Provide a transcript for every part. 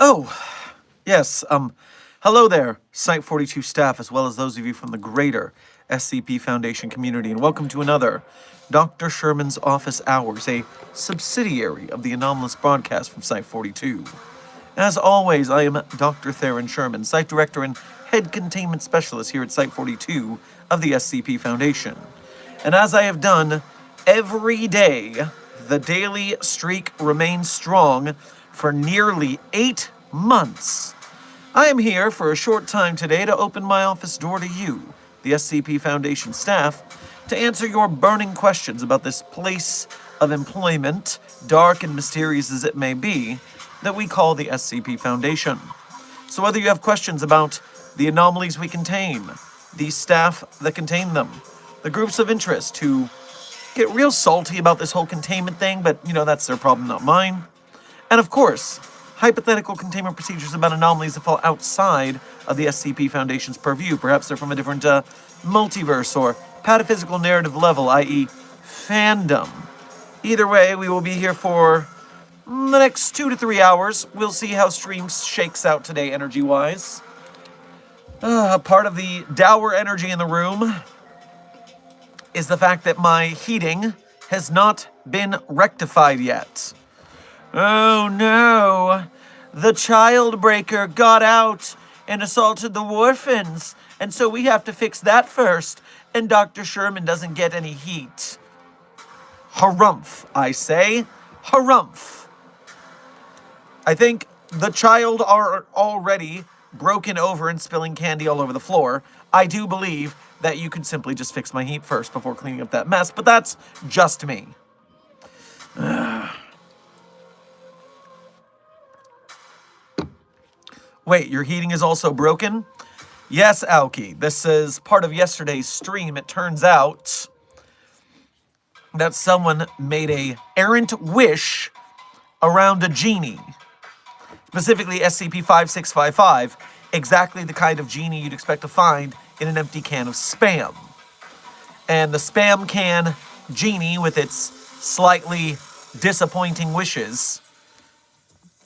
Oh, yes, hello there, Site 42 staff, as well as those of you from the greater SCP Foundation community, and welcome to another Dr. Sherman's Office Hours, a subsidiary of the anomalous broadcast from Site 42. As always, I am Dr. Theron Sherman, Site Director and Head Containment Specialist here at Site 42 of the SCP Foundation. And as I have done every day, the daily streak remains strong for nearly 8 months. I am here for a short time today to open my office door to you, the SCP Foundation staff, to answer your burning questions about this place of employment, dark and mysterious as it may be, that we call the SCP Foundation. So whether you have questions about the anomalies we contain, the staff that contain them, the groups of interest who get real salty about this whole containment thing, but, that's their problem, not mine. And of course, hypothetical containment procedures about anomalies that fall outside of the SCP Foundation's purview. Perhaps they're from a different multiverse or pataphysical narrative level, i.e. fandom. Either way, we will be here for the next 2 to 3 hours. We'll see how stream shakes out today energy-wise. Part of the dour energy in the room is the fact that my heating has not been rectified yet. Oh no, the Childbreaker got out and assaulted the Warfins, and so we have to fix that first, and Dr. Sherman doesn't get any heat. Harumph, I say. Harumph. I think the child are already broken over and spilling candy all over the floor. I do believe that you could simply just fix my heat first before cleaning up that mess, but that's just me. Wait, your heating is also broken? Yes, Aoki. This is part of yesterday's stream. It turns out that someone made a errant wish around a genie. Specifically SCP-5655, exactly the kind of genie you'd expect to find in an empty can of Spam. And the Spam can genie, with its slightly disappointing wishes,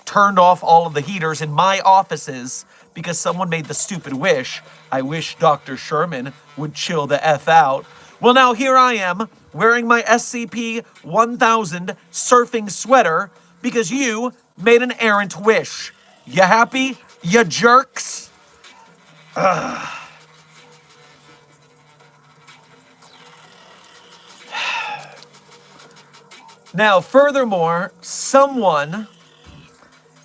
turned off all of the heaters in my offices because someone made the stupid wish. I wish Dr. Sherman would chill the F out. Well, now here I am, wearing my SCP-1000 surfing sweater because you made an errant wish. You happy, you jerks? Now, furthermore, someone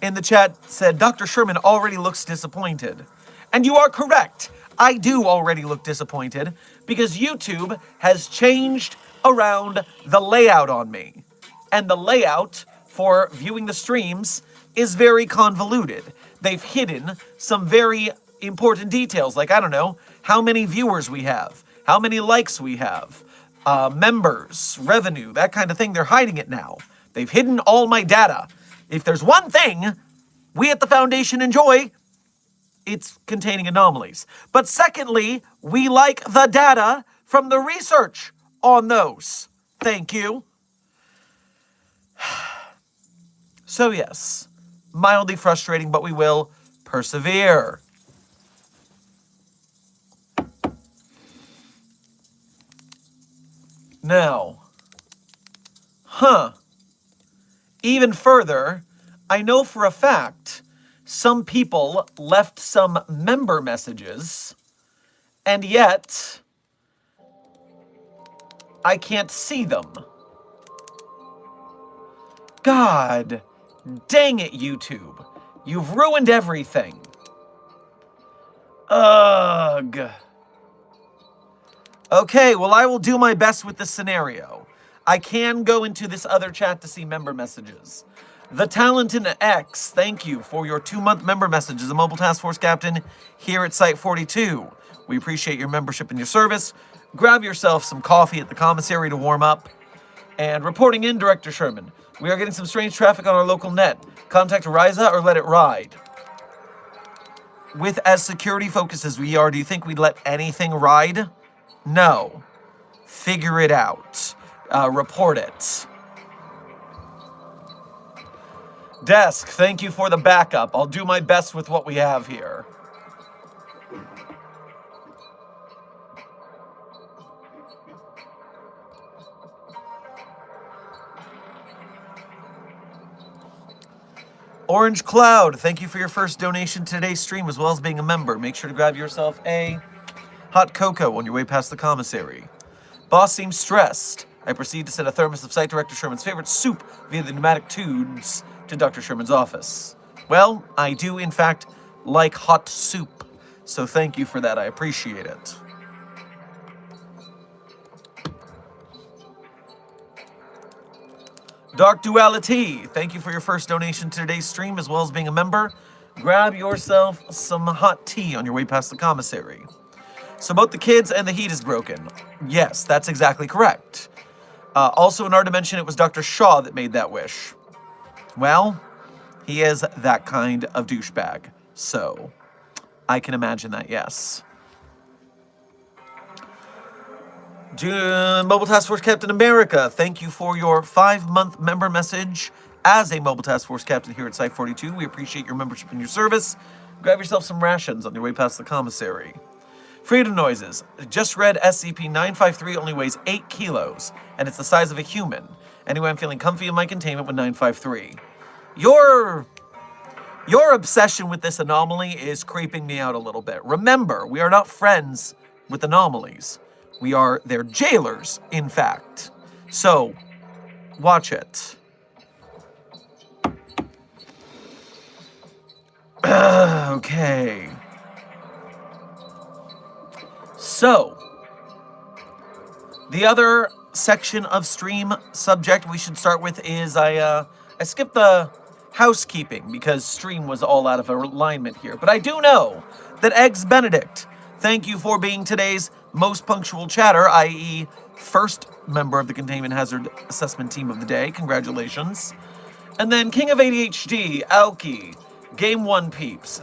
in the chat said, Dr. Sherman already looks disappointed. And you are correct. I do already look disappointed because YouTube has changed around the layout on me. And the layout for viewing the streams is very convoluted. They've hidden some very important details, like, I don't know, how many viewers we have, how many likes we have, members, revenue, that kind of thing. They're hiding it now. They've hidden all my data. If there's one thing we at the Foundation enjoy, it's containing anomalies. But secondly, we like the data from the research on those. Thank you. So yes, mildly frustrating, but we will persevere. Now, even further, I know for a fact some people left some member messages, and yet I can't see them. God dang it, YouTube. You've ruined everything. Ugh. Okay, well, I will do my best with this scenario. I can go into this other chat to see member messages. The Talented X, thank you for your 2-month member message as a Mobile Task Force Captain here at Site 42. We appreciate your membership and your service. Grab yourself some coffee at the commissary to warm up. And reporting in, Director Sherman. We are getting some strange traffic on our local net. Contact Ryza or let it ride. With as security focused as we are, do you think we'd let anything ride? No. Figure it out. Report it. Desk, thank you for the backup. I'll do my best with what we have here. Orange Cloud, thank you for your first donation to today's stream as well as being a member. Make sure to grab yourself a hot cocoa on your way past the commissary. Boss seems stressed. I proceed to send a thermos of Site Director Sherman's favorite soup via the pneumatic tubes to Dr. Sherman's office. Well, I do, in fact, like hot soup, so thank you for that. I appreciate it. Dark Duality, thank you for your first donation to today's stream as well as being a member. Grab yourself some hot tea on your way past the commissary. So both the kids and the heat is broken. Yes, that's exactly correct. Also in our dimension, it was Dr. Shaw that made that wish. Well, he is that kind of douchebag. So, I can imagine that, yes. Mobile Task Force Captain America, thank you for your 5-month member message as a Mobile Task Force Captain here at Site 42. We appreciate your membership and your service. Grab yourself some rations on your way past the commissary. Freedom Noises. Just read SCP-953 only weighs 8 kilos, and it's the size of a human. Anyway, I'm feeling comfy in my containment with 953. Your obsession with this anomaly is creeping me out a little bit. Remember, we are not friends with anomalies. We are their jailers, in fact. So, watch it. Okay. So, the other section of stream subject we should start with is I skipped the housekeeping because stream was all out of alignment here. But I do know that Eggs Benedict, thank you for being today's most punctual chatter, i.e. first member of the Containment Hazard Assessment Team of the day. Congratulations. And then King of ADHD, Alki, Game 1 Peeps,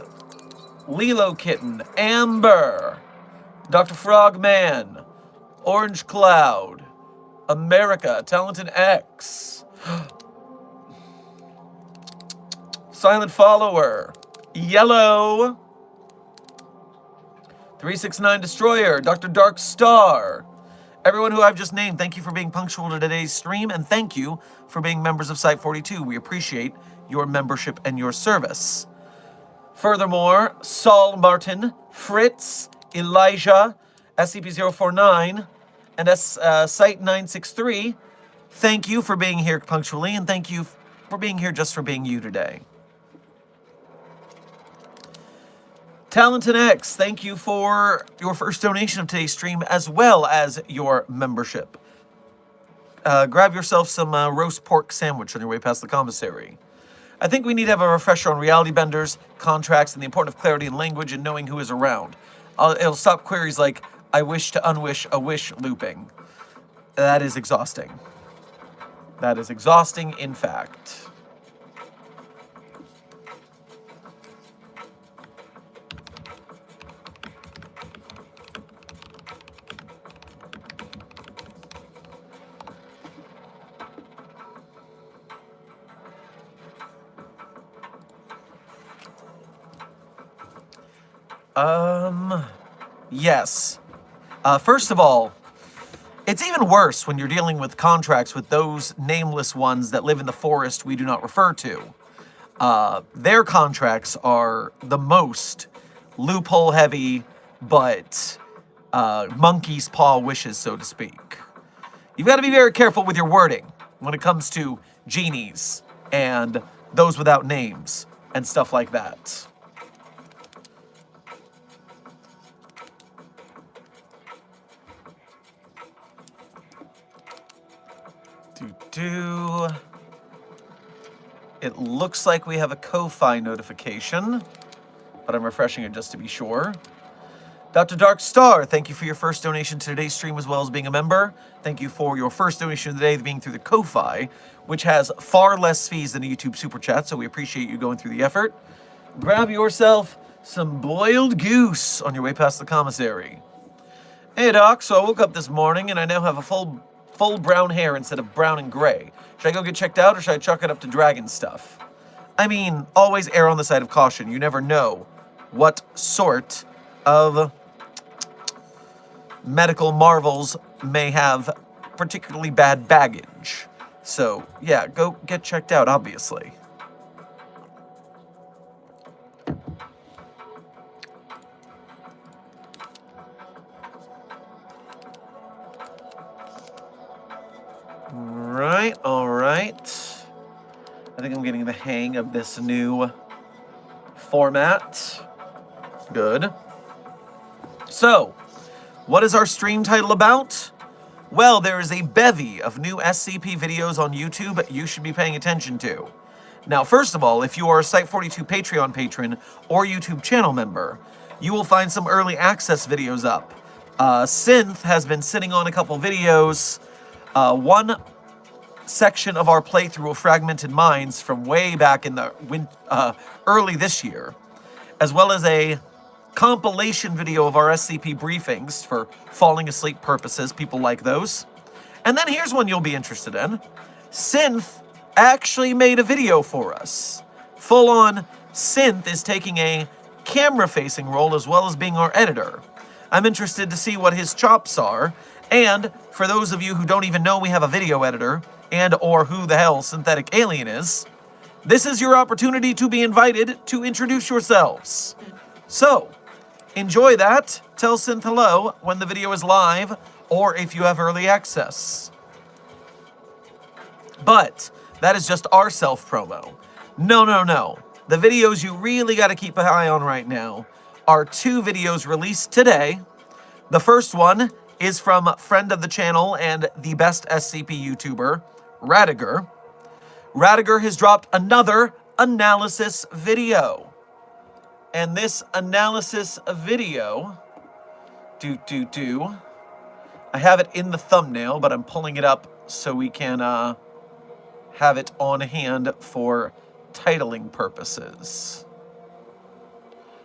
Lilo Kitten, Amber, Dr. Frogman, Orange Cloud, America, Talented X, Silent Follower, Yellow, 369 Destroyer, Dr. Dark Star. Everyone who I've just named, thank you for being punctual to today's stream, and thank you for being members of Site 42. We appreciate your membership and your service. Furthermore, Saul Martin, Fritz, Elijah, SCP-049, and Site 963, thank you for being here punctually, and thank you for being here just for being you today. Talented X, thank you for your first donation of today's stream, as well as your membership. Grab yourself some roast pork sandwich on your way past the commissary. I think we need to have a refresher on reality benders, contracts, and the importance of clarity in language and knowing who is around. It'll stop queries like, I wish to unwish a wish looping. That is exhausting. That is exhausting, in fact. Yes. First of all, it's even worse when you're dealing with contracts with those nameless ones that live in the forest we do not refer to. Their contracts are the most loophole heavy, but monkey's paw wishes, so to speak. You've got to be very careful with your wording when it comes to genies and those without names and stuff like that. It looks like we have a Ko-Fi notification, but I'm refreshing it just to be sure. Dr. Darkstar, thank you for your first donation to today's stream as well as being a member. Thank you for your first donation today being through the Ko-Fi, which has far less fees than a YouTube Super Chat, so we appreciate you going through the effort. Grab yourself some boiled goose on your way past the commissary. Hey Doc, so I woke up this morning and I now have a full brown hair instead of brown and gray. Should I go get checked out or should I chalk it up to dragon stuff? I mean, always err on the side of caution. You never know what sort of medical marvels may have particularly bad baggage. So, yeah, go get checked out, obviously. All right. I think I'm getting the hang of this new format. Good. So, what is our stream title about? Well, there is a bevy of new SCP videos on YouTube you should be paying attention to. Now, first of all, if you are a Site42 Patreon patron or YouTube channel member, you will find some early access videos up. Synth has been sitting on a couple videos. One section of our playthrough of Fragmented Minds from way back in the early this year, as well as a compilation video of our SCP briefings for falling asleep purposes. People like those. And then here's one you'll be interested in. Synth actually made a video for us. Full on, Synth is taking a camera-facing role as well as being our editor. I'm interested to see what his chops are. And for those of you who don't even know we have a video editor, and or who the hell Synthetic Alien is, this is your opportunity to be invited to introduce yourselves. So, enjoy that. Tell Synth hello when the video is live, or if you have early access. But that is just our self-promo. No. The videos you really got to keep an eye on right now are two videos released today. The first one is from friend of the channel and the best SCP YouTuber, Radiger. Radiger has dropped another analysis video. And this analysis video, I have it in the thumbnail, but I'm pulling it up so we can have it on hand for titling purposes.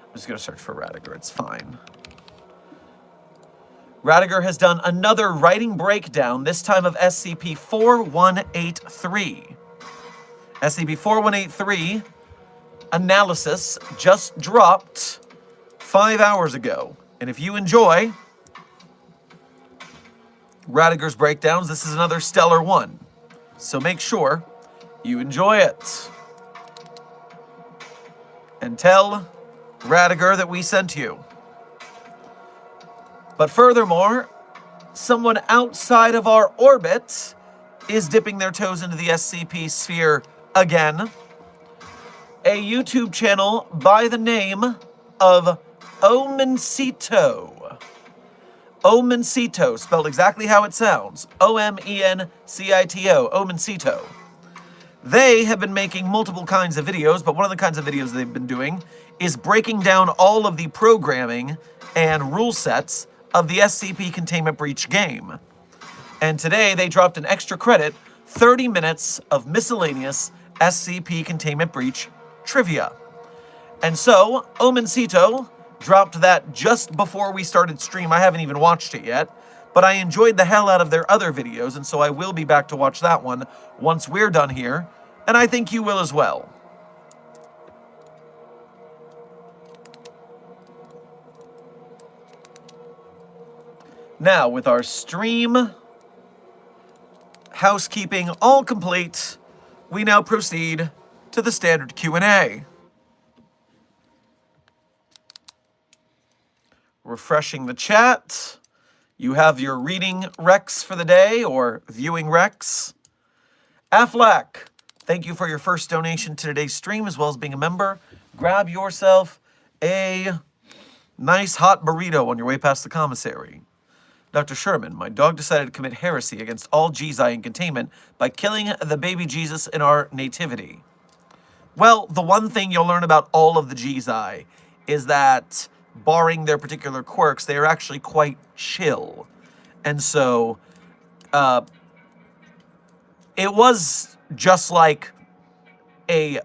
I'm just going to search for Radiger, it's fine. Radiger has done another writing breakdown, this time of SCP-4183. SCP-4183 analysis just dropped 5 hours ago. And if you enjoy Radiger's breakdowns, this is another stellar one. So make sure you enjoy it. And tell Radiger that we sent you. But furthermore, someone outside of our orbit is dipping their toes into the SCP sphere again. A YouTube channel by the name of Omencito. Omencito, spelled exactly how it sounds. O-M-E-N-C-I-T-O, Omencito. They have been making multiple kinds of videos, but one of the kinds of videos they've been doing is breaking down all of the programming and rule sets of the SCP Containment Breach game. And today they dropped an extra credit, 30 minutes of miscellaneous SCP Containment Breach trivia. And so, Omencito dropped that just before we started stream. I haven't even watched it yet, but I enjoyed the hell out of their other videos, and so I will be back to watch that one once we're done here, and I think you will as well. Now, with our stream housekeeping all complete, we now proceed to the standard Q&A. Refreshing the chat. You have your reading Rex for the day, or viewing Rex. Aflac, thank you for your first donation to today's stream, as well as being a member. Grab yourself a nice hot burrito on your way past the commissary. Dr. Sherman, my dog decided to commit heresy against all Jesus in containment by killing the baby Jesus in our nativity. Well, the one thing you'll learn about all of the Jesus is that, barring their particular quirks, they are actually quite chill. And so, it was just like a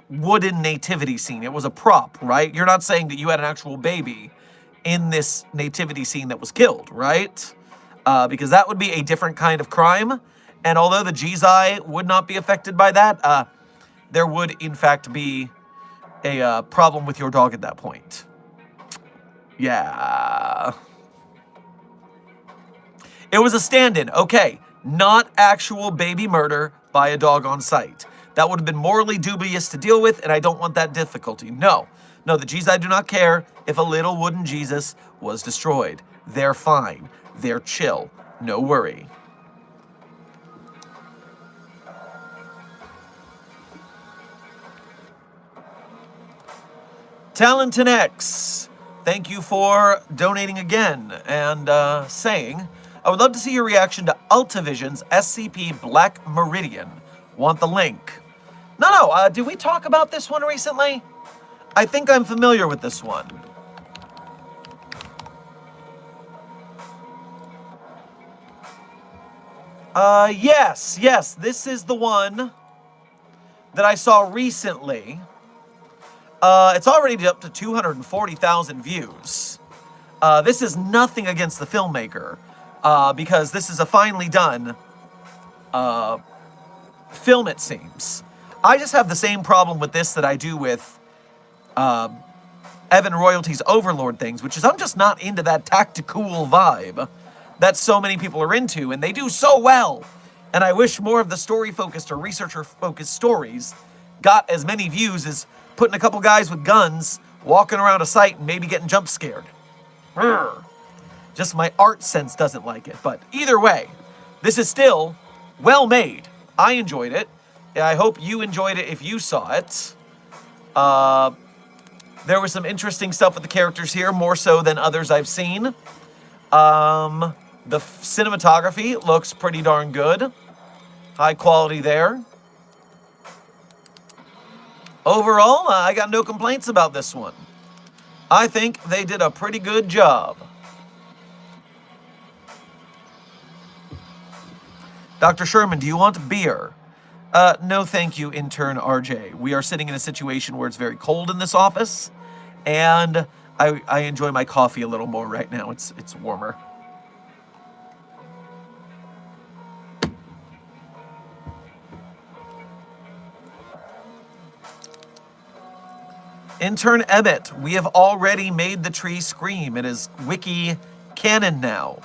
wooden nativity scene. It was a prop, right? You're not saying that you had an actual baby in this nativity scene that was killed, right? Because that would be a different kind of crime. And although the Jesus would not be affected by that, there would, in fact, be a problem with your dog at that point. Yeah. It was a stand-in. Okay, not actual baby murder by a dog on site. That would have been morally dubious to deal with, and I don't want that difficulty. No, the Jesus do not care if a little wooden Jesus was destroyed. They're fine. They're chill. No worry. Talenton X, thank you for donating again and saying, I would love to see your reaction to Ultivision's SCP Black Meridian. Want the link? No, did we talk about this one recently? I think I'm familiar with this one. Yes, this is the one that I saw recently. It's already up to 240,000 views. This is nothing against the filmmaker, because this is a finely done film, it seems. I just have the same problem with this that I do with Evan Royalty's Overlord things, which is I'm just not into that tactical vibe that so many people are into, and they do so well. And I wish more of the story-focused or researcher-focused stories got as many views as putting a couple guys with guns walking around a site and maybe getting jump scared. Just my art sense doesn't like it. But either way, this is still well made. I enjoyed it. I hope you enjoyed it if you saw it. There was some interesting stuff with the characters here, more so than others I've seen. The cinematography looks pretty darn good. High quality there. Overall, I got no complaints about this one. I think they did a pretty good job. Dr. Sherman, do you want beer? No, thank you, intern RJ. We are sitting in a situation where it's very cold in this office, and I enjoy my coffee a little more right now. It's warmer. Intern Emmett, we have already made the tree scream. It is wiki canon now.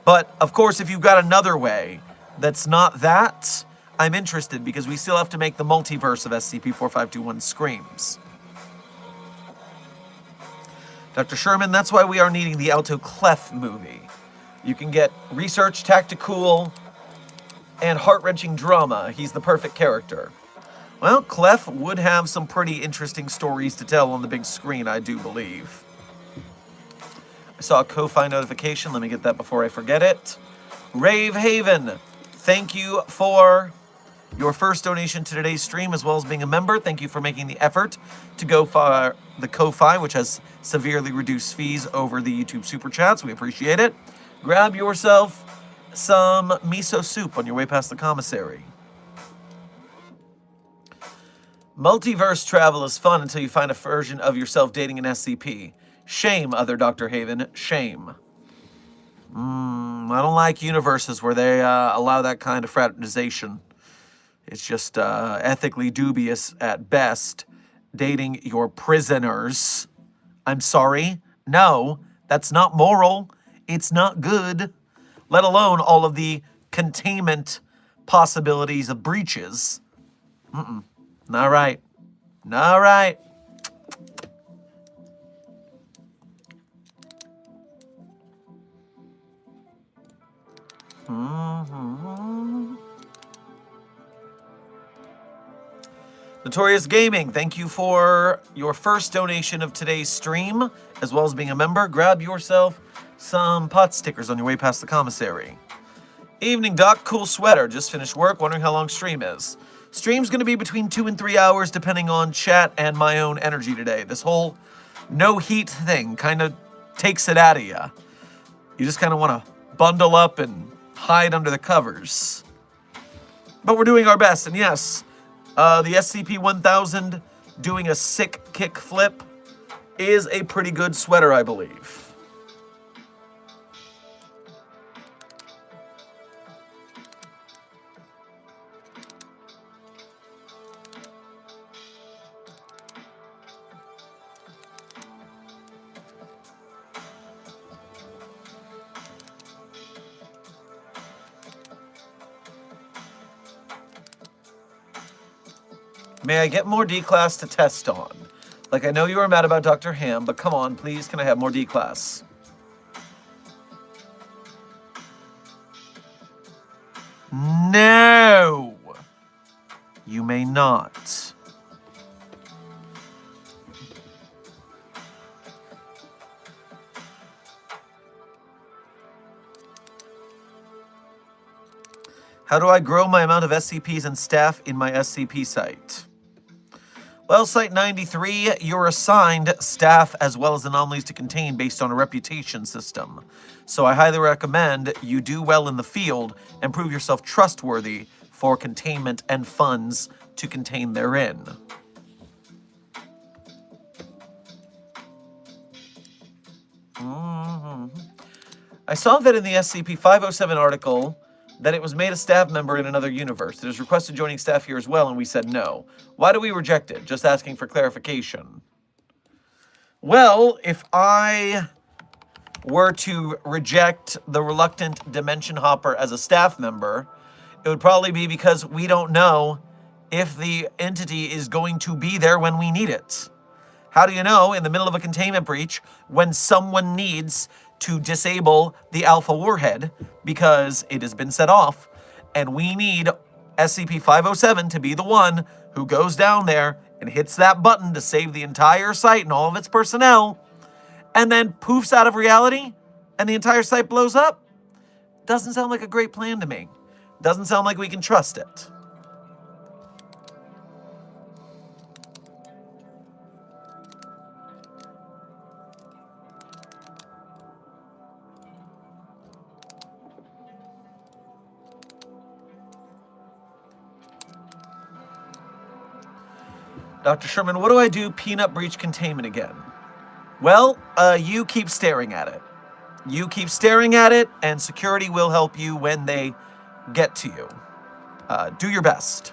But, of course, if you've got another way that's not that, I'm interested, because we still have to make the multiverse of SCP-4521 screams. Dr. Sherman, that's why we are needing the Alto Clef movie. You can get research, tactical, and heart-wrenching drama. He's the perfect character. Well, Clef would have some pretty interesting stories to tell on the big screen, I do believe. I saw a Ko-Fi notification. Let me get that before I forget it. Rave Haven, thank you for your first donation to today's stream, as well as being a member. Thank you for making the effort to go for the Ko-Fi, which has severely reduced fees over the YouTube Super Chats. We appreciate it. Grab yourself some miso soup on your way past the commissary. Multiverse travel is fun until you find a version of yourself dating an SCP. Shame, other Dr. Haven, shame. I don't like universes where they allow that kind of fraternization. It's just ethically dubious at best, dating your prisoners. I'm sorry. No, that's not moral. it's not good, let alone all of the containment possibilities of breaches. Not right. Not right. Notorious Gaming, thank you for your first donation of today's stream, as well as being a member. Grab yourself some pot stickers on your way past the commissary. Evening, Doc. Cool sweater. Just finished work. Wondering how long stream is. Stream's going to be between 2 and 3 hours, depending on chat and my own energy today. This whole no heat thing kind of takes it out of you. You just kind of want to bundle up and hide under the covers. But we're doing our best, and yes, the SCP-1000 doing a sick kick flip is a pretty good sweater, I believe. May I get more D-Class to test on? Like, I know you were mad about Dr. Ham, but come on, please, can I have more D-Class? No! You may not. How do I grow my amount of SCPs and staff in my SCP site? Well, Site 93, you're assigned staff as well as anomalies to contain based on a reputation system. So I highly recommend you do well in the field and prove yourself trustworthy for containment and funds to contain therein. I saw that in the SCP-507 article that it was made a staff member in another universe. It is requested joining staff here as well, and we said no. Why do we reject it? Just asking for clarification. Well, if I were to reject the reluctant Dimension Hopper as a staff member, it would probably be because we don't know if the entity is going to be there when we need it. How do you know in the middle of a containment breach when someone needs to disable the Alpha Warhead because it has been set off, and we need SCP-507 to be the one who goes down there and hits that button to save the entire site and all of its personnel, and then poofs out of reality and the entire site blows up? Doesn't sound like a great plan to me. Doesn't sound like we can trust it. Dr. Sherman, what do I do? Peanut breach containment again. Well, you keep staring at it. You keep staring at it, and security will help you when they get to you. Do your best.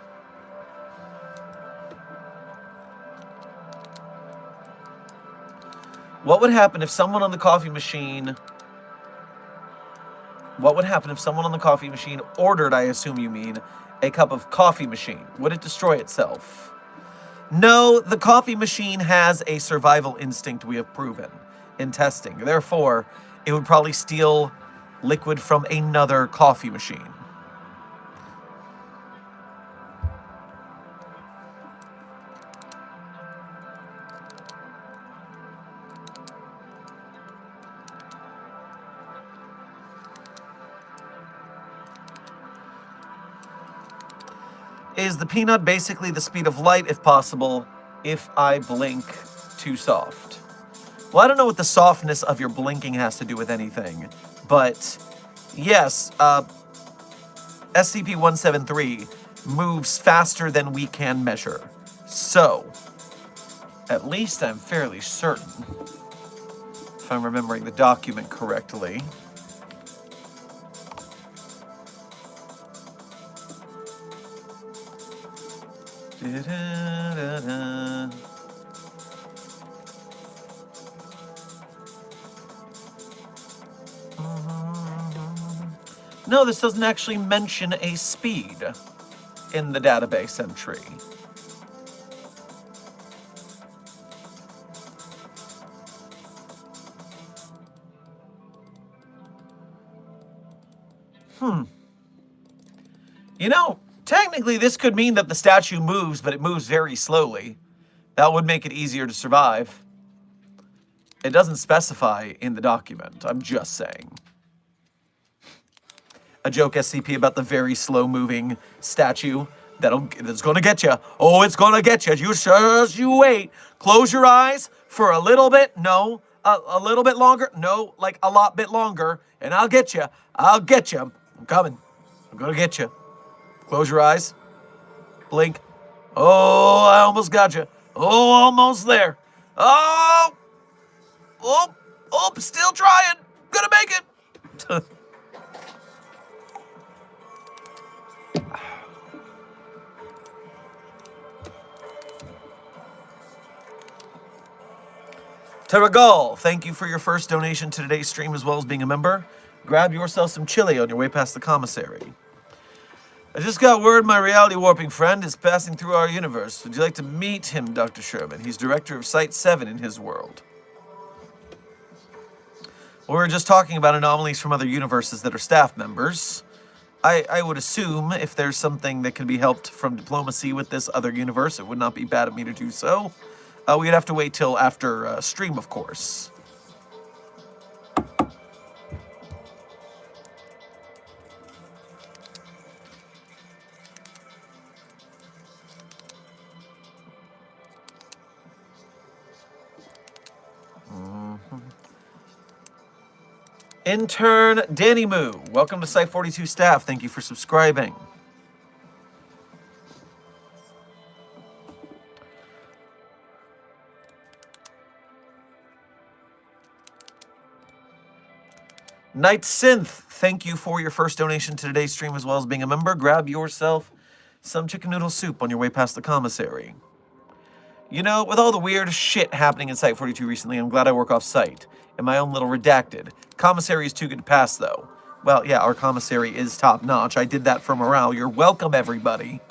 What would happen if someone on the coffee machine... What would happen if someone on the coffee machine ordered, I assume you mean, a cup of coffee machine? Would it destroy itself? No, the coffee machine has a survival instinct we have proven in testing. Therefore, it would probably steal liquid from another coffee machine. Is the peanut basically the speed of light, if possible, if I blink too soft? Well, I don't know what the softness of your blinking has to do with anything, but yes, SCP-173 moves faster than we can measure. So, at least I'm fairly certain, if I'm remembering the document correctly. No, this doesn't actually mention a speed in the database entry. You know, technically this could mean that the statue moves, but it moves very slowly. That would make it easier to survive. It doesn't specify in the document, I'm just saying. A joke, SCP, about the very slow-moving statue that's gonna get you. Oh, it's gonna get you. You wait. Close your eyes for a little bit. No, a little bit longer. No, like a lot bit longer. And I'll get you. I'll get you. I'm coming. I'm gonna get you. Close your eyes. Blink. Oh, I almost got you. Oh, almost there. Oh, still trying. Gonna make it. Terragal, thank you for your first donation to today's stream as well as being a member. Grab yourself some chili on your way past the commissary. I just got word my reality warping friend is passing through our universe. Would you like to meet him, Dr. Sherman? He's director of Site 7 in his world. We were just talking about anomalies from other universes that are staff members. I would assume if there's something that can be helped from diplomacy with this other universe, it would not be bad of me to do so. We'd have to wait till after stream, of course. Intern Danny Moo, welcome to Site 42 staff. Thank you for subscribing. Night Synth, thank you for your first donation to today's stream as well as being a member. Grab yourself some chicken noodle soup on your way past the commissary. You know, with all the weird shit happening in Site 42 recently, I'm glad I work off-site. In my own little redacted. Commissary is too good to pass, though. Well, yeah, our commissary is top-notch. I did that for morale. You're welcome, everybody.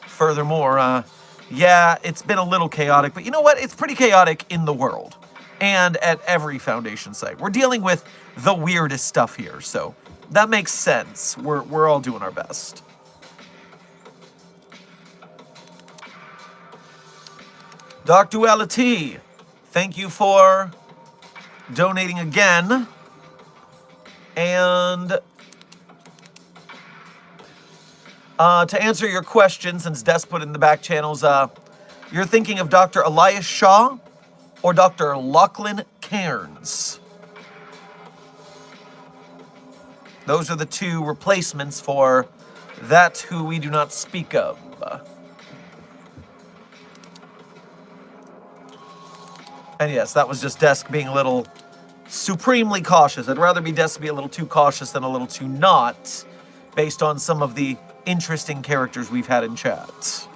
Furthermore, yeah, it's been a little chaotic, but you know what? It's pretty chaotic in the world. And at every Foundation site. We're dealing with the weirdest stuff here, so that makes sense. We're all doing our best. Dark Duality, thank you for donating again. And to answer your question, since Des put it in the back channels, you're thinking of Dr. Elias Shaw or Dr. Lachlan Cairns. Those are the two replacements for that who we do not speak of. And yes, that was just Desk being a little supremely cautious. I'd rather be Desk be a little too cautious than a little too not, based on some of the interesting characters we've had in chat.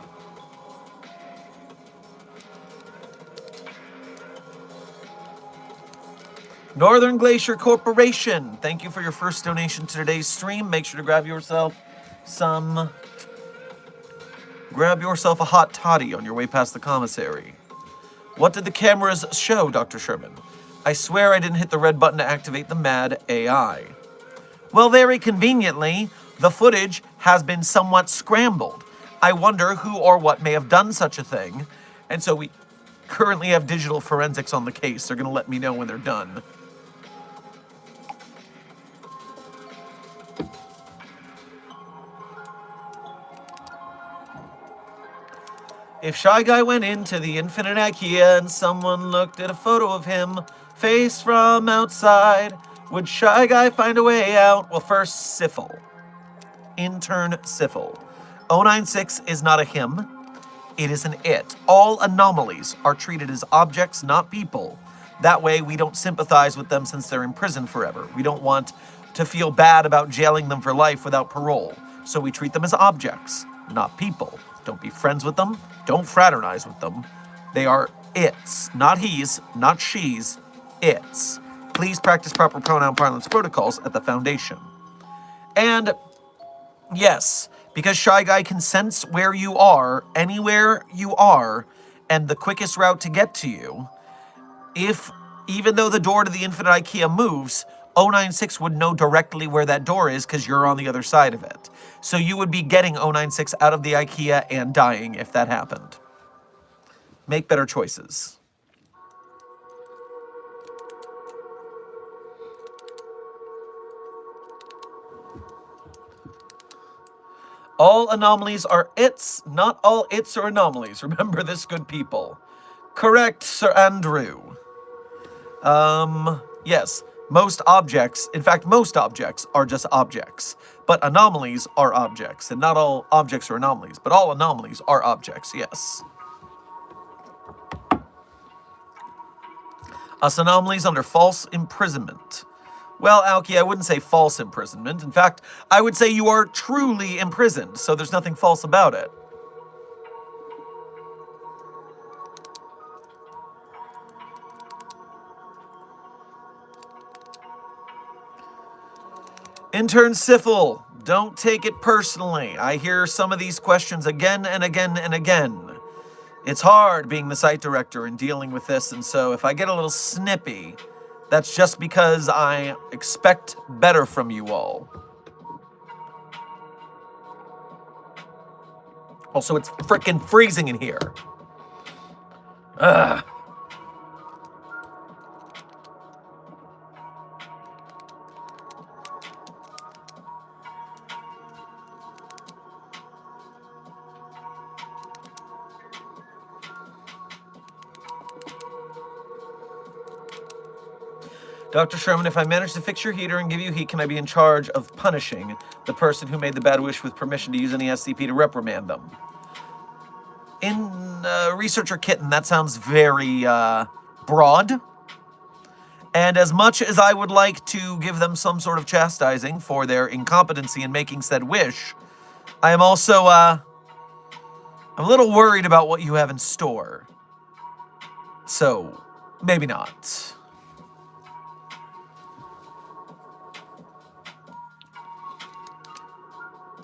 Northern Glacier Corporation, thank you for your first donation to today's stream. Make sure to grab yourself a hot toddy on your way past the commissary. What did the cameras show, Dr. Sherman? I swear I didn't hit the red button to activate the MAD AI. Well, very conveniently, the footage has been somewhat scrambled. I wonder who or what may have done such a thing. And so we currently have digital forensics on the case. They're going to let me know when they're done. If Shy Guy went into the Infinite IKEA and someone looked at a photo of him, face from outside, would Shy Guy find a way out? Well, first, Syphil. Intern Syphil. 096 is not a him. It is an it. All anomalies are treated as objects, not people. That way, we don't sympathize with them since they're in prison forever. We don't want to feel bad about jailing them for life without parole. So we treat them as objects, not people. Don't be friends with them. Don't fraternize with them. They are its, not he's, not she's, its. Please practice proper pronoun parlance protocols at the Foundation. And yes, because Shy Guy can sense where you are, anywhere you are, and the quickest route to get to you, even though the door to the Infinite IKEA moves, 096 would know directly where that door is because you're on the other side of it. So you would be getting 096 out of the IKEA and dying if that happened. Make better choices. All anomalies are its, not all its are anomalies. Remember this, good people. Correct, Sir Andrew. Yes, most objects, in fact, most objects are just objects, but anomalies are objects, and not all objects are anomalies, but all anomalies are objects, yes. Us anomalies under false imprisonment. Well, Aoki, I wouldn't say false imprisonment. In fact, I would say you are truly imprisoned, so there's nothing false about it. Intern Syphil, don't take it personally. I hear some of these questions again and again and again. It's hard being the site director and dealing with this, and so if I get a little snippy, that's just because I expect better from you all. Also, it's frickin' freezing in here. Ugh. Dr. Sherman, if I manage to fix your heater and give you heat, can I be in charge of punishing the person who made the bad wish with permission to use any SCP to reprimand them? In Researcher Kitten, that sounds very broad. And as much as I would like to give them some sort of chastising for their incompetency in making said wish, I am also I'm a little worried about what you have in store. So, maybe not.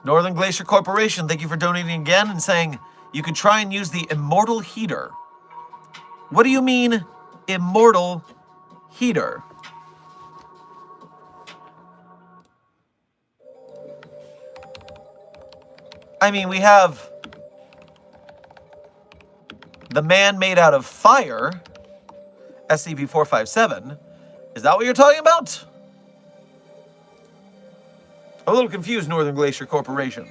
Northern Glacier Corporation, thank you for donating again and saying you could try and use the immortal heater. What do you mean, immortal heater? I mean, we have the man made out of fire, SCP-457. Is that what you're talking about? I'm a little confused, Northern Glacier Corporation.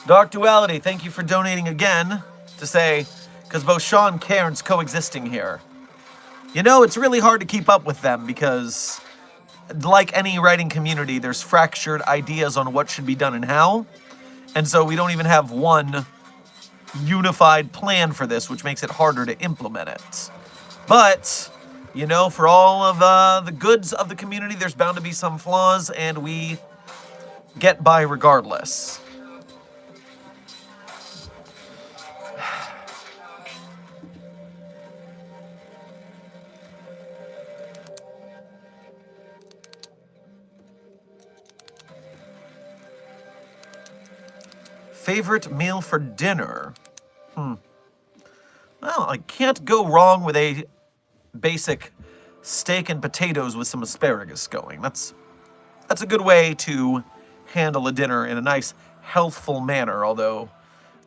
Dark Duality, thank you for donating again to say, because both Sean and Cairn's coexisting here. You know, it's really hard to keep up with them because, like any writing community, there's fractured ideas on what should be done and how. And so we don't even have one unified plan for this, which makes it harder to implement it. But, you know, for all of the goods of the community, there's bound to be some flaws, and we get by regardless. Favorite meal for dinner? Well, I can't go wrong with a basic steak and potatoes with some asparagus going. That's a good way to handle a dinner in a nice, healthful manner, although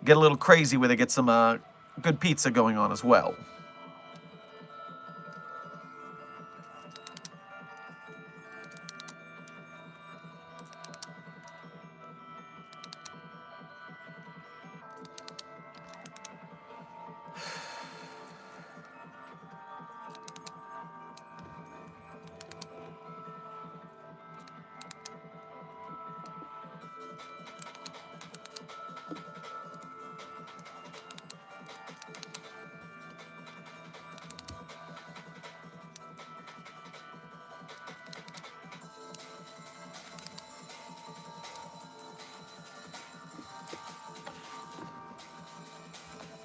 get a little crazy with it, get some good pizza going on as well.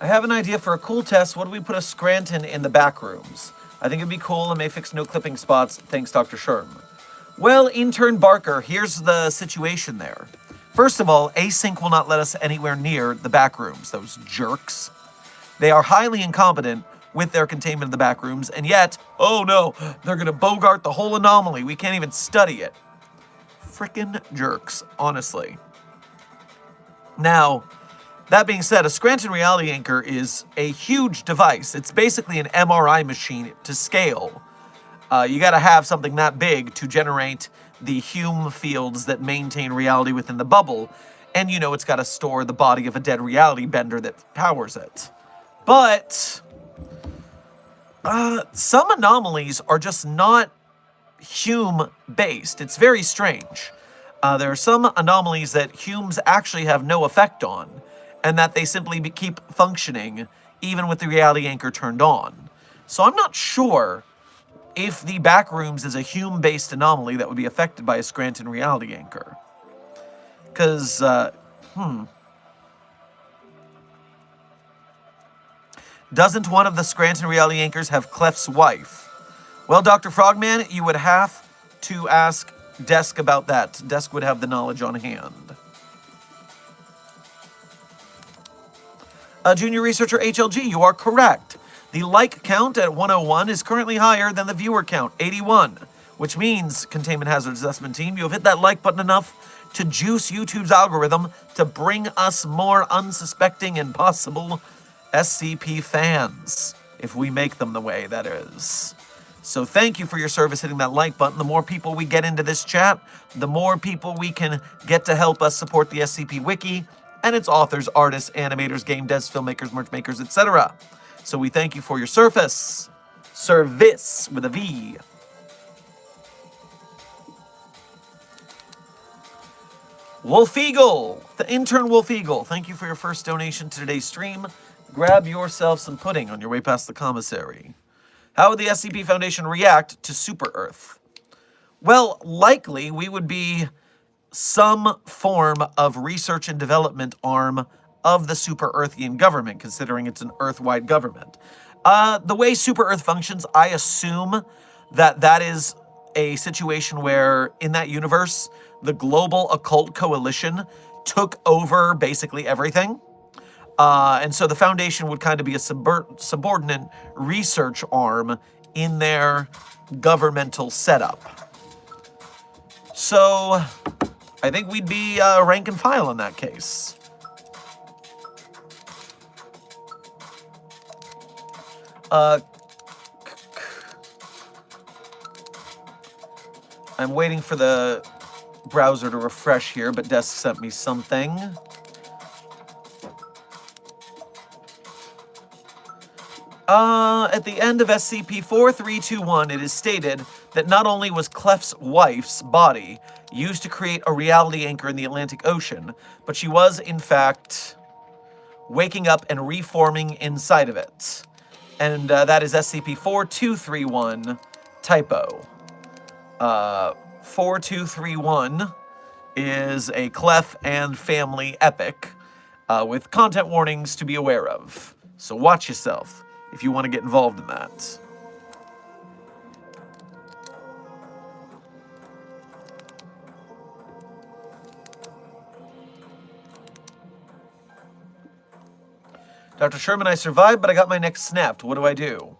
I have an idea for a cool test. What do we put a Scranton in the back rooms? I think it'd be cool and may fix no clipping spots. Thanks, Dr. Sherman. Well, Intern Barker, here's the situation there. First of all, Async will not let us anywhere near the back rooms, those jerks. They are highly incompetent with their containment of the back rooms, and yet, oh no, they're going to bogart the whole anomaly. We can't even study it. Frickin' jerks, honestly. Now, that being said, a Scranton Reality Anchor is a huge device. It's basically an MRI machine to scale. You got to have something that big to generate the Hume fields that maintain reality within the bubble. And you know it's got to store the body of a dead reality bender that powers it. But some anomalies are just not Hume-based. It's very strange. There are some anomalies that Humes actually have no effect on, and that they simply keep functioning even with the reality anchor turned on. So I'm not sure if the backrooms is a Hume-based anomaly that would be affected by a Scranton reality anchor. Because, Doesn't one of the Scranton reality anchors have Clef's wife? Well, Dr. Frogman, you would have to ask Desk about that. Desk would have the knowledge on hand. Junior Researcher HLG, you are correct. The like count at 101 is currently higher than the viewer count, 81, which means, Containment Hazard Assessment Team, you have hit that like button enough to juice YouTube's algorithm to bring us more unsuspecting and possible SCP fans, if we make them the way, that is. So thank you for your service hitting that like button. The more people we get into this chat, the more people we can get to help us support the SCP Wiki and its authors, artists, animators, game devs, filmmakers, merch makers, etc. So we thank you for your service. Service with a V. Wolf Eagle, the intern Wolf Eagle, thank you for your first donation to today's stream. Grab yourself some pudding on your way past the commissary. How would the SCP Foundation react to Super Earth? Well, likely we would be some form of research and development arm of the Super Earthian government, considering it's an Earth-wide government. The way Super Earth functions, I assume that that is a situation where, in that universe, the global occult coalition took over basically everything. And so the Foundation would kind of be a subordinate research arm in their governmental setup. So I think we'd be rank and file in that case. I'm waiting for the browser to refresh here, but Desk sent me something. At the end of SCP-4321, it is stated that not only was Clef's wife's body used to create a reality anchor in the Atlantic Ocean, but she was, in fact, waking up and reforming inside of it. And that is SCP-4231 typo. 4231 is a Clef and family epic with content warnings to be aware of. So watch yourself if you want to get involved in that. Dr. Sherman, I survived, but I got my neck snapped. What do I do?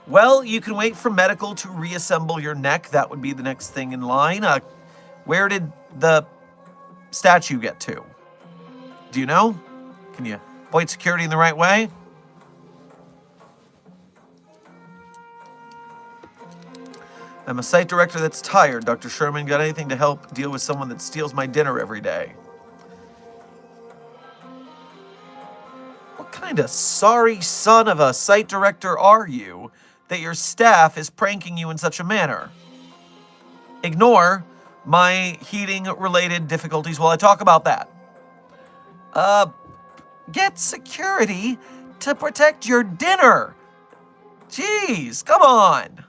Well, you can wait for medical to reassemble your neck. That would be the next thing in line. Where did the statue get to? Do you know? Can you point security in the right way? I'm a site director that's tired. Dr. Sherman, got anything to help deal with someone that steals my dinner every day? What kind of sorry son of a site director are you that your staff is pranking you in such a manner? Ignore my heating-related difficulties while I talk about that. Get security to protect your dinner. Jeez, come on.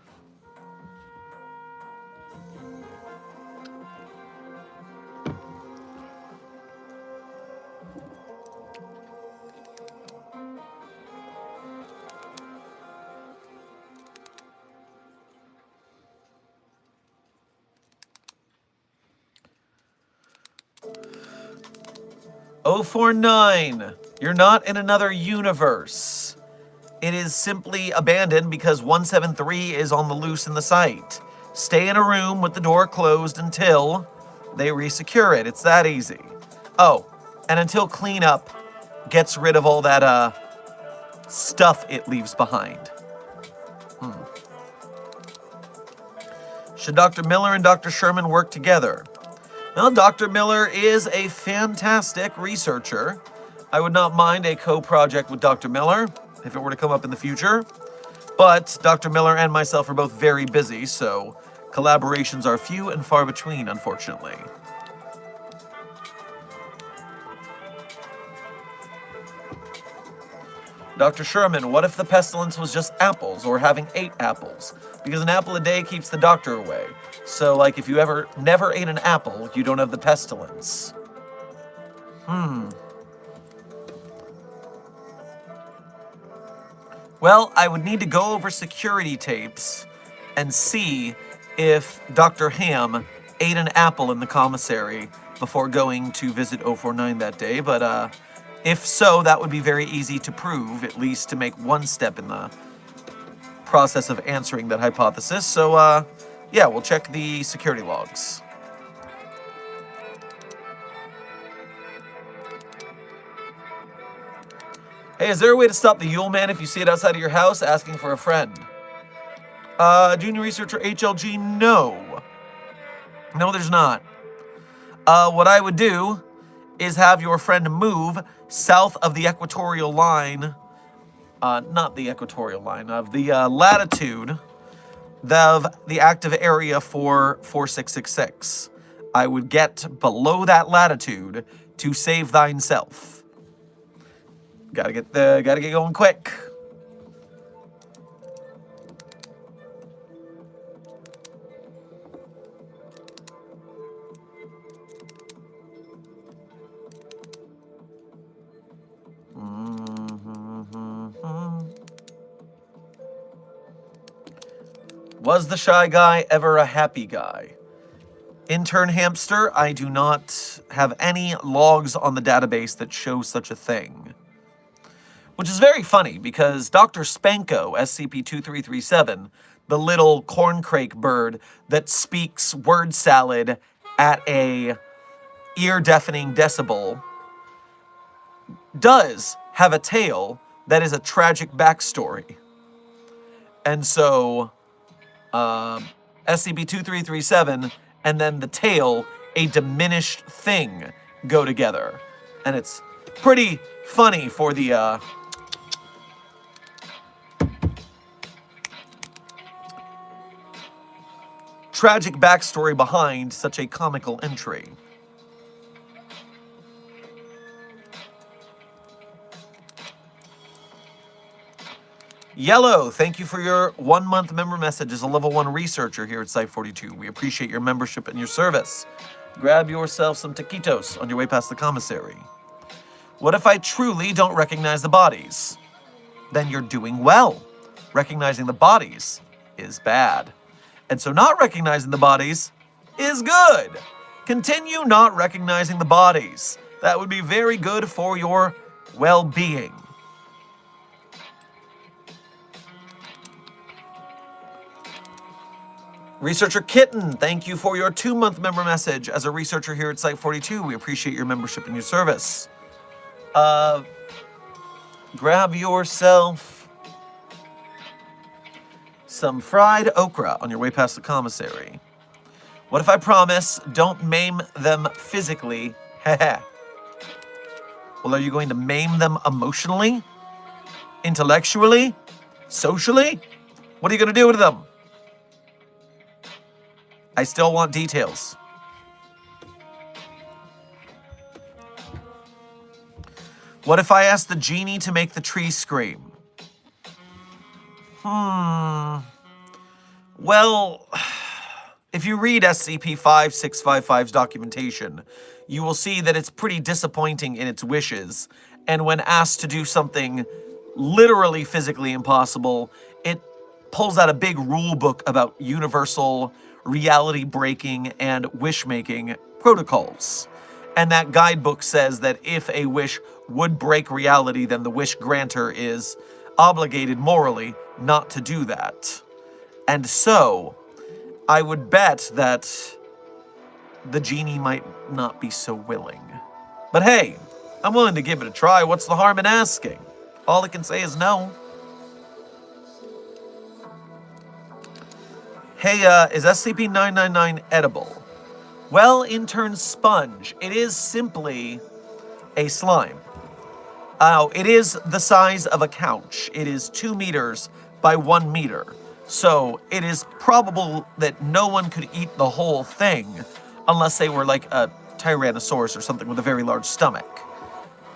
049, you're not in another universe. It is simply abandoned because 173 is on the loose in the site. Stay in a room with the door closed until they resecure it. It's that easy. Oh, and until cleanup gets rid of all that stuff it leaves behind. Should Dr. Miller and Dr. Sherman work together? Well, Dr. Miller is a fantastic researcher. I would not mind a co-project with Dr. Miller if it were to come up in the future. But Dr. Miller and myself are both very busy, so collaborations are few and far between, unfortunately. Dr. Sherman, what if the pestilence was just apples, or having 8 apples? Because an apple a day keeps the doctor away. So, like, if you never ate an apple, you don't have the pestilence. Well, I would need to go over security tapes and see if Dr. Ham ate an apple in the commissary before going to visit 049 that day, but if so, that would be very easy to prove, at least to make one step in the process of answering that hypothesis. So, yeah, we'll check the security logs. Hey, is there a way to stop the Yule Man if you see it outside of your house asking for a friend? Junior Researcher HLG, no. No, there's not. What I would do is have your friend move south of the equatorial line, not the equatorial line, of the latitude of the active area for 4666. I would get below that latitude to save thine self. Gotta get going quick. Was the shy guy ever a happy guy? Intern Hamster, I do not have any logs on the database that show such a thing. Which is very funny because Dr. Spanko, SCP-2337, the little corncrake bird that speaks word salad at a ear-deafening decibel, does have a tale that is a tragic backstory. And so, SCP-2337 and then the tale, a diminished thing, go together. And it's pretty funny for the, tragic backstory behind such a comical entry. Yellow, thank you for your 1-month member message as a level 1 researcher here at Site 42. We appreciate your membership and your service. Grab yourself some taquitos on your way past the commissary. What if I truly don't recognize the bodies? Then you're doing well. Recognizing the bodies is bad. And so not recognizing the bodies is good. Continue not recognizing the bodies. That would be very good for your well-being. Researcher Kitten, thank you for your 2-month member message. As a researcher here at Site 42, we appreciate your membership and your service. Grab yourself some fried okra on your way past the commissary. What if I promise don't maim them physically? Heh. Well, are you going to maim them emotionally? Intellectually? Socially? What are you going to do with them? I still want details. What if I ask the genie to make the tree scream? Well, if you read SCP-5655's documentation, you will see that it's pretty disappointing in its wishes, and when asked to do something literally physically impossible, it pulls out a big rule book about universal reality breaking and wish-making protocols. And that guidebook says that if a wish would break reality, then the wish granter is obligated morally not to do that. And so, I would bet that the genie might not be so willing. But hey, I'm willing to give it a try. What's the harm in asking? All I can say is no. Hey, is SCP-999 edible? Well, intern Sponge, it is simply a slime. It is the size of a couch. It is 2 meters by 1 meter. So it is probable that no one could eat the whole thing unless they were like a Tyrannosaurus or something with a very large stomach.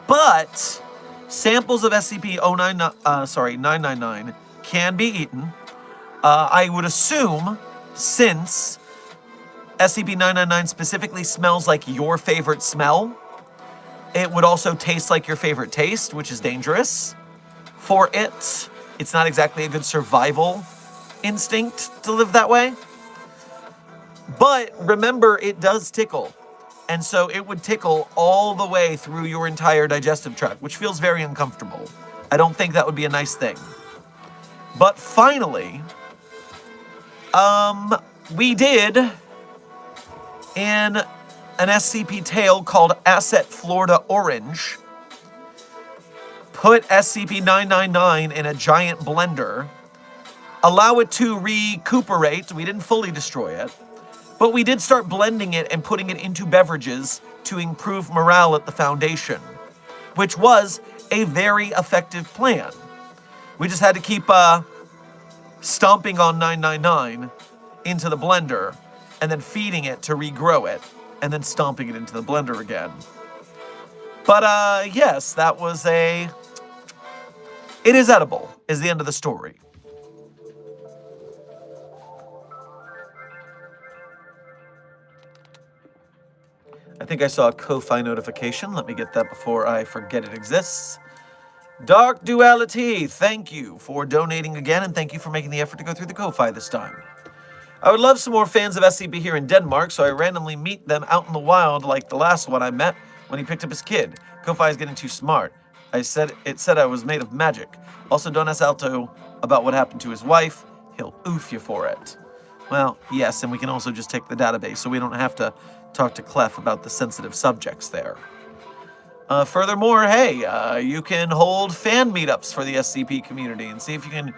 But samples of SCP-999 can be eaten. I would assume, since SCP-999 specifically smells like your favorite smell, it would also taste like your favorite taste, which is dangerous for it. It's not exactly a good survival instinct to live that way. But remember, it does tickle. And so it would tickle all the way through your entire digestive tract, which feels very uncomfortable. I don't think that would be a nice thing. But finally, we did, in an SCP tale called Asset Florida Orange, put SCP-999 in a giant blender, allow it to recuperate. We didn't fully destroy it, but we did start blending it and putting it into beverages to improve morale at the Foundation, which was a very effective plan. We just had to keep stomping on 999 into the blender and then feeding it to regrow it and then stomping it into the blender again. But yes, that was it is edible, is the end of the story. I think I saw a Ko-Fi notification. Let me get that before I forget it exists. Dark Duality, thank you for donating again, and thank you for making the effort to go through the Ko-Fi this time. I would love some more fans of SCP here in Denmark, so I randomly meet them out in the wild like the last one I met when he picked up his kid. Ko-Fi is getting too smart. It said I was made of magic. Also, don't ask Alto about what happened to his wife. He'll oof you for it. Well, yes, and we can also just take the database, so we don't have to talk to Clef about the sensitive subjects there. Furthermore, hey, you can hold fan meetups for the SCP community and see if you can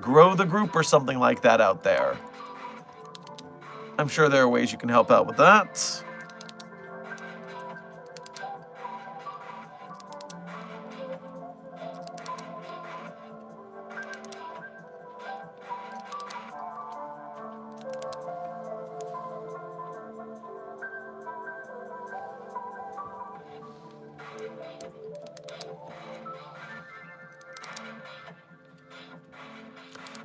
grow the group or something like that out there. I'm sure there are ways you can help out with that.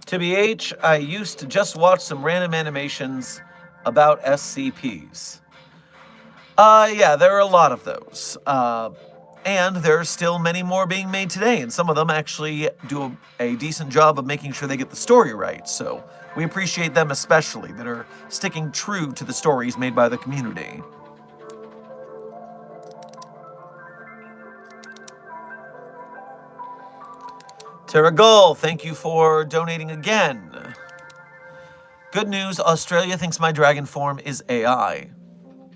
TBH, I used to just watch some random animations about SCPs. Yeah, there are a lot of those. And there are still many more being made today, and some of them actually do a decent job of making sure they get the story right. So we appreciate them especially, that are sticking true to the stories made by the community. Terragul, thank you for donating again. Good news, Australia thinks my dragon form is AI.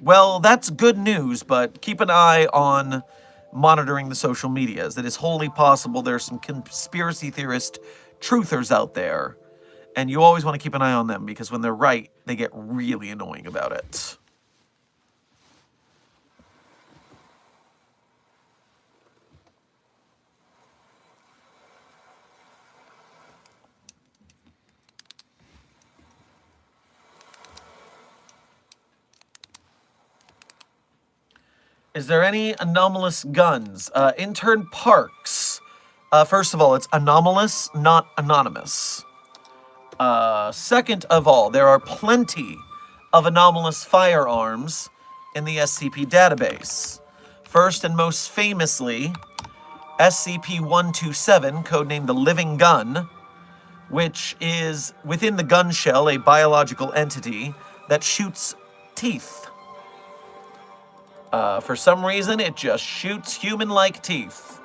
Well, that's good news, but keep an eye on monitoring the social medias. It is wholly possible there's some conspiracy theorist truthers out there, and you always want to keep an eye on them, because when they're right, they get really annoying about it. Is there any anomalous guns? Intern Parks. First of all, it's anomalous, not anonymous. Second of all, there are plenty of anomalous firearms in the SCP database. First and most famously, SCP-127, codenamed the Living Gun, which is within the gun shell a biological entity that shoots teeth. For some reason, it just shoots human-like teeth.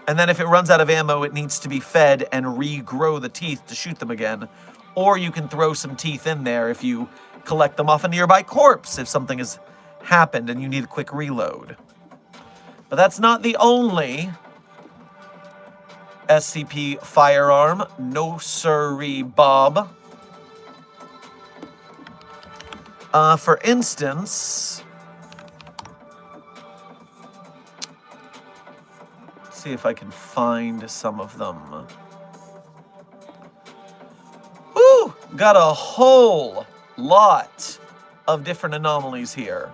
And then if it runs out of ammo, it needs to be fed and regrow the teeth to shoot them again. Or you can throw some teeth in there if you collect them off a nearby corpse if something has happened and you need a quick reload. But that's not the only SCP firearm. No sirree, Bob. For instance, let's see if I can find some of them. Woo! Got a whole lot of different anomalies here.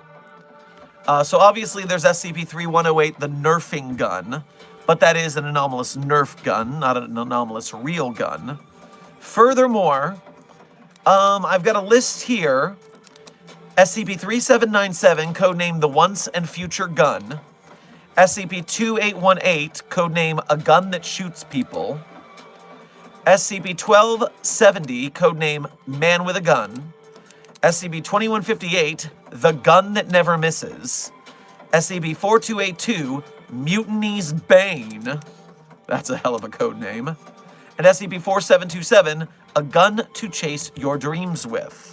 So obviously there's SCP-3108, the nerfing gun, but that is an anomalous nerf gun, not an anomalous real gun. Furthermore, I've got a list here. SCP-3797, codenamed the Once and Future Gun. SCP-2818, codename A Gun That Shoots People. SCP-1270, codename Man with a Gun. SCP-2158, The Gun That Never Misses. SCP-4282, Mutiny's Bane. That's a hell of a code name. And SCP-4727, A Gun to Chase Your Dreams With.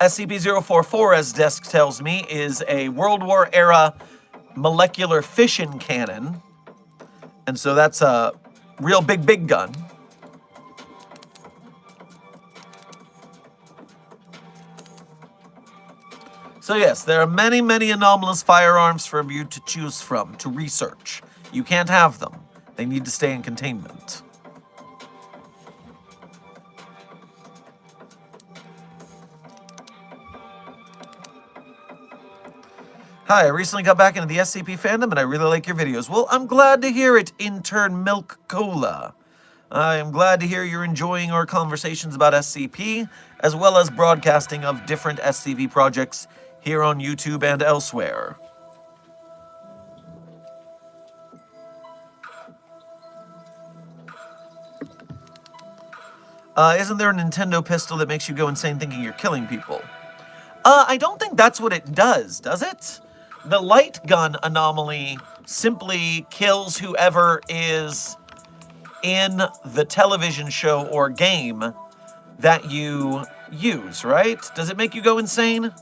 SCP-044, as desk tells me, is a World War era molecular fission cannon. And so that's a real big gun. So yes, there are many anomalous firearms for you to choose from, to research. You can't have them. They need to stay in containment. Hi, I recently got back into the SCP fandom and I really like your videos. Well, I'm glad to hear it, intern Milk Cola. I am glad to hear you're enjoying our conversations about SCP, as well as broadcasting of different SCP projects here on YouTube and elsewhere. Isn't there a Nintendo pistol that makes you go insane thinking you're killing people? I don't think that's what it does it? The light gun anomaly simply kills whoever is in the television show or game that you use, right? Does it make you go insane?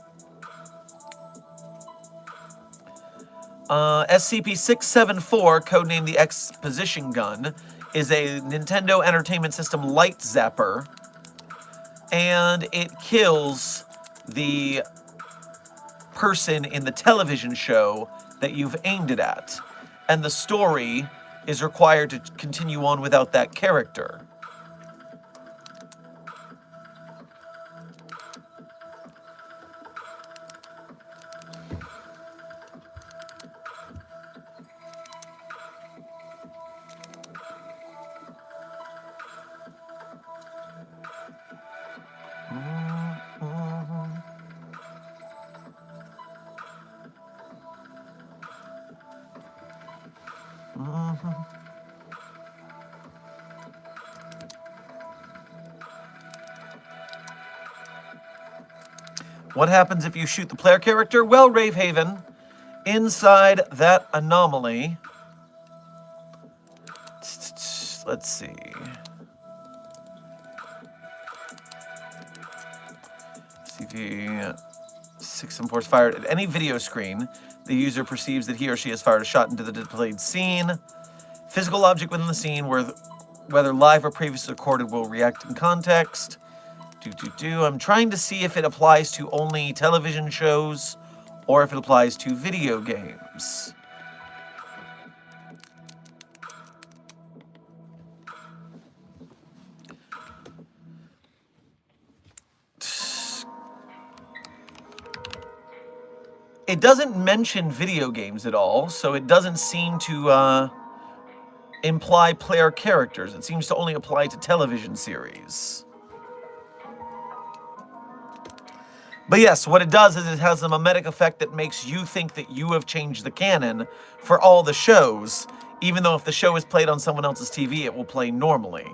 SCP-674, codenamed the Exposition Gun, is a Nintendo Entertainment System light zapper, and it kills the person in the television show that you've aimed it at. And the story is required to continue on without that character. What happens if you shoot the player character? Well, Ravehaven, inside that anomaly, let's see. SCP-674 is fired at any video screen. The user perceives that he or she has fired a shot into the displayed scene. Physical object within the scene, whether live or previously recorded, will react in context. I'm trying to see if it applies to only television shows or if it applies to video games. It doesn't mention video games at all, so it doesn't seem to imply player characters. It seems to only apply to television series. But yes, what it does is it has a mimetic effect that makes you think that you have changed the canon for all the shows, even though if the show is played on someone else's TV, it will play normally.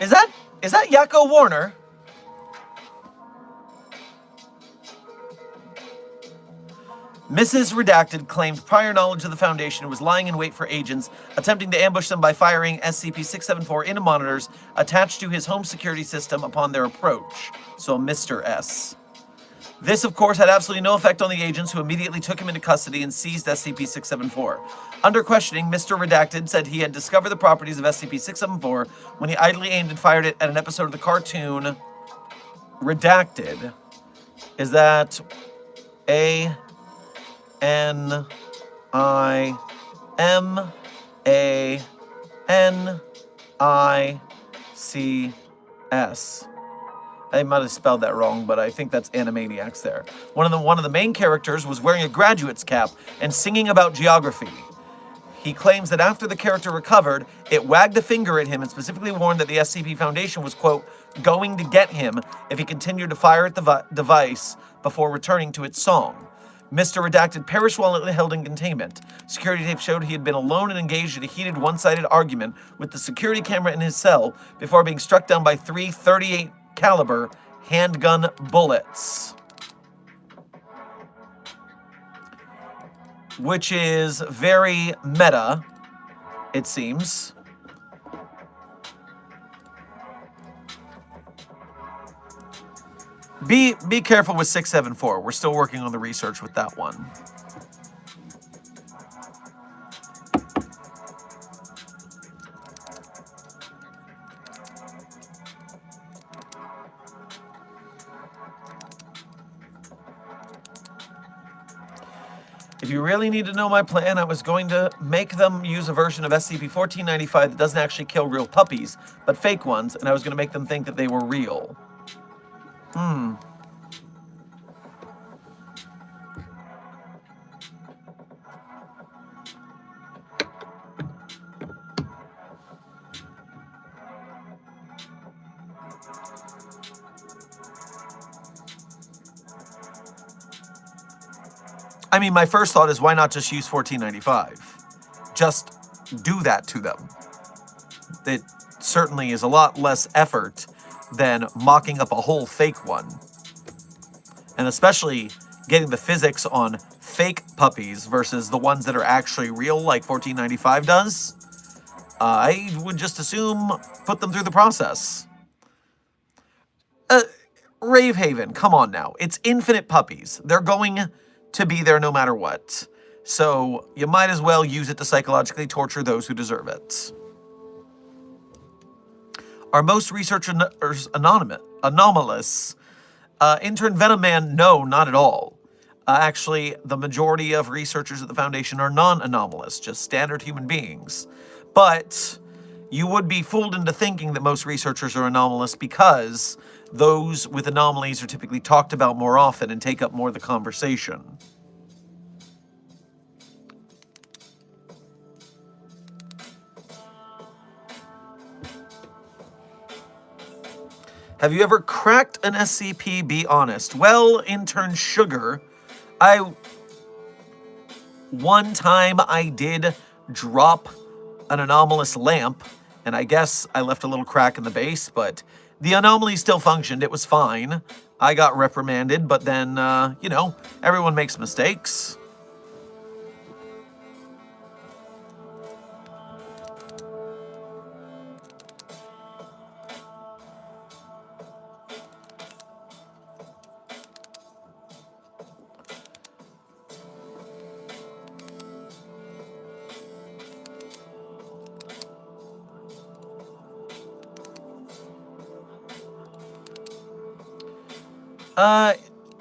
Is that Yakko Warner? Mrs. Redacted claimed prior knowledge of the Foundation and was lying in wait for agents, attempting to ambush them by firing SCP-674 into monitors attached to his home security system upon their approach. So Mr. S. This, of course, had absolutely no effect on the agents, who immediately took him into custody and seized SCP-674. Under questioning, Mr. Redacted said he had discovered the properties of SCP-674 when he idly aimed and fired it at an episode of the cartoon Redacted. Is that ANIMANICS? I might have spelled that wrong, but I think that's Animaniacs there. One of the main characters was wearing a graduate's cap and singing about geography. He claims that after the character recovered, it wagged a finger at him and specifically warned that the SCP Foundation was, quote, going to get him if he continued to fire at the device before returning to its song. Mr. Redacted perished while held in containment. Security tape showed he had been alone and engaged in a heated one-sided argument with the security camera in his cell before being struck down by 3 .38 caliber handgun bullets. Which is very meta, it seems. Be careful with 674. We're still working on the research with that one. If you really need to know my plan, I was going to make them use a version of SCP-1495 that doesn't actually kill real puppies, but fake ones, and I was going to make them think that they were real. I mean, my first thought is, why not just use 1495? Just do that to them. It certainly is a lot less effort than mocking up a whole fake one. And especially getting the physics on fake puppies versus the ones that are actually real, like 1495 does. I would just assume put them through the process. Ravehaven, come on now. It's infinite puppies. They're going to be there no matter what. So you might as well use it to psychologically torture those who deserve it. Are most researchers anomalous? Intern Venom Man, no, not at all. Actually, the majority of researchers at the Foundation are non-anomalous, just standard human beings. But you would be fooled into thinking that most researchers are anomalous because those with anomalies are typically talked about more often and take up more of the conversation. Have you ever cracked an SCP? Be honest. Well, Intern Sugar, one time I did drop an anomalous lamp, and I guess I left a little crack in the base, but the anomaly still functioned. It was fine. I got reprimanded, but then, everyone makes mistakes.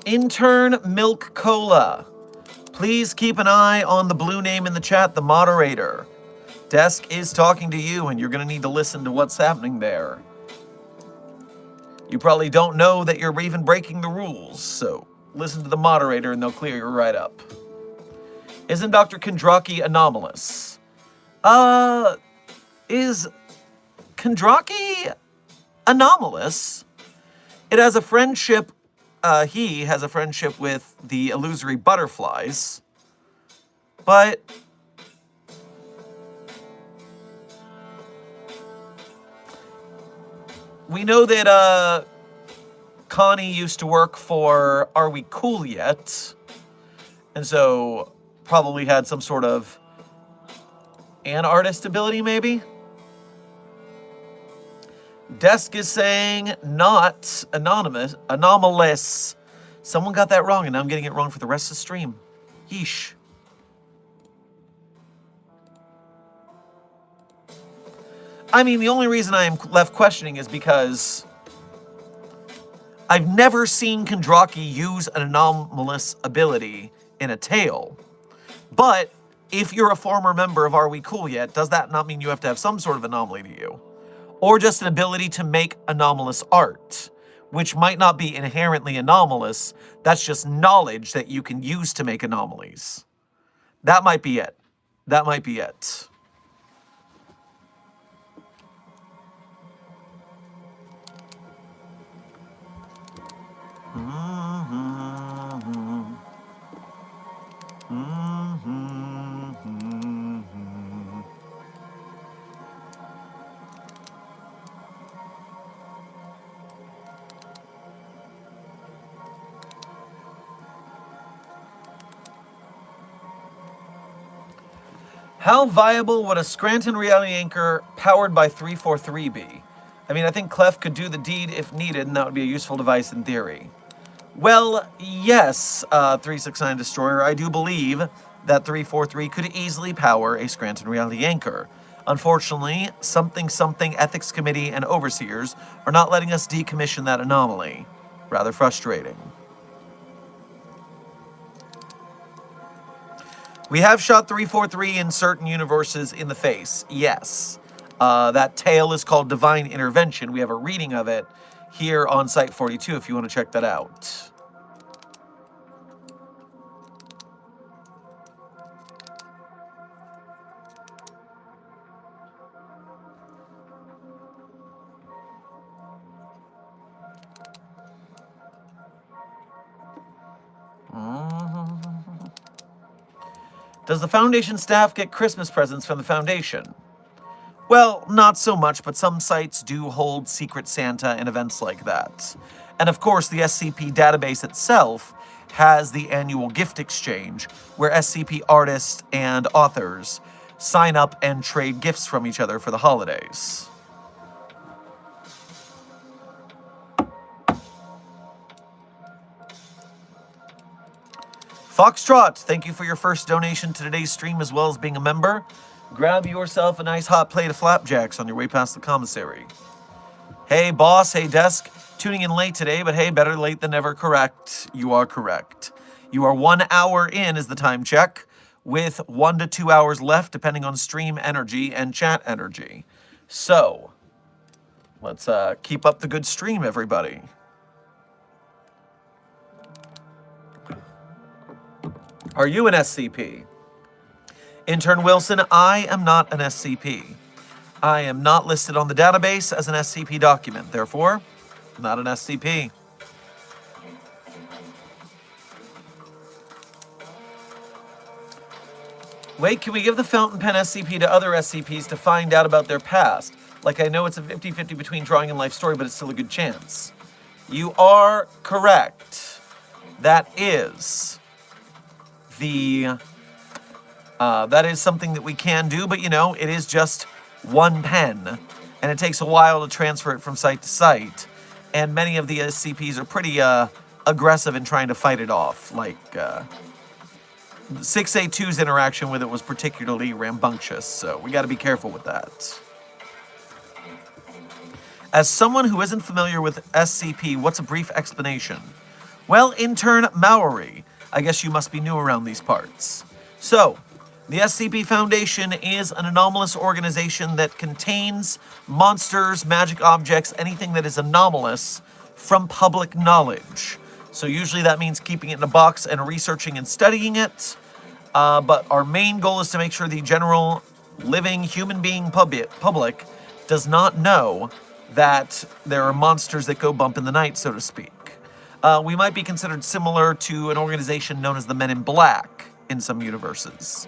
Intern Milk Cola. Please keep an eye on the blue name in the chat, the moderator. Desk is talking to you, and you're going to need to listen to what's happening there. You probably don't know that you're even breaking the rules, so listen to the moderator and they'll clear you right up. Isn't Dr. Kondraki anomalous? Is Kondraki anomalous? It has a friendship. He has a friendship with the illusory butterflies, but we know that Connie used to work for Are We Cool Yet? And so probably had some sort of an artist ability, maybe? Desk is saying not anomalous. Someone got that wrong, and now I'm getting it wrong for the rest of the stream. Yeesh. I mean, the only reason I am left questioning is because I've never seen Kondraki use an anomalous ability in a tale. But if you're a former member of Are We Cool Yet, does that not mean you have to have some sort of anomaly to you? Or just an ability to make anomalous art, which might not be inherently anomalous. That's just knowledge that you can use to make anomalies. That might be it. That might be it. How viable would a Scranton reality anchor powered by 343 be? I mean, I think Clef could do the deed if needed, and that would be a useful device in theory. Well, yes, 369 Destroyer, I do believe that 343 could easily power a Scranton reality anchor. Unfortunately, something Ethics Committee and Overseers are not letting us decommission that anomaly. Rather frustrating. We have shot 343 in certain universes in the face, yes. That tale is called Divine Intervention. We have a reading of it here on Site 42 if you want to check that out. Does the Foundation staff get Christmas presents from the Foundation? Well, not so much, but some sites do hold Secret Santa and events like that. And of course, the SCP database itself has the annual gift exchange, where SCP artists and authors sign up and trade gifts from each other for the holidays. Foxtrot, thank you for your first donation to today's stream as well as being a member. Grab yourself a nice hot plate of flapjacks on your way past the commissary. Hey boss, hey desk, tuning in late today, but hey, better late than never, correct. You are correct. You are 1 hour in is the time check, with 1 to 2 hours left depending on stream energy and chat energy. So, let's keep up the good stream, everybody. Are you an SCP? Intern Wilson, I am not an SCP. I am not listed on the database as an SCP document, therefore, not an SCP. Wait, can we give the fountain pen SCP to other SCPs to find out about their past? Like, I know it's a 50-50 between drawing and life story, but it's still a good chance. You are correct. That is that is something that we can do, but you know, it is just one pen, and it takes a while to transfer it from site to site, and many of the SCPs are pretty aggressive in trying to fight it off. Like 682's interaction with it was particularly rambunctious, so we got to be careful with that. As someone who isn't familiar with SCP, what's a brief explanation? Well, intern Maori, I guess you must be new around these parts. So, the SCP Foundation is an anomalous organization that contains monsters, magic objects, anything that is anomalous from public knowledge. So usually that means keeping it in a box and researching and studying it. But our main goal is to make sure the general living human being public does not know that there are monsters that go bump in the night, so to speak. We might be considered similar to an organization known as the Men in Black in some universes.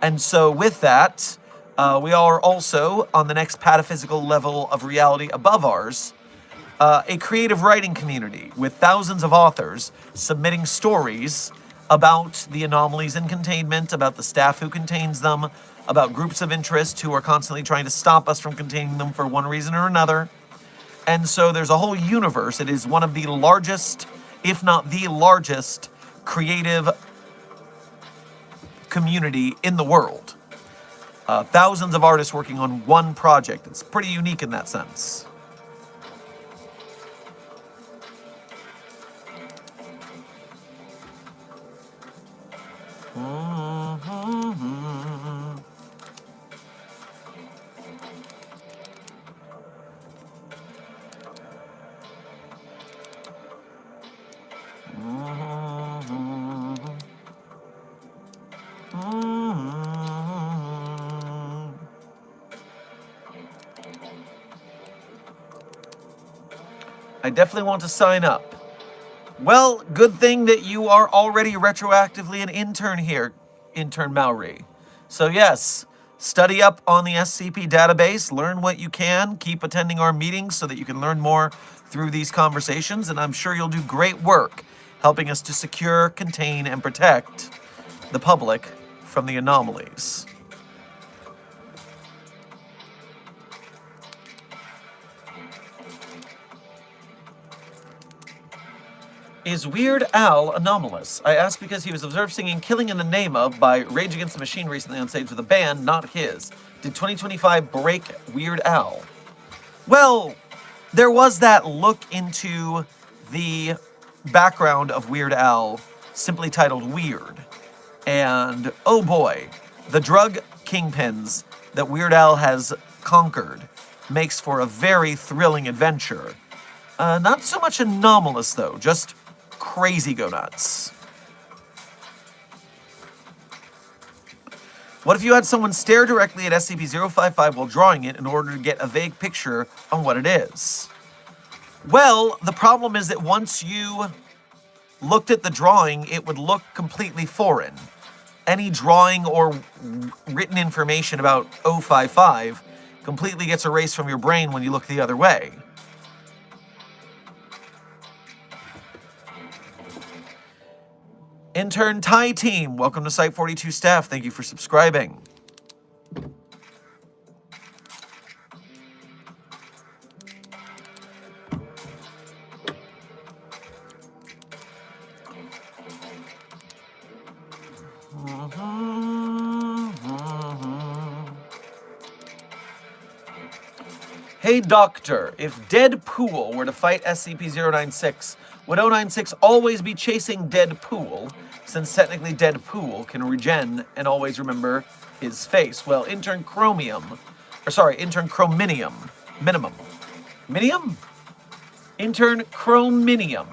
And so with that, we are also on the next pataphysical level of reality above ours, A creative writing community with thousands of authors submitting stories about the anomalies in containment, about the staff who contains them, about groups of interest who are constantly trying to stop us from containing them for one reason or another. And so there's a whole universe. It is one of the largest, if not the largest, creative community in the world. Thousands of artists working on one project. It's pretty unique in that sense. I definitely want to sign up. Well, good thing that you are already retroactively an intern here, Intern Maori. So yes, study up on the SCP database, learn what you can, keep attending our meetings so that you can learn more through these conversations, and I'm sure you'll do great work helping us to secure, contain, and protect the public from the anomalies. Is Weird Al anomalous? I ask because he was observed singing Killing in the Name of by Rage Against the Machine recently on stage with a band, not his. Did 2025 break Weird Al? Well, there was that look into the background of Weird Al, simply titled Weird. And oh boy, the drug kingpins that Weird Al has conquered makes for a very thrilling adventure. Not so much anomalous though, just crazy go nuts. What if you had someone stare directly at SCP-055 while drawing it in order to get a vague picture on what it is? Well, the problem is that once you looked at the drawing, it would look completely foreign. Any drawing or written information about 055 completely gets erased from your brain when you look the other way. Intern Thai Team, welcome to Site 42 staff. Thank you for subscribing. Hey Doctor, if Deadpool were to fight SCP-096, would 096 always be chasing Deadpool, since technically Deadpool can regen and always remember his face? Well, Intern Chromium, Intern Chrominium, Intern Chrominium.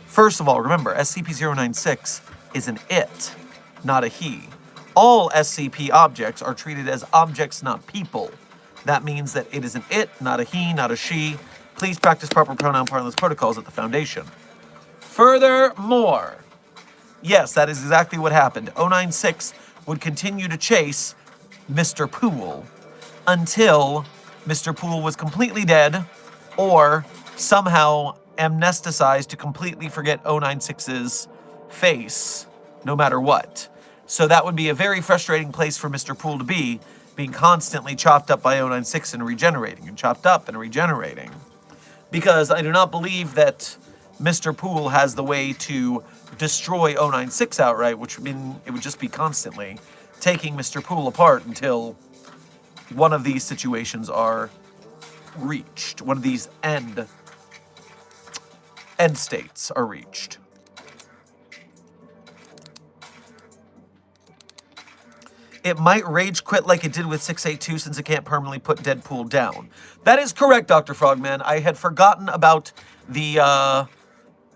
First of all, remember, SCP-096 is an it, not a he. All SCP objects are treated as objects, not people. That means that it is an it, not a he, not a she. Please practice proper pronoun parlance protocols at the Foundation. Furthermore, yes, that is exactly what happened. 096 would continue to chase Mr. Poole until Mr. Poole was completely dead or somehow amnesticized to completely forget 096's face, no matter what. So that would be a very frustrating place for Mr. Poole to be, being constantly chopped up by 096 and regenerating, and chopped up and regenerating. Because I do not believe that Mr. Poole has the way to destroy 096 outright, which would mean it would just be constantly taking Mr. Poole apart until one of these situations are reached. One of these end states are reached. It might rage quit like it did with 682 since it can't permanently put Deadpool down. That is correct, Dr. Frogman. I had forgotten about the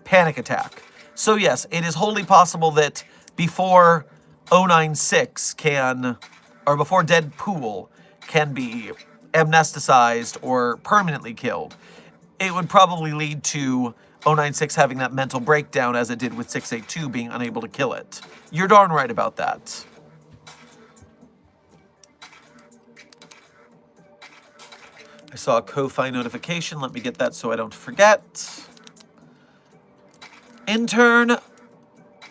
panic attack. So yes, it is wholly possible that before 096 before Deadpool can be amnesticized or permanently killed, it would probably lead to 096 having that mental breakdown as it did with 682 being unable to kill it. You're darn right about that. I saw a Ko-Fi notification. Let me get that so I don't forget. Intern.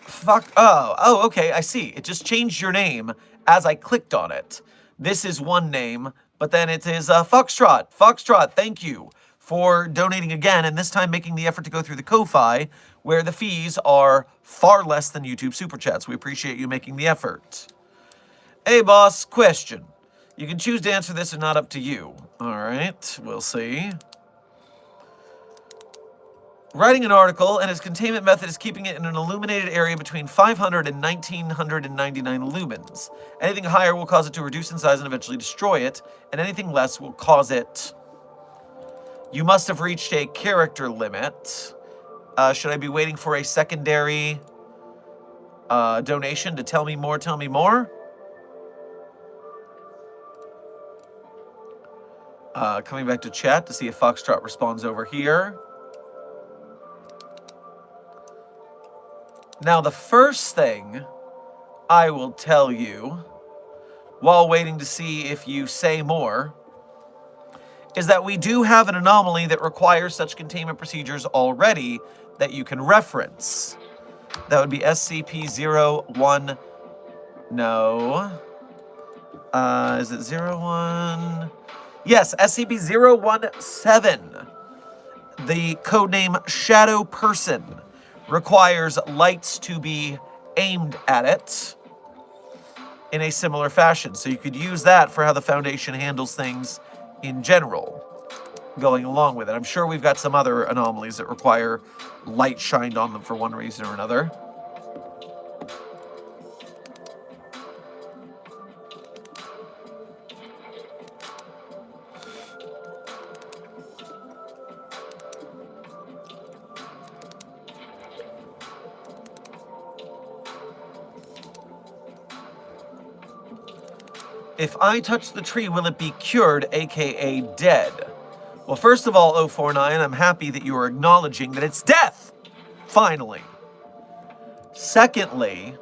Fuck. Oh, okay. I see. It just changed your name as I clicked on it. This is one name, but then it is Foxtrot. Foxtrot, thank you for donating again, and this time making the effort to go through the Ko-Fi, where the fees are far less than YouTube Super Chats. We appreciate you making the effort. Hey, boss, question. You can choose to answer this or not, up to you. All right, we'll see. Writing an article, and its containment method is keeping it in an illuminated area between 500 and 1999 lumens. Anything higher will cause it to reduce in size and eventually destroy it, and anything less will cause it... You must have reached a character limit. Should I be waiting for a secondary donation to tell me more, tell me more? Coming back to chat to see if Foxtrot responds over here. Now, the first thing I will tell you, while waiting to see if you say more, is that we do have an anomaly that requires such containment procedures already that you can reference. That would be SCP-01... No. Is it 01? Yes, SCP-017. The codename Shadow Person requires lights to be aimed at it in a similar fashion. So you could use that for how the Foundation handles things in general, going along with it. I'm sure we've got some other anomalies that require light shined on them for one reason or another. If I touch the tree, will it be cured, aka dead? Well, first of all, 049, I'm happy that you are acknowledging that it's death! Finally. Secondly,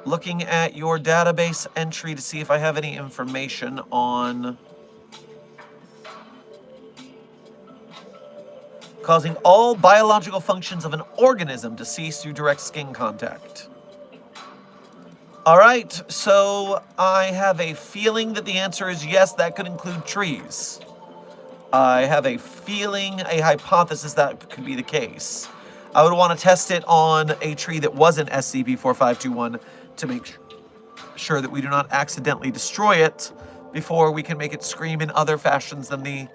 looking at your database entry to see if I have any information on causing all biological functions of an organism to cease through direct skin contact. All right, so I have a feeling that the answer is yes, that could include trees. I have a feeling, a hypothesis that could be the case. I would want to test it on a tree that wasn't SCP-4521 to make sure that we do not accidentally destroy it before we can make it scream in other fashions than the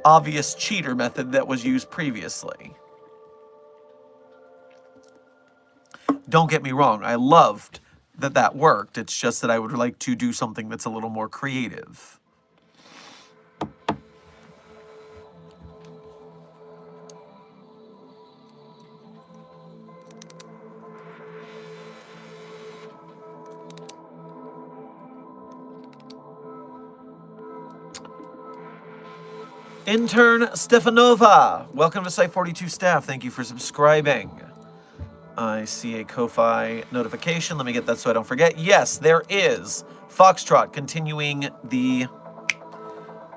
obvious cheater method that was used previously. Don't get me wrong, I loved that that worked. It's just that I would like to do something that's a little more creative. Intern Stefanova, welcome to Site 42 staff. Thank you for subscribing. I see a Ko-Fi notification. Let me get that so I don't forget. Yes, there is. Foxtrot, continuing the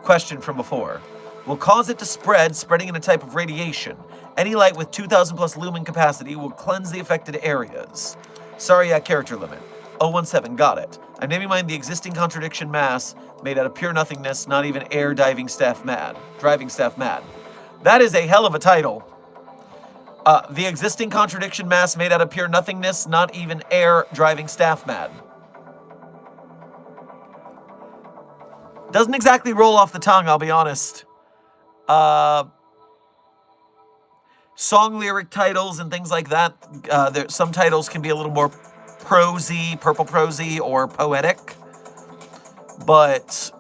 question from before. Will cause it to spread, spreading in a type of radiation. Any light with 2,000 plus lumen capacity will cleanse the affected areas. Sorry, character limit. 017, got it. I'm naming mine the existing contradiction mass made out of pure nothingness, not even air driving staff mad. That is a hell of a title. The existing contradiction mass made out of pure nothingness, not even air driving staff mad. Doesn't exactly roll off the tongue, I'll be honest. Song lyric titles and things like that, some titles can be a little more prosy, purple prosy, or poetic. But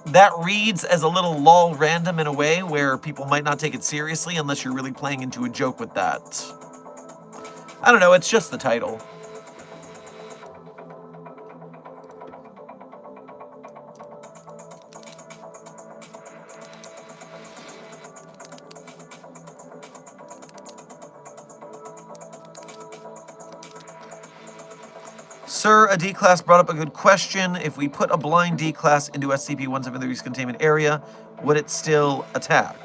that reads as a little lol random in a way where people might not take it seriously unless you're really playing into a joke with that. I don't know, it's just the title. Sir, a D-Class brought up a good question. If we put a blind D-Class into SCP-173's containment area, would it still attack?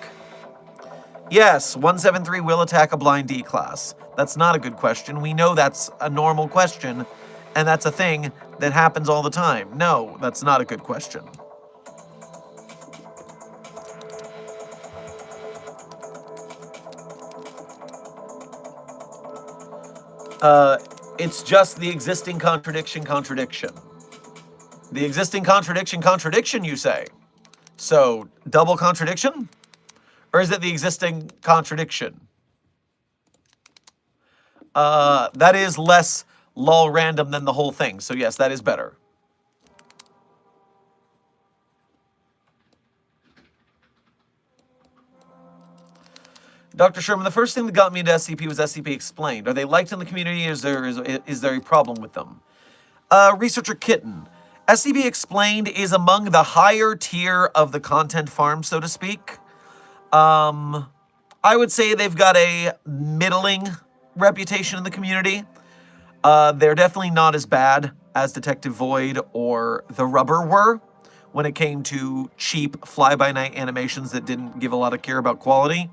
Yes, 173 will attack a blind D-Class. That's not a good question. We know that's a normal question, and that's a thing that happens all the time. No, that's not a good question. It's just the existing contradiction. The existing contradiction, you say? So, double contradiction? Or is it the existing contradiction? That is less lol random than the whole thing. So yes, that is better. Dr. Sherman, the first thing that got me into SCP was SCP Explained. Are they liked in the community, or is there a problem with them? Researcher Kitten, SCP Explained is among the higher tier of the content farm, so to speak. I would say they've got a middling reputation in the community. They're definitely not as bad as Detective Void or The Rubber were when it came to cheap fly-by-night animations that didn't give a lot of care about quality.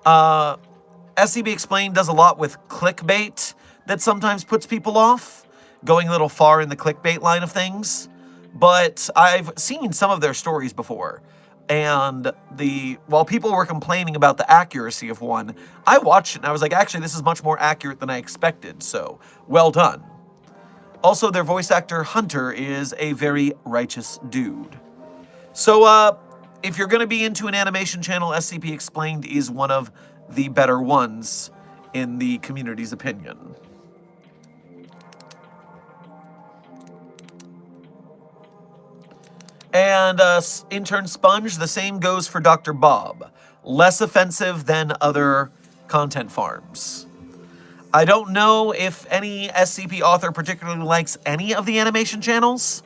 SCP Explained does a lot with clickbait that sometimes puts people off, going a little far in the clickbait line of things. But I've seen some of their stories before, and while people were complaining about the accuracy of one, I watched it and I was like, actually, this is much more accurate than I expected, so well done. Also, their voice actor, Hunter, is a very righteous dude. So, if you're going to be into an animation channel, SCP Explained is one of the better ones, in the community's opinion. And Intern Sponge, the same goes for Dr. Bob. Less offensive than other content farms. I don't know if any SCP author particularly likes any of the animation channels,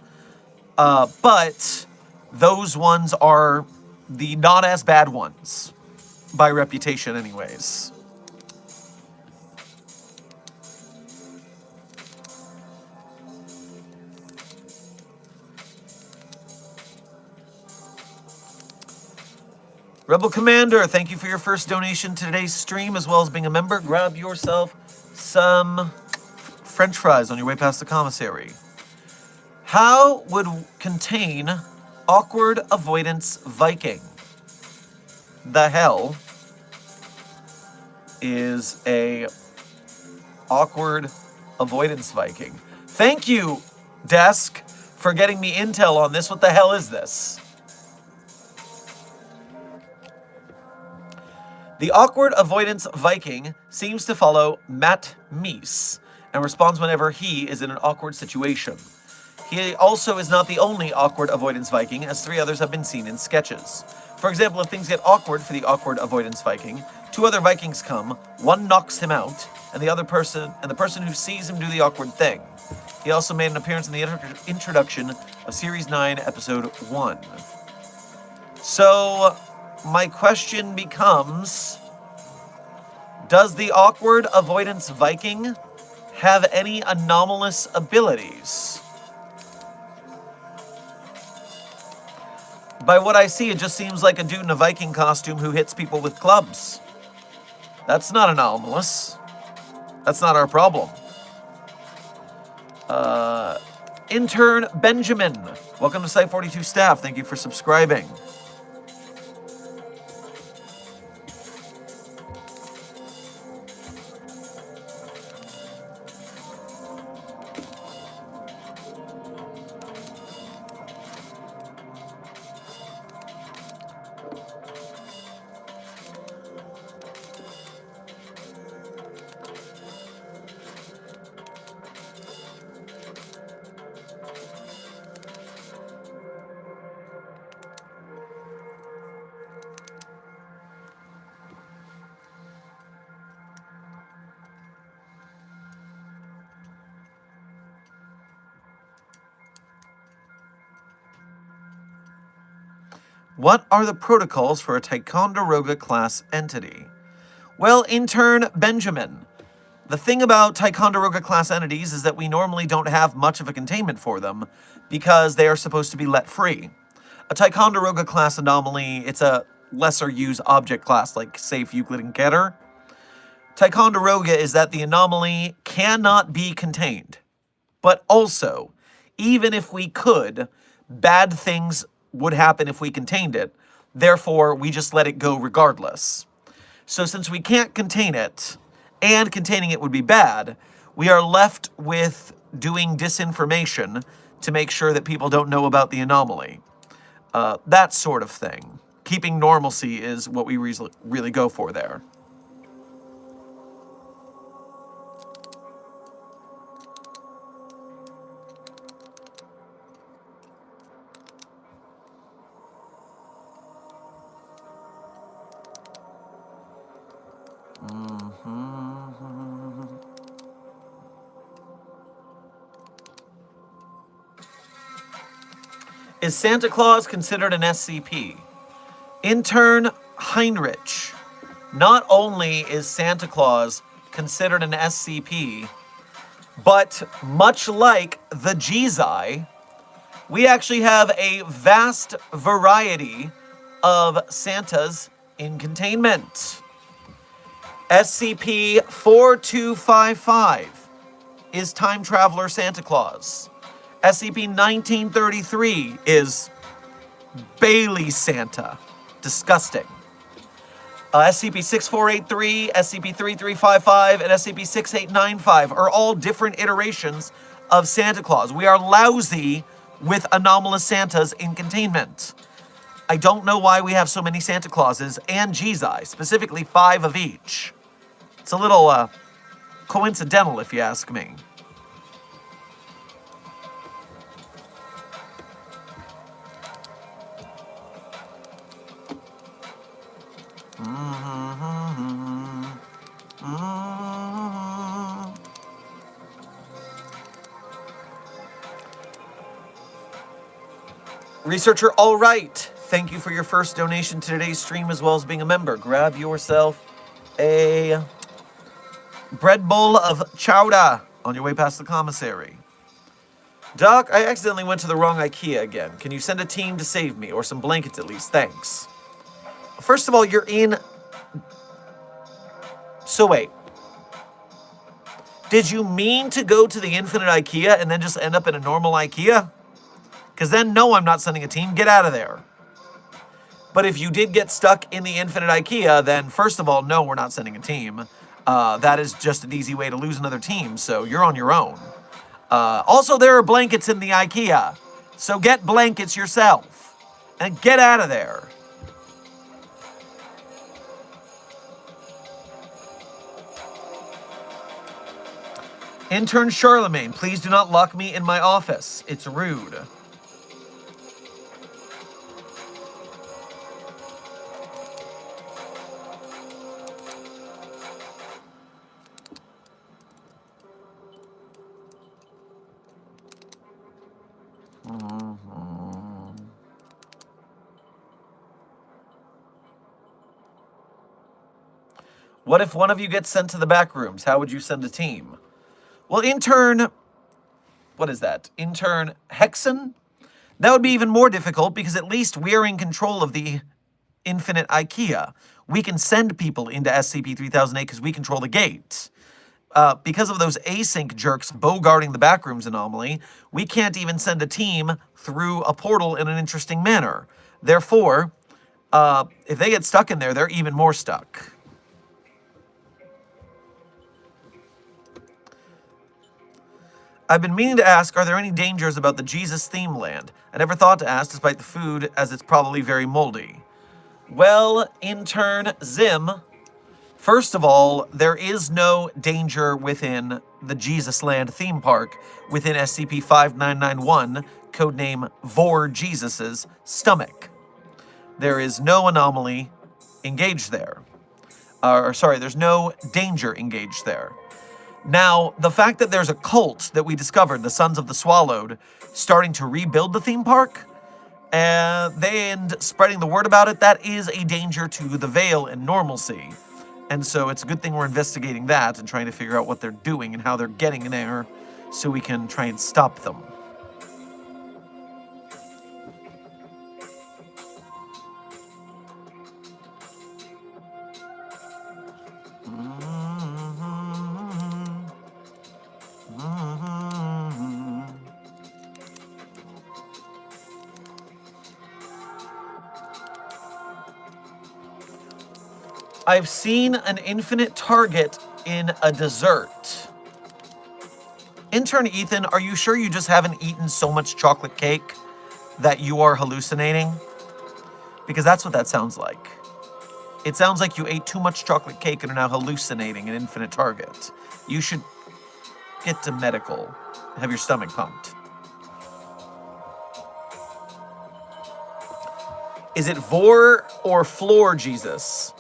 but those ones are the not as bad ones, by reputation anyways. Rebel Commander, thank you for your first donation to today's stream, as well as being a member. Grab yourself some French fries on your way past the commissary. How would contain awkward avoidance Viking? The hell is a awkward avoidance Viking? Thank you, Desk, for getting me intel on this. What the hell is this? The awkward avoidance Viking seems to follow Matt Meese and responds whenever he is in an awkward situation. He also is not the only awkward avoidance Viking, as 3 others have been seen in sketches. For example, if things get awkward for the awkward avoidance Viking, 2 other Vikings come, one knocks him out, and the person who sees him do the awkward thing. He also made an appearance in the introduction of Series 9, Episode 1. So, my question becomes, does the awkward avoidance Viking have any anomalous abilities? By what I see, it just seems like a dude in a Viking costume who hits people with clubs. That's not anomalous. That's not our problem. Intern Benjamin, welcome to Site 42 staff. Thank you for subscribing. What are the protocols for a Ticonderoga class entity? Well, Intern Benjamin, The thing about Ticonderoga class entities is that we normally don't have much of a containment for them because they are supposed to be let free. A Ticonderoga class anomaly, it's a lesser used object class like Safe, Euclid, and Getter. Ticonderoga is that the anomaly cannot be contained. But also, even if we could, bad things would happen if we contained it. Therefore, we just let it go regardless. So since we can't contain it, and containing it would be bad, we are left with doing disinformation to make sure that people don't know about the anomaly. That sort of thing. Keeping normalcy is what we really go for there. Is Santa Claus considered an SCP? Intern Heinrich. Not only is Santa Claus considered an SCP, but much like the Gizai, we actually have a vast variety of Santas in containment. SCP-4255 is Time Traveler Santa Claus. SCP-1933 is Bailey Santa. Disgusting. SCP-6483, SCP-3355, and SCP-6895 are all different iterations of Santa Claus. We are lousy with anomalous Santas in containment. I don't know why we have so many Santa Clauses and Gizai, specifically 5 of each. It's a little coincidental, if you ask me. Researcher, all right. Thank you for your first donation to today's stream as well as being a member. Grab yourself a bread bowl of chowder on your way past the commissary. Doc, I accidentally went to the wrong IKEA again. Can you send a team to save me, or some blankets at least? Thanks. First of all, you're in... So wait. Did you mean to go to the Infinite IKEA and then just end up in a normal IKEA? Because then, no, I'm not sending a team. Get out of there. But if you did get stuck in the Infinite IKEA, then first of all, no, we're not sending a team. That is just an easy way to lose another team, so you're on your own. Also, there are blankets in the IKEA, so get blankets yourself. And get out of there. Intern Charlemagne, please do not lock me in my office. It's rude. What if one of you gets sent to the back rooms? How would you send a team? Well, intern... What is that? Intern Hexen? That would be even more difficult because at least we're in control of the Infinite IKEA. We can send people into SCP-3008 because we control the gate. Because of those async jerks bogarting the backrooms anomaly, we can't even send a team through a portal in an interesting manner. Therefore, if they get stuck in there, they're even more stuck. I've been meaning to ask, are there any dangers about the Jesus theme land? I never thought to ask, despite the food, as it's probably very moldy. Well, intern Zim, first of all, there is no danger within the Jesus Land theme park within SCP-5991, codename Vor Jesus's stomach. There is no anomaly engaged there. There's no danger engaged there. Now, the fact that there's a cult that we discovered, the Sons of the Swallowed, starting to rebuild the theme park, and spreading the word about it, that is a danger to the Veil and normalcy. And so it's a good thing we're investigating that and trying to figure out what they're doing and how they're getting there so we can try and stop them. I've seen an infinite target in a dessert. Intern Ethan, are you sure you just haven't eaten so much chocolate cake that you are hallucinating? Because that's what that sounds like. It sounds like you ate too much chocolate cake and are now hallucinating an infinite target. You should get to medical. Have your stomach pumped. Is it Vor or Floor Jesus?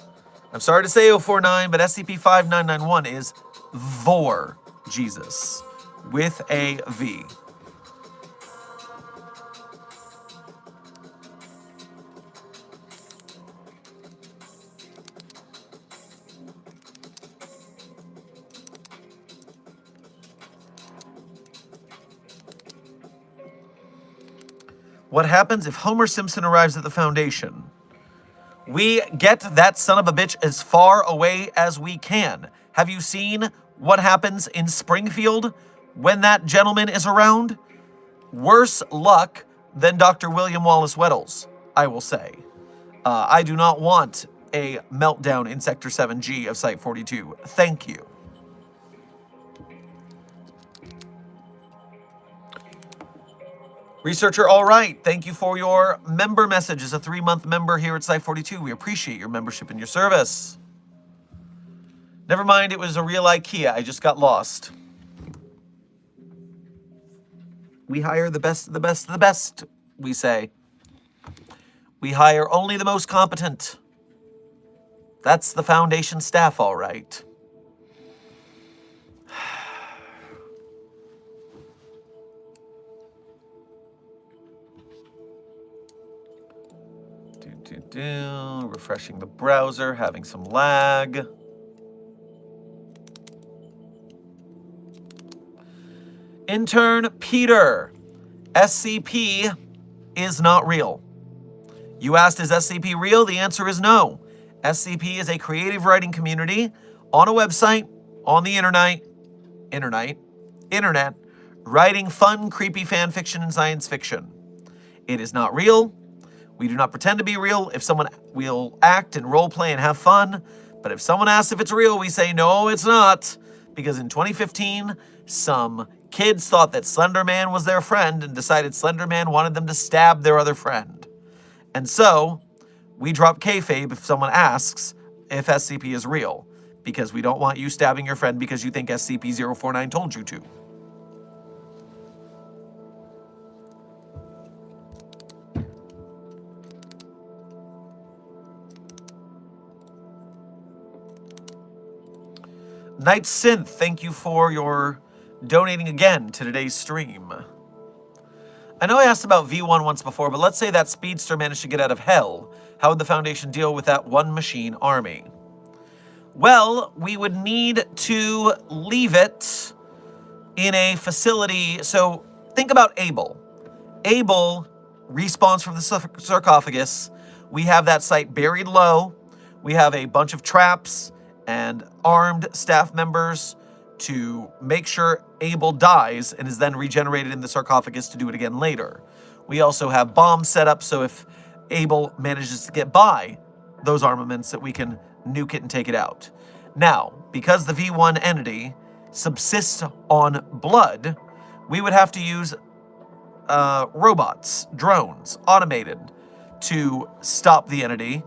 I'm sorry to say 049, but SCP-5991 is Vor Jesus with a V. What happens if Homer Simpson arrives at the Foundation? We get that son of a bitch as far away as we can. Have you seen what happens in Springfield when that gentleman is around? Worse luck than Dr. William Wallace Weddles, I will say. I do not want a meltdown in Sector 7G of Site-42. Thank you. Researcher, all right. Thank you for your member message. As a 3-month member here at Site-42, we appreciate your membership and your service. Never mind, it was a real IKEA. I just got lost. We hire the best of the best of the best, we say. We hire only the most competent. That's the Foundation staff, all right. Refreshing the browser, having some lag. Intern Peter, SCP is not real. You asked, is SCP real? The answer is no. SCP is a creative writing community on a website, on the internet, writing fun, creepy fan fiction and science fiction. It is not real. We do not pretend to be real. If someone will act and role play and have fun, but if someone asks if it's real, we say, no, it's not. Because in 2015, some kids thought that Slender Man was their friend and decided Slender Man wanted them to stab their other friend. And so, we drop kayfabe if someone asks if SCP is real, because we don't want you stabbing your friend because you think SCP-049 told you to. Night Synth, thank you for your donating again to today's stream. I know I asked about V1 once before, but let's say that speedster managed to get out of hell. How would the Foundation deal with that one machine army? Well, we would need to leave it in a facility. So think about Abel. Abel respawns from the sarcophagus. We have that site buried low. We have a bunch of traps and armed staff members to make sure Abel dies and is then regenerated in the sarcophagus to do it again later. We also have bombs set up so if Abel manages to get by those armaments that we can nuke it and take it out. Now, because the V1 entity subsists on blood, we would have to use robots, drones, automated, to stop the entity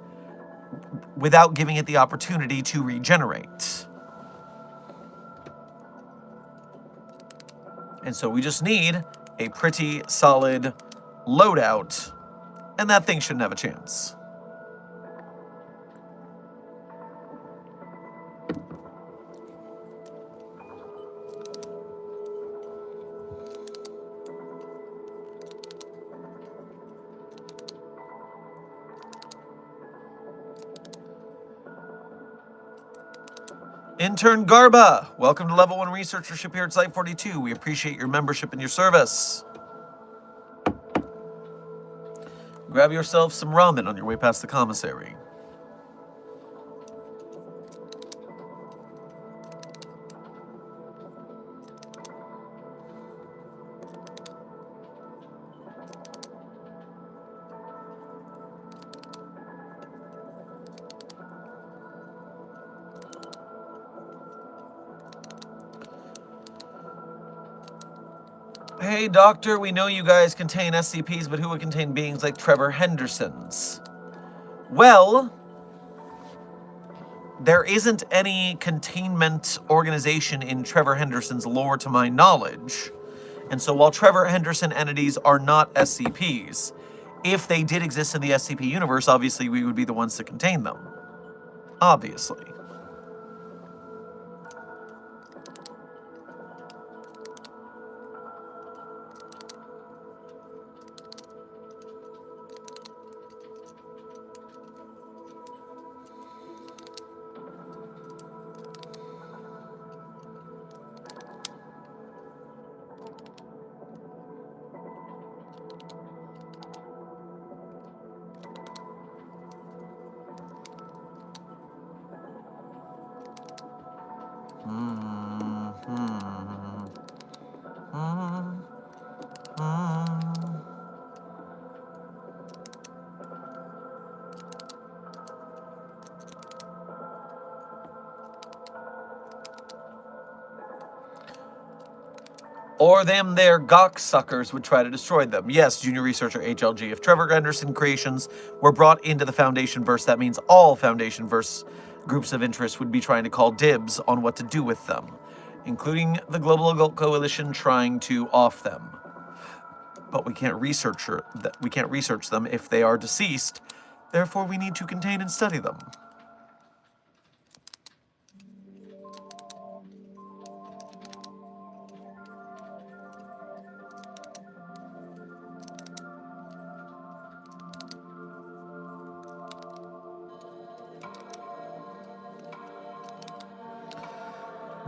without giving it the opportunity to regenerate. And so we just need a pretty solid loadout, and that thing shouldn't have a chance. Intern Garba, welcome to Level 1 Researchership here at Site 42. We appreciate your membership and your service. Grab yourself some ramen on your way past the commissary. Hey, Doctor, we know you guys contain SCPs, but who would contain beings like Trevor Henderson's? Well, there isn't any containment organization in Trevor Henderson's lore to my knowledge. And so while Trevor Henderson entities are not SCPs, if they did exist in the SCP universe, obviously we would be the ones to contain them. Obviously. Or them there gawk suckers would try to destroy them. Yes, Junior Researcher HLG. If Trevor Henderson creations were brought into the Foundation verse, that means all Foundation verse groups of interest would be trying to call dibs on what to do with them, including the Global Adult Coalition trying to off them. But we can't research them if they are deceased. Therefore, we need to contain and study them.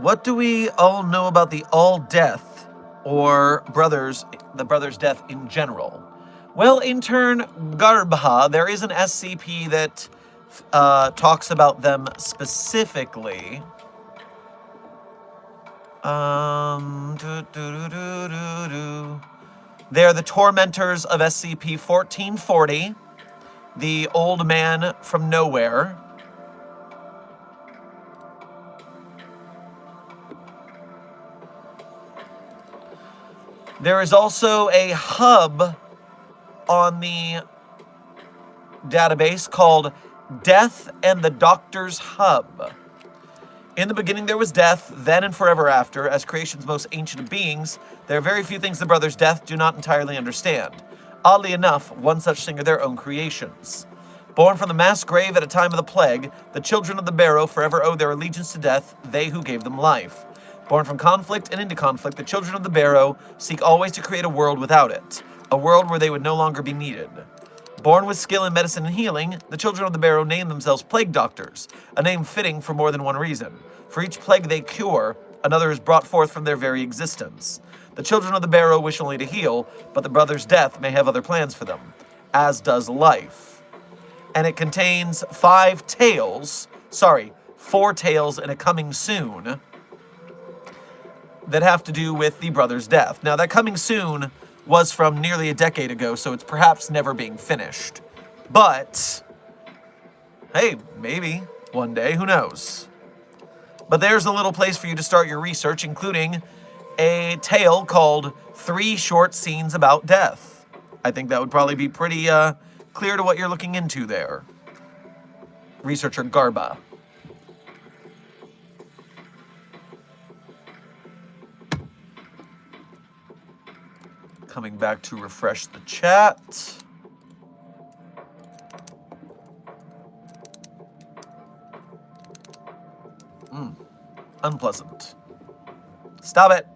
What do we all know about the All-Death, or the Brothers' Death in general? Well, Intern Garbha, there is an SCP that talks about them specifically. They're the tormentors of SCP-1440, the old man from nowhere. There is also a hub on the database called Death and the Doctor's Hub. In the beginning there was death, then and forever after. As creation's most ancient of beings, there are very few things the Brothers' Death do not entirely understand. Oddly enough, one such thing are their own creations. Born from the mass grave at a time of the plague, the children of the Barrow forever owe their allegiance to death, they who gave them life. Born from conflict and into conflict, the children of the Barrow seek always to create a world without it, a world where they would no longer be needed. Born with skill in medicine and healing, the children of the Barrow name themselves Plague Doctors, a name fitting for more than one reason. For each plague they cure, another is brought forth from their very existence. The children of the Barrow wish only to heal, but the Brothers' Death may have other plans for them, as does life. And it contains 4 tales in a coming soon, that have to do with the Brothers' Death. Now, that coming soon was from nearly a decade ago, so it's perhaps never being finished. But, hey, maybe one day, who knows? But there's a little place for you to start your research, including a tale called 3 Short Scenes About Death. I think that would probably be pretty clear to what you're looking into there. Researcher Garba. Coming back to refresh the chat. Unpleasant. Stop it.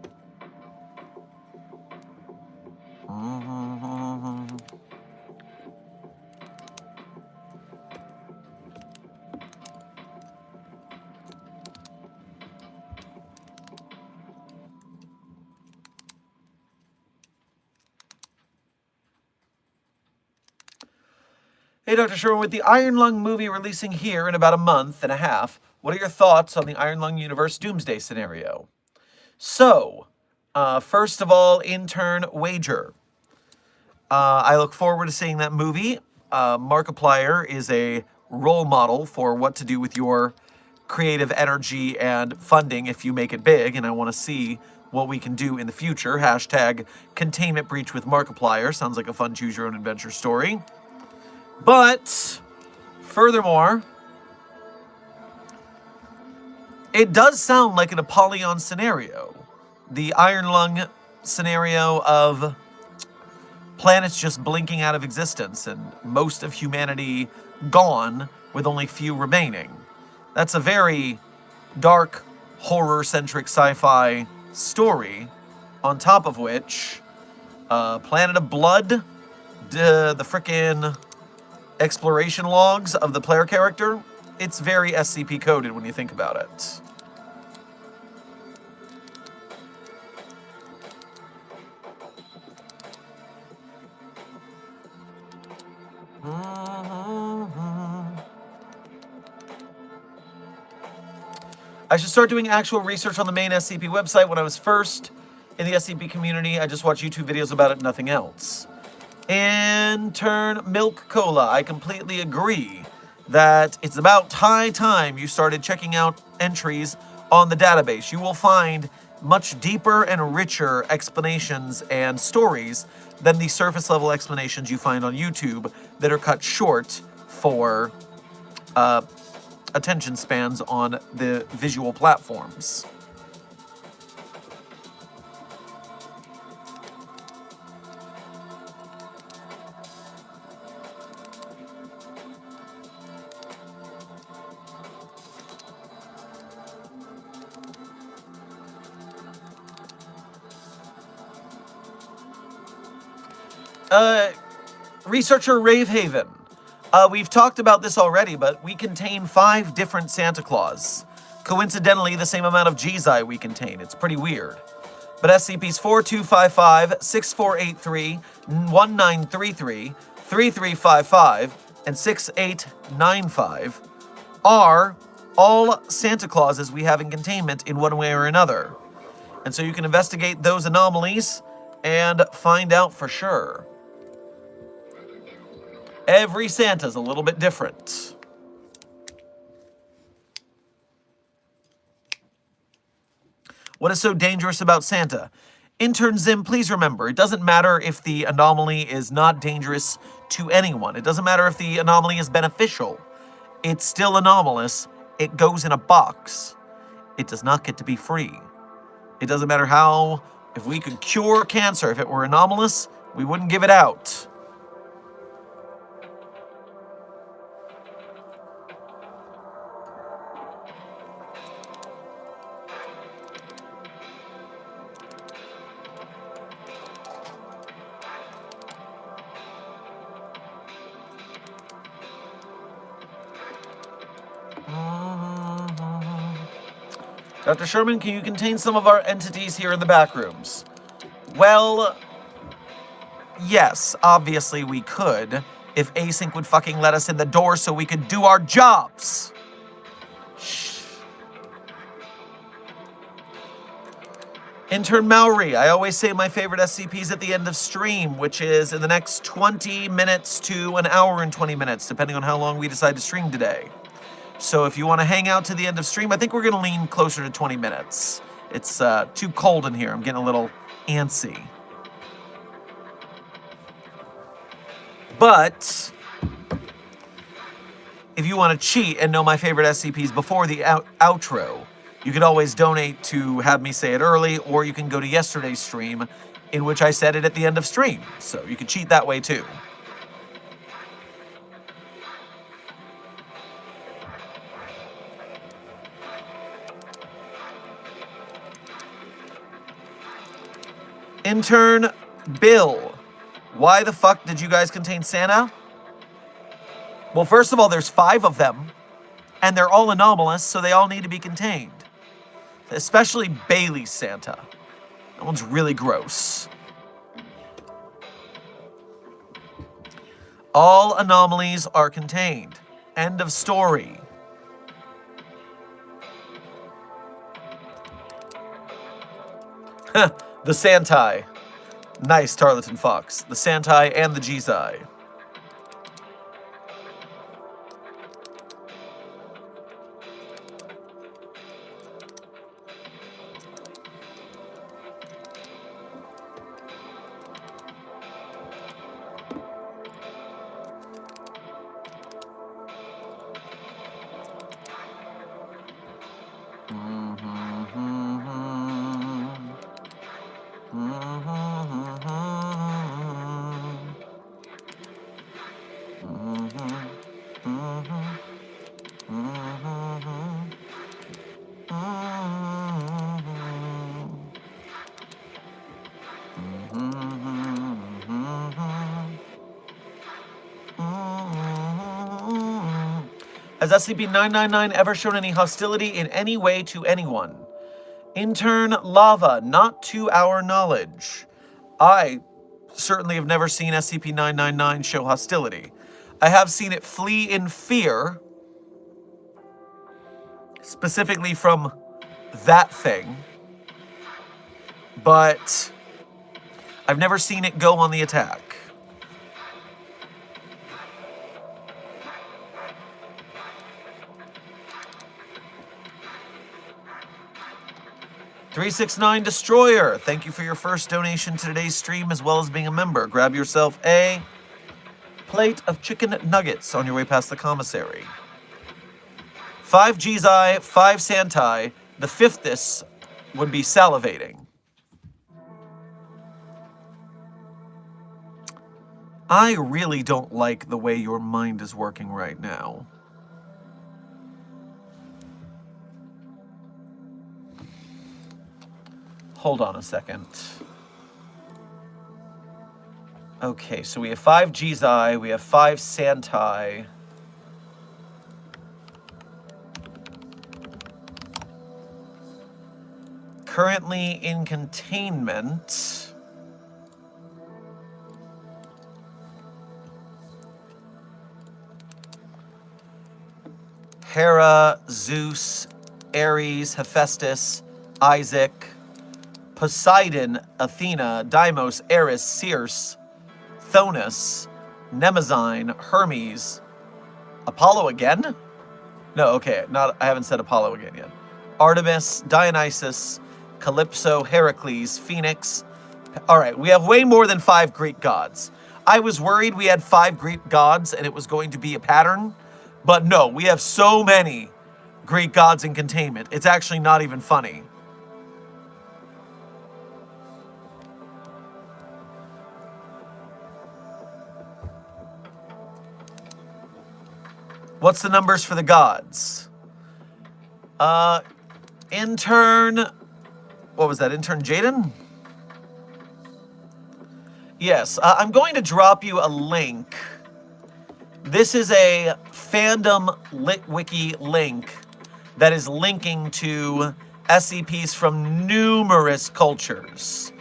Hey, Dr. Sherman, with the Iron Lung movie releasing here in about a month and a half, what are your thoughts on the Iron Lung universe doomsday scenario? So, first of all, intern wager. I look forward to seeing that movie. Markiplier is a role model for what to do with your creative energy and funding if you make it big, and I want to see what we can do in the future. Hashtag containment breach with Markiplier. Sounds like a fun choose your own adventure story. But furthermore, it does sound like an Apollyon scenario. The Iron Lung scenario of planets just blinking out of existence and most of humanity gone with only few remaining. That's a very dark, horror-centric sci-fi story, on top of which Planet of Blood, the frickin' exploration logs of the player character, it's very SCP coded when you think about it. I should start doing actual research on the main SCP website. When I was first in the SCP community, I just watched YouTube videos about it, nothing else. Intern Milk Cola, I completely agree that it's about high time you started checking out entries on the database. You will find much deeper and richer explanations and stories than the surface level explanations you find on YouTube that are cut short for attention spans on the visual platforms. Researcher Ravehaven. We've talked about this already, but we contain 5 different Santa Claus. Coincidentally, the same amount of Jizai we contain. It's pretty weird. But SCPs 4255, 6483, 1933, 3355, and 6895 are all Santa Clauses we have in containment in one way or another. And so you can investigate those anomalies and find out for sure. Every Santa's a little bit different. What is so dangerous about Santa? Intern Zim, please remember, it doesn't matter if the anomaly is not dangerous to anyone. It doesn't matter if the anomaly is beneficial. It's still anomalous. It goes in a box. It does not get to be free. It doesn't matter how, if we could cure cancer, if it were anomalous, we wouldn't give it out. Dr. Sherman, can you contain some of our entities here in the back rooms? Well, yes, obviously we could, if Async would fucking let us in the door so we could do our jobs. Shh. Intern Maori, I always say my favorite SCPs at the end of stream, which is in the next 20 minutes to an hour and 20 minutes, depending on how long we decide to stream today. So if you want to hang out to the end of stream, I think we're going to lean closer to 20 minutes. It's too cold in here. I'm getting a little antsy. But if you want to cheat and know my favorite SCPs before the outro, you could always donate to have me say it early, or you can go to yesterday's stream, in which I said it at the end of stream. So you could cheat that way too. Intern Bill, why the fuck did you guys contain Santa? Well, first of all, there's 5 of them, and they're all anomalous, so they all need to be contained. Especially Bailey's Santa. That one's really gross. All anomalies are contained. End of story. The Santai. Nice, Tarleton Fox. The Santai and the Jizai. Has SCP-999 ever shown any hostility in any way to anyone? Intern Lava, not to our knowledge. I certainly have never seen SCP-999 show hostility. I have seen it flee in fear, specifically from that thing, but I've never seen it go on the attack. $369 Destroyer, thank you for your first donation to today's stream as well as being a member. Grab yourself a plate of chicken nuggets on your way past the commissary. 5 Jizai, 5 Santai. The fifthest would be salivating. I really don't like the way your mind is working right now. Hold on a second. Okay, so we have 5 Jizai, we have 5 Santai. Currently in containment. Hera, Zeus, Ares, Hephaestus, Isaac, Poseidon, Athena, Deimos, Eris, Circe, Thonis, Mnemosyne, Hermes, Apollo again? No, okay, I haven't said Apollo again yet. Artemis, Dionysus, Calypso, Heracles, Phoenix. All right, we have way more than 5 Greek gods. I was worried we had 5 Greek gods and it was going to be a pattern, but no, we have so many Greek gods in containment. It's actually not even funny. What's the numbers for the gods? Intern... What was that? Intern Jaden? Yes, I'm going to drop you a link. This is a fandom wiki link that is linking to SCPs from numerous cultures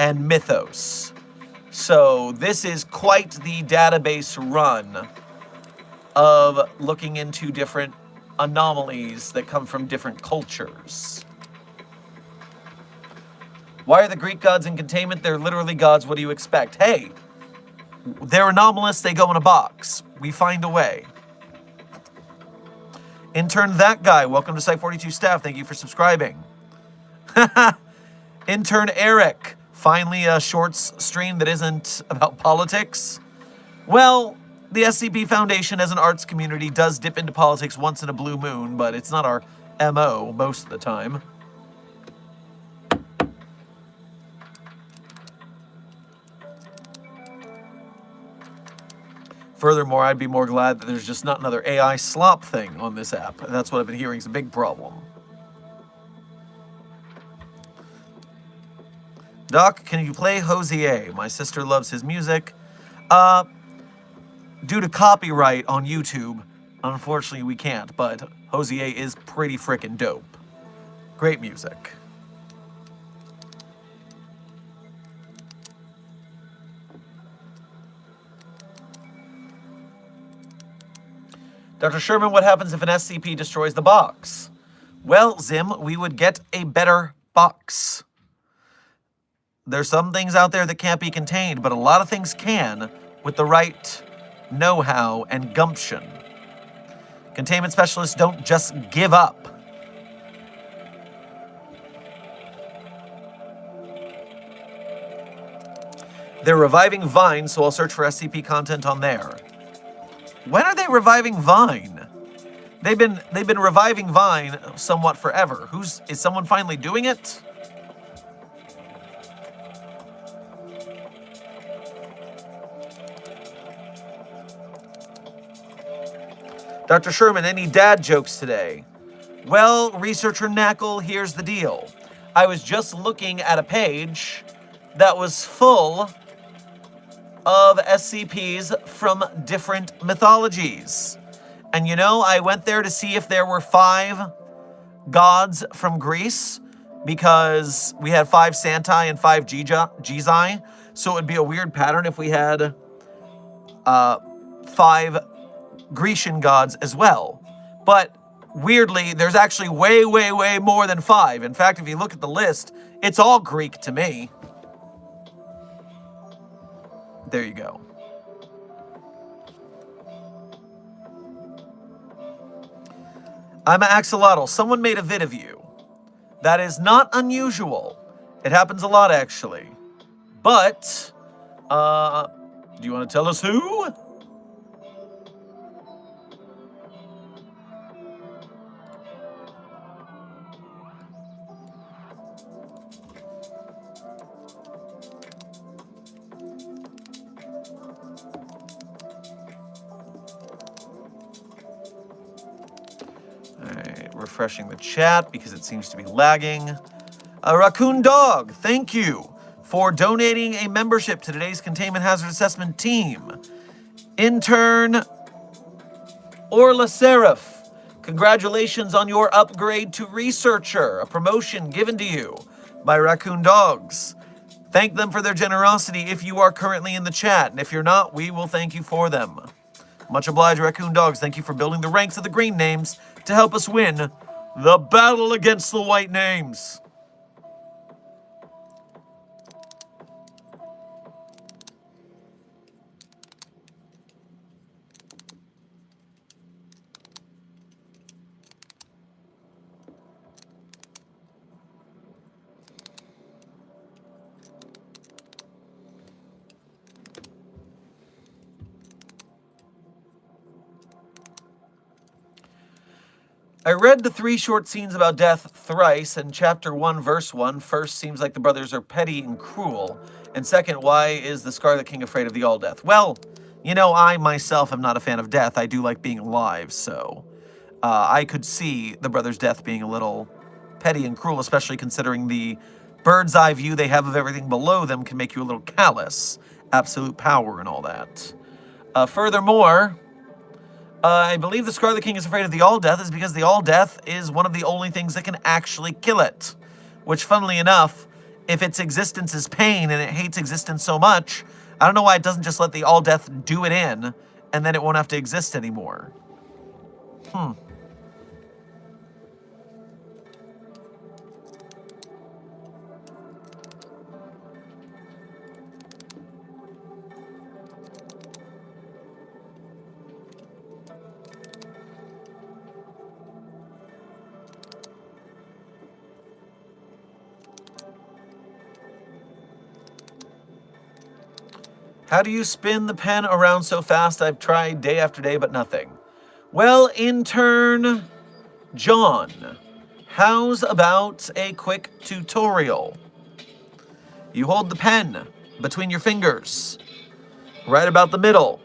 and mythos. So this is quite the database run of looking into different anomalies that come from different cultures. Why are the Greek gods in containment? They're literally gods. What do you expect? Hey, they're anomalous. They go in a box. We find a way. Intern That Guy, welcome to Site42 staff. Thank you for subscribing. Intern Eric, finally a shorts stream that isn't about politics. Well, the SCP Foundation as an arts community does dip into politics once in a blue moon, but it's not our MO most of the time. Furthermore, I'd be more glad that there's just not another AI slop thing on this app. That's what I've been hearing is a big problem. Doc, can you play Hosier? My sister loves his music. Due to copyright on YouTube, unfortunately we can't, but Hosier is pretty frickin' dope. Great music. Dr. Sherman, what happens if an SCP destroys the box? Well, Zim, we would get a better box. There's some things out there that can't be contained, but a lot of things can with the right know-how and gumption. Containment specialists don't just give up. They're reviving Vine, so I'll search for SCP content on there. When are they reviving Vine? They've been reviving Vine somewhat forever. Is someone finally doing it? Dr. Sherman, any dad jokes today? Well, researcher Knackle, here's the deal. I was just looking at a page that was full of SCPs from different mythologies. And you know, I went there to see if there were 5 gods from Greece, because we had 5 Santai and 5 Jizai, so it would be a weird pattern if we had 5 Grecian gods as well. But weirdly, there's actually way, way, way more than 5. In fact, if you look at the list, it's all Greek to me. There you go. I'm an axolotl. Someone made a vid of you. That is not unusual. It happens a lot, actually. But, do you want to tell us who? Refreshing the chat because it seems to be lagging. Raccoon Dog, thank you for donating a membership to today's Containment Hazard Assessment team. Intern Orla Seraph, congratulations on your upgrade to Researcher, a promotion given to you by Raccoon Dogs. Thank them for their generosity if you are currently in the chat, and if you're not, we will thank you for them. Much obliged, Raccoon Dogs. Thank you for building the ranks of the green names to help us win the battle against the white names. I read the 3 short scenes about death thrice, and chapter 1, verse 1. First, seems like the brothers are petty and cruel. And second, why is the Scarlet King afraid of the All-Death? Well, you know, I myself am not a fan of death. I do like being alive, so I could see the brothers' death being a little petty and cruel, especially considering the bird's eye view they have of everything below them can make you a little callous. Absolute power and all that. Furthermore, I believe the Scarlet King is afraid of the All-Death is because the All-Death is one of the only things that can actually kill it. Which, funnily enough, if its existence is pain and it hates existence so much, I don't know why it doesn't just let the All-Death do it in, and then it won't have to exist anymore. How do you spin the pen around so fast? I've tried day after day, but nothing. Well, intern John, how's about a quick tutorial? You hold the pen between your fingers, right about the middle.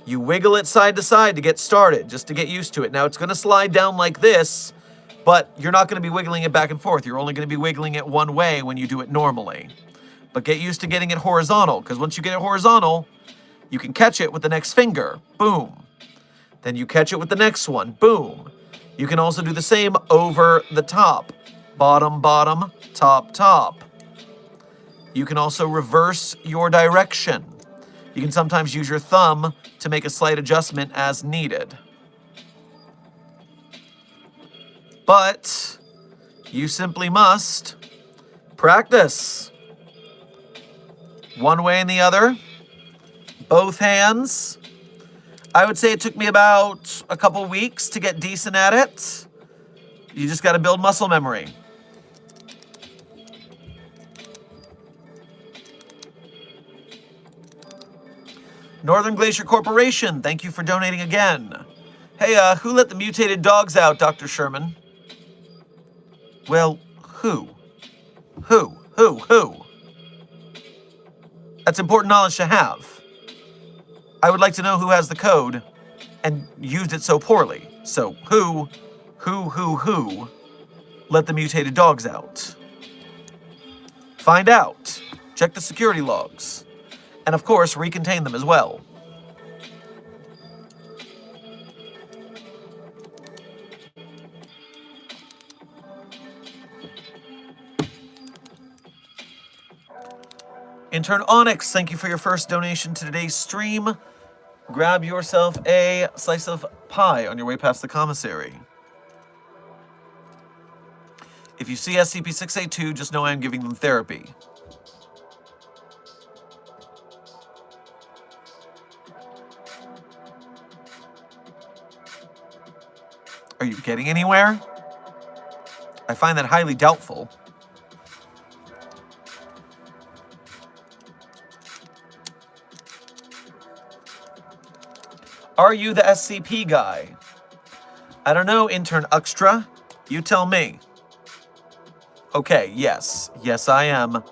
You wiggle it side to side to get started, just to get used to it. Now, it's going to slide down like this, but you're not going to be wiggling it back and forth. You're only going to be wiggling it one way when you do it normally. But get used to getting it horizontal, because once you get it horizontal, you can catch it with the next finger. Boom. Then you catch it with the next one. Boom. You can also do the same over the top. Bottom, bottom, top, top. You can also reverse your direction. You can sometimes use your thumb to make a slight adjustment as needed. But you simply must practice. One way and the other. Both hands. I would say it took me about a couple weeks to get decent at it. You just got to build muscle memory. Northern Glacier Corporation, thank you for donating again. Hey, who let the mutated dogs out, Dr. Sherman? Well, who? Who? That's important knowledge to have. I would like to know who has the code and used it so poorly. So, who let the mutated dogs out? Find out. Check the security logs. And of course, recontain them as well. Intern Onyx, thank you for your first donation to today's stream. Grab yourself a slice of pie on your way past the commissary. If you see SCP-682, just know I am giving them therapy. Are you getting anywhere? I find that highly doubtful. Are you the SCP guy? I don't know, Intern Uxtra. You tell me. Okay, yes. Yes, I am.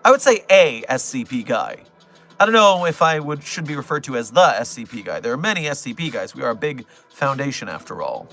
I would say a SCP guy. I don't know if I should be referred to as the SCP guy. There are many SCP guys. We are a big foundation after all.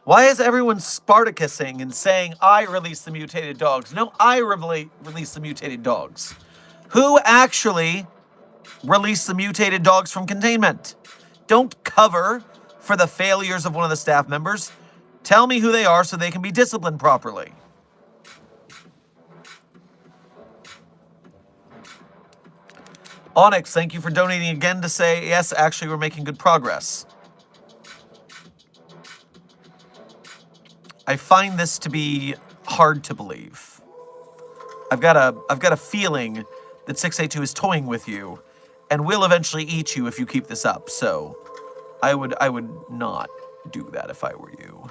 Why is everyone Spartacusing and saying, I release the mutated dogs? No, I release the mutated dogs. Who actually released the mutated dogs from containment? Don't cover for the failures of one of the staff members. Tell me who they are so they can be disciplined properly. Onyx, thank you for donating again to say, yes, actually, we're making good progress. I find this to be hard to believe. I've got a feeling that 682 is toying with you and will eventually eat you if you keep this up. So I would not do that if I were you.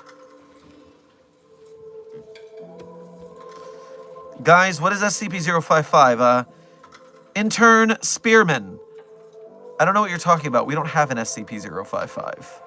Guys, what is SCP-055? Intern Spearman. I don't know what you're talking about. We don't have an SCP-055.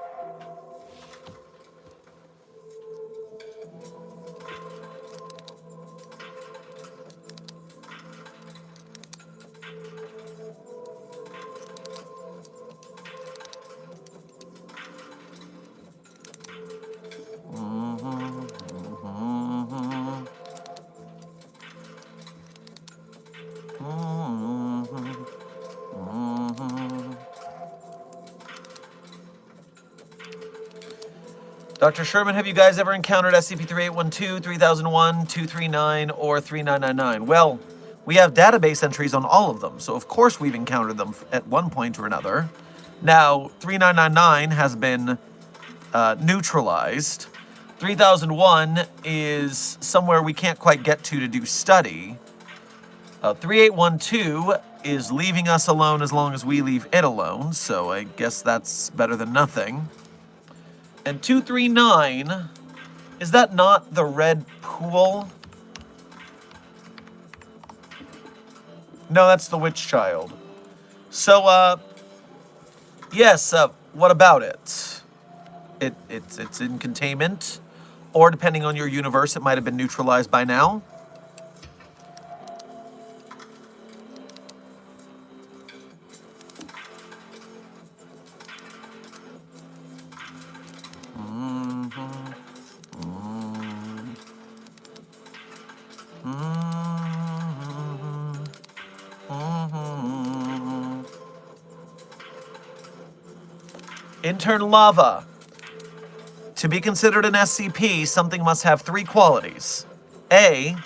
Dr. Sherman, have you guys ever encountered SCP-3812, 3001, 239, or 3999? Well, we have database entries on all of them, so of course we've encountered them at one point or another. Now, 3999 has been neutralized. 3001 is somewhere we can't quite get to do study. 3812 is leaving us alone as long as we leave it alone, so I guess that's better than nothing. And 239, is that not the red pool? No, that's the witch child. So, yes, what about it? It's in containment, or depending on your universe, it might have been neutralized by now. Intern Lava. To be considered an SCP, something must have three qualities. A,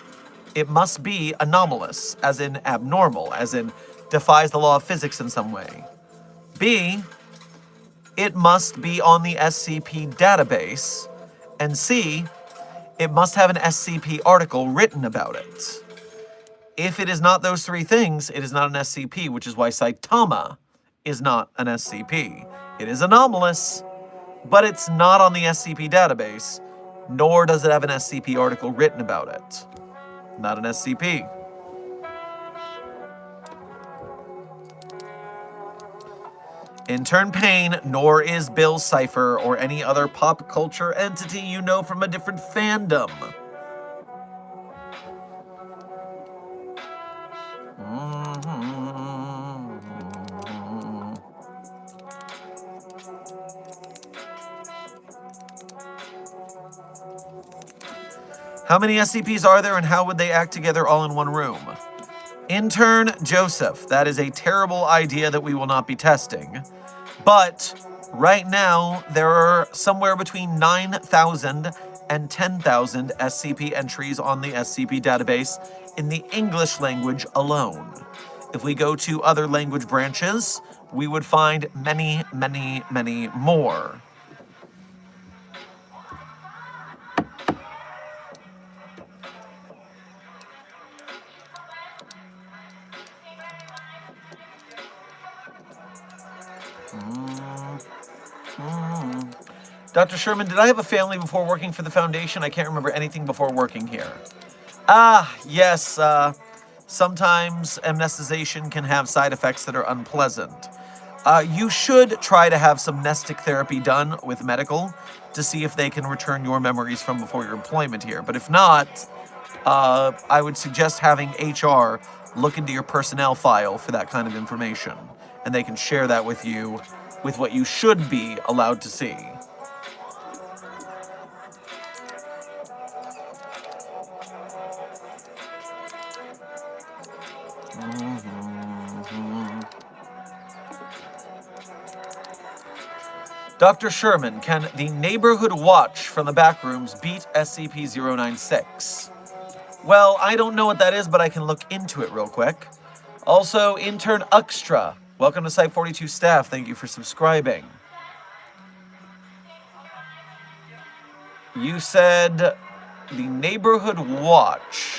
it must be anomalous, as in abnormal, as in defies the law of physics in some way. B, it must be on the SCP database. And C, it must have an SCP article written about it. If it is not those three things, it is not an SCP, which is why Saitama is not an SCP. It is anomalous, but it's not on the SCP database, nor does it have an SCP article written about it. Not an SCP. Intern Payne, nor is Bill Cipher or any other pop culture entity you know from a different fandom. How many SCPs are there and how would they act together all in one room? Intern Joseph, that is a terrible idea that we will not be testing. But right now, there are somewhere between 9,000 and 10,000 SCP entries on the SCP database in the English language alone. If we go to other language branches, we would find many, many, many more. Dr. Sherman, did I have a family before working for the Foundation? I can't remember anything before working here. Yes. Sometimes amnestization can have side effects that are unpleasant. You should try to have some mnestic therapy done with medical to see if they can return your memories from before your employment here. But if not, I would suggest having HR look into your personnel file for that kind of information. And they can share that with you with what you should be allowed to see. Dr. Sherman, can the neighborhood watch from the back rooms beat SCP-096? Well, I don't know what that is, but I can look into it real quick. Also, Intern Uxtra, welcome to Site-42 staff. Thank you for subscribing. You said the neighborhood watch.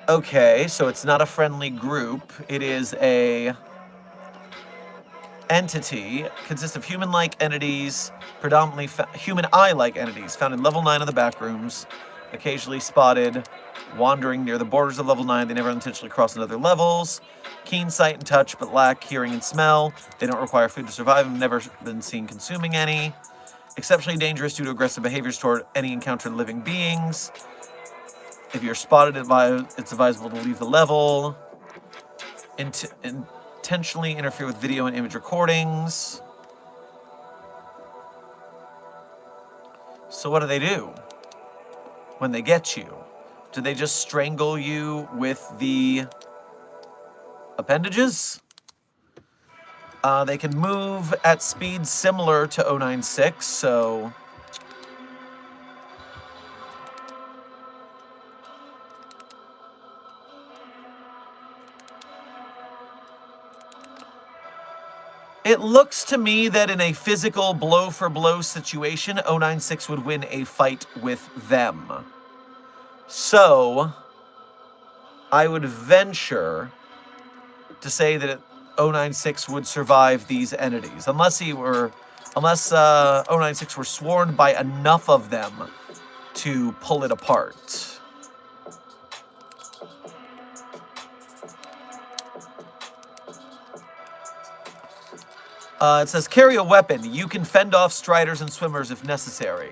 Okay, so it's not a friendly group. It is a entity. Consists of human-like entities, predominantly human eye-like entities, found in level 9 of the back rooms, occasionally spotted wandering near the borders of level 9. They never intentionally cross into other levels. Keen sight and touch, but lack hearing and smell. They don't require food to survive and never been seen consuming any. Exceptionally dangerous due to aggressive behaviors toward any encountered living beings. If you're spotted, it's advisable to leave the level. Intentionally interfere with video and image recordings. So what do they do when they get you? Do they just strangle you with the appendages? They can move at speeds similar to 096, so... It looks to me that in a physical blow-for-blow situation, 096 would win a fight with them. So, I would venture to say that 096 would survive these entities, unless 096 were swarmed by enough of them to pull it apart. It says, carry a weapon. You can fend off striders and swimmers if necessary.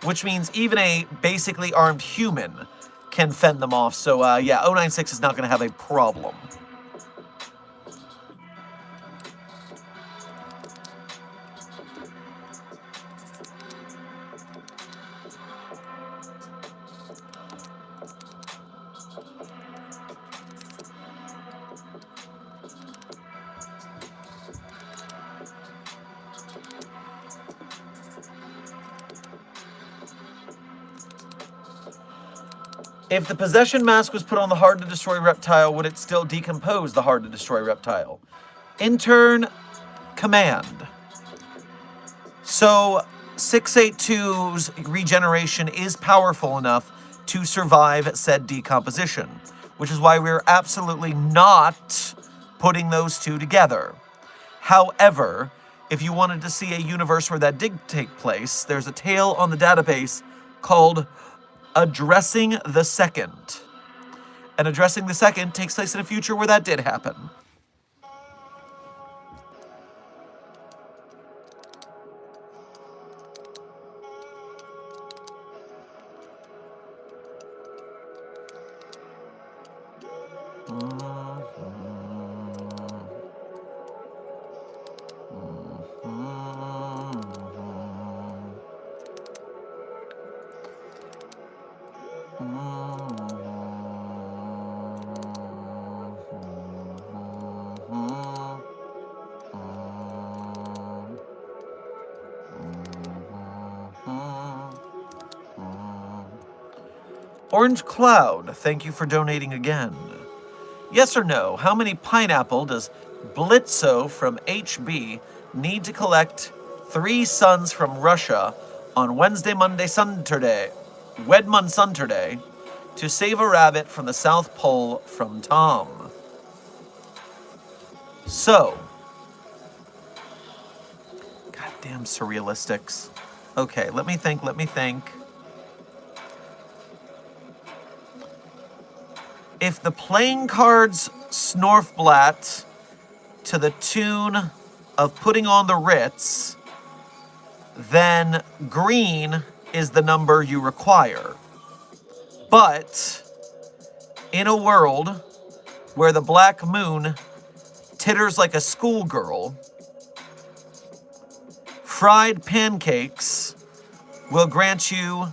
Which means even a basically armed human can fend them off. So, yeah, 096 is not going to have a problem. If the possession mask was put on the hard-to-destroy reptile, would it still decompose the hard-to-destroy reptile? Intern command. So 682's regeneration is powerful enough to survive said decomposition, which is why we're absolutely not putting those two together. However, if you wanted to see a universe where that did take place, there's a tale on the database called Addressing the Second. And Addressing the Second takes place in a future where that did happen. Orange Cloud, thank you for donating again. Yes or no, how many pineapple does Blitzo from HB need to collect 3 suns from Russia on Wednesday, Monday, Sunday, Wedmon Sunday, to save a rabbit from the South Pole from Tom? So, goddamn surrealistics. Okay, let me think. If the playing cards Snorfblatt to the tune of Putting on the Ritz, then green is the number you require. But in a world where the black moon titters like a schoolgirl, fried pancakes will grant you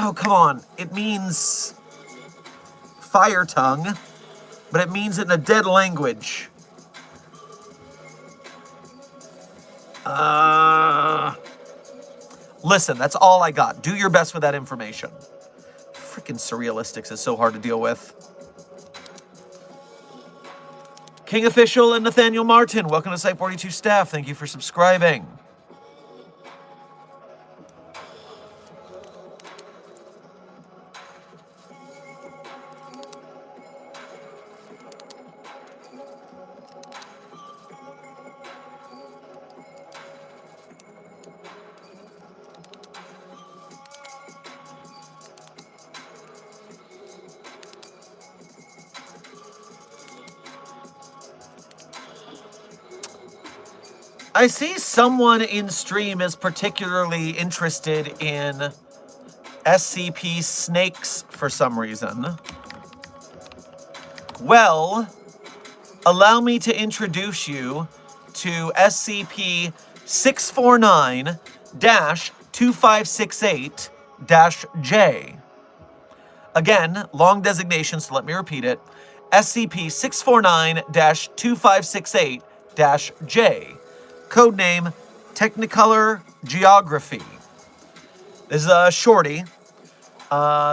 oh, come on. It means fire tongue, but it means it in a dead language. Listen, that's all I got. Do your best with that information. Freaking surrealistics is so hard to deal with. King Official and Nathaniel Martin, welcome to Site 42 staff. Thank you for subscribing. I see someone in stream is particularly interested in SCP snakes for some reason. Well, allow me to introduce you to SCP-6568-2568-J. Again, long designation, so let me repeat it. SCP-649-2568-J. Codename Technicolor Geography. This is a shorty.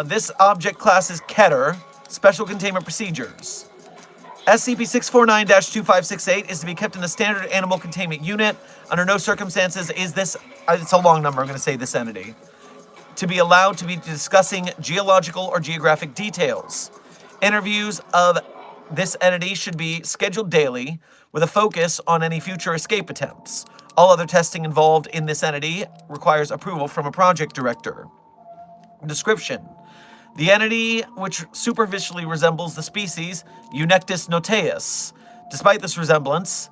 This object class is Keter. Special containment procedures. SCP-649-2568 is to be kept in a standard animal containment unit. Under no circumstances is this, it's a long number, I'm going to say this entity, to be allowed to be discussing geological or geographic details. Interviews of this entity should be scheduled daily, with a focus on any future escape attempts. All other testing involved in this entity requires approval from a project director. Description: the entity, which superficially resembles the species Eunectus notaeus. Despite this resemblance,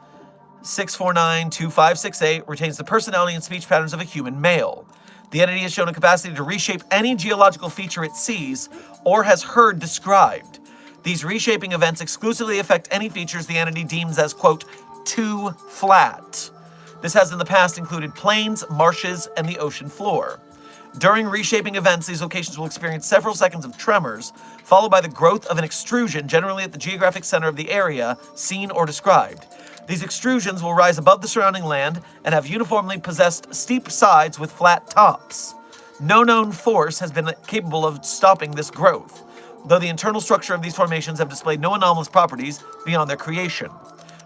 649-2568 retains the personality and speech patterns of a human male. The entity has shown a capacity to reshape any geological feature it sees or has heard described. These reshaping events exclusively affect any features the entity deems as, quote, too flat. This has in the past included plains, marshes, and the ocean floor. During reshaping events, these locations will experience several seconds of tremors, followed by the growth of an extrusion, generally at the geographic center of the area, seen or described. These extrusions will rise above the surrounding land and have uniformly possessed steep sides with flat tops. No known force has been capable of stopping this growth, though the internal structure of these formations have displayed no anomalous properties beyond their creation.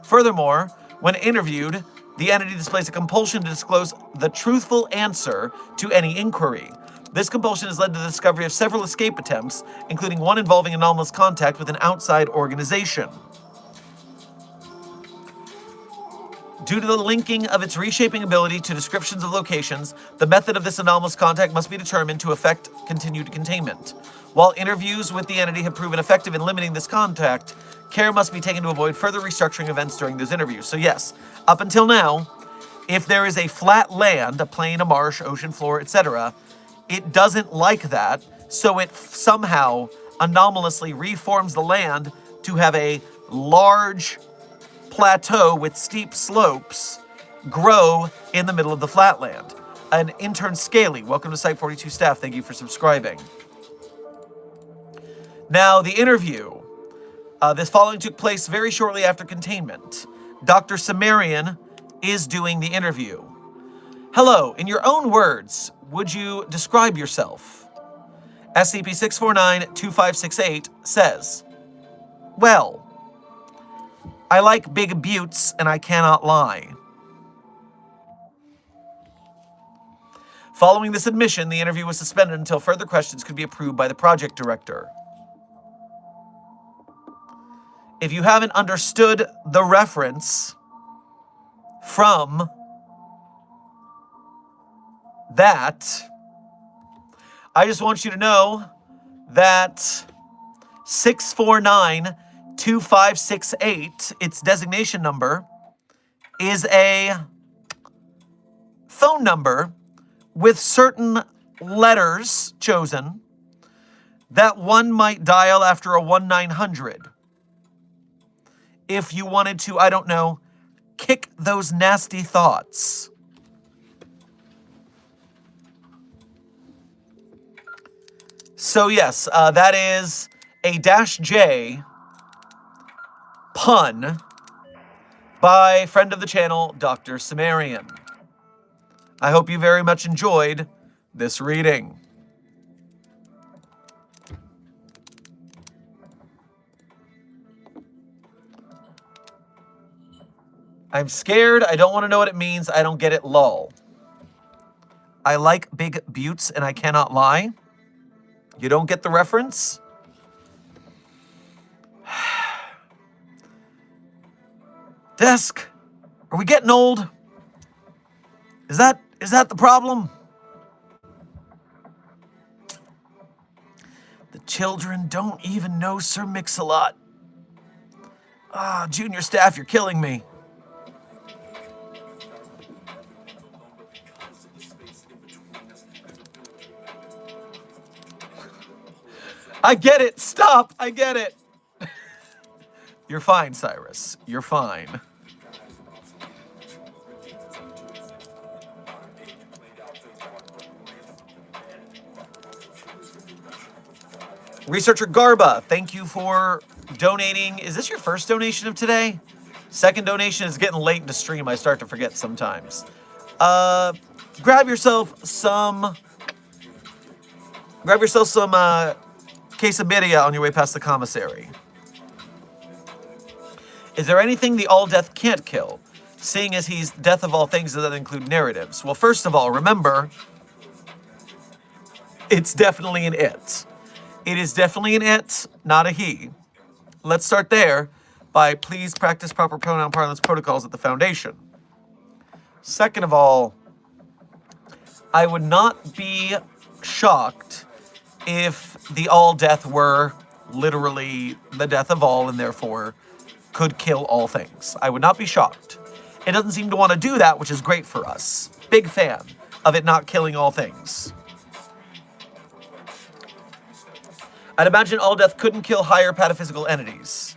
Furthermore, when interviewed, the entity displays a compulsion to disclose the truthful answer to any inquiry. This compulsion has led to the discovery of several escape attempts, including one involving anomalous contact with an outside organization. Due to the linking of its reshaping ability to descriptions of locations, the method of this anomalous contact must be determined to effect continued containment. While interviews with the entity have proven effective in limiting this contact, care must be taken to avoid further restructuring events during those interviews. So yes, up until now, if there is a flat land, a plain, a marsh, ocean floor, etc., it doesn't like that, so it somehow anomalously reforms the land to have a large plateau with steep slopes grow in the middle of the flatland. An intern Scaly, welcome to Site 42 staff, thank you for subscribing. Now, the interview. This following took place very shortly after containment. Dr. Sumerian is doing the interview. Hello, in your own words, would you describe yourself? SCP-649-2568 says, well, I like big buttes and I cannot lie. Following this admission, the interview was suspended until further questions could be approved by the project director. If you haven't understood the reference from that, I just want you to know that 649-2568, its designation number, is a phone number with certain letters chosen that one might dial after a 1-900. If you wanted to, I don't know, kick those nasty thoughts. So yes, that is a -J pun by friend of the channel, Dr. Sumerian. I hope you very much enjoyed this reading. I'm scared. I don't want to know what it means. I don't get it, lol. I like big buttes and I cannot lie. You don't get the reference? Desk, are we getting old? Is that the problem? The children don't even know Sir Mix-a-Lot. Junior staff, you're killing me. I get it. Stop. I get it. You're fine, Cyrus. You're fine. Researcher Garba, thank you for donating. Is this your first donation of today? Second donation is getting late into stream. I start to forget sometimes. Grab yourself some quesadilla on your way past the commissary. Is there anything the All-Death can't kill? Seeing as he's death of all things, does that include narratives? Well, first of all, remember, it's definitely an it. It is definitely an it, not a he. Let's start there by please practice proper pronoun parlance protocols at the Foundation. Second of all, I would not be shocked if the all-death were literally the death of all and therefore could kill all things. I would not be shocked. It doesn't seem to want to do that, which is great for us. Big fan of it not killing all things. I'd imagine all-death couldn't kill higher pataphysical entities.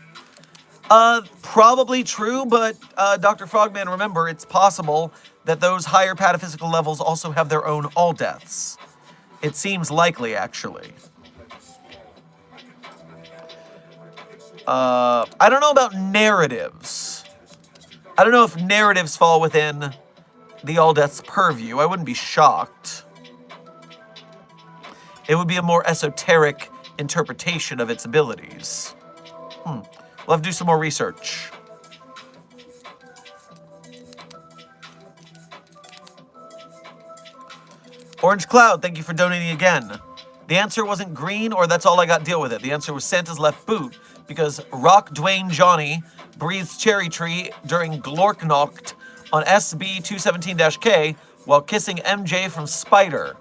Probably true, but Dr. Frogman, remember, it's possible that those higher pataphysical levels also have their own all-deaths. It seems likely, actually. I don't know about narratives. I don't know if narratives fall within the All Death's purview. I wouldn't be shocked. It would be a more esoteric interpretation of its abilities. We'll have to do some more research. Orange Cloud, thank you for donating again. The answer wasn't green or that's all I got, deal with it. The answer was Santa's left boot because Rock Dwayne Johnny breathes cherry tree during Glorknocht on SB 217-K while kissing MJ from Spider.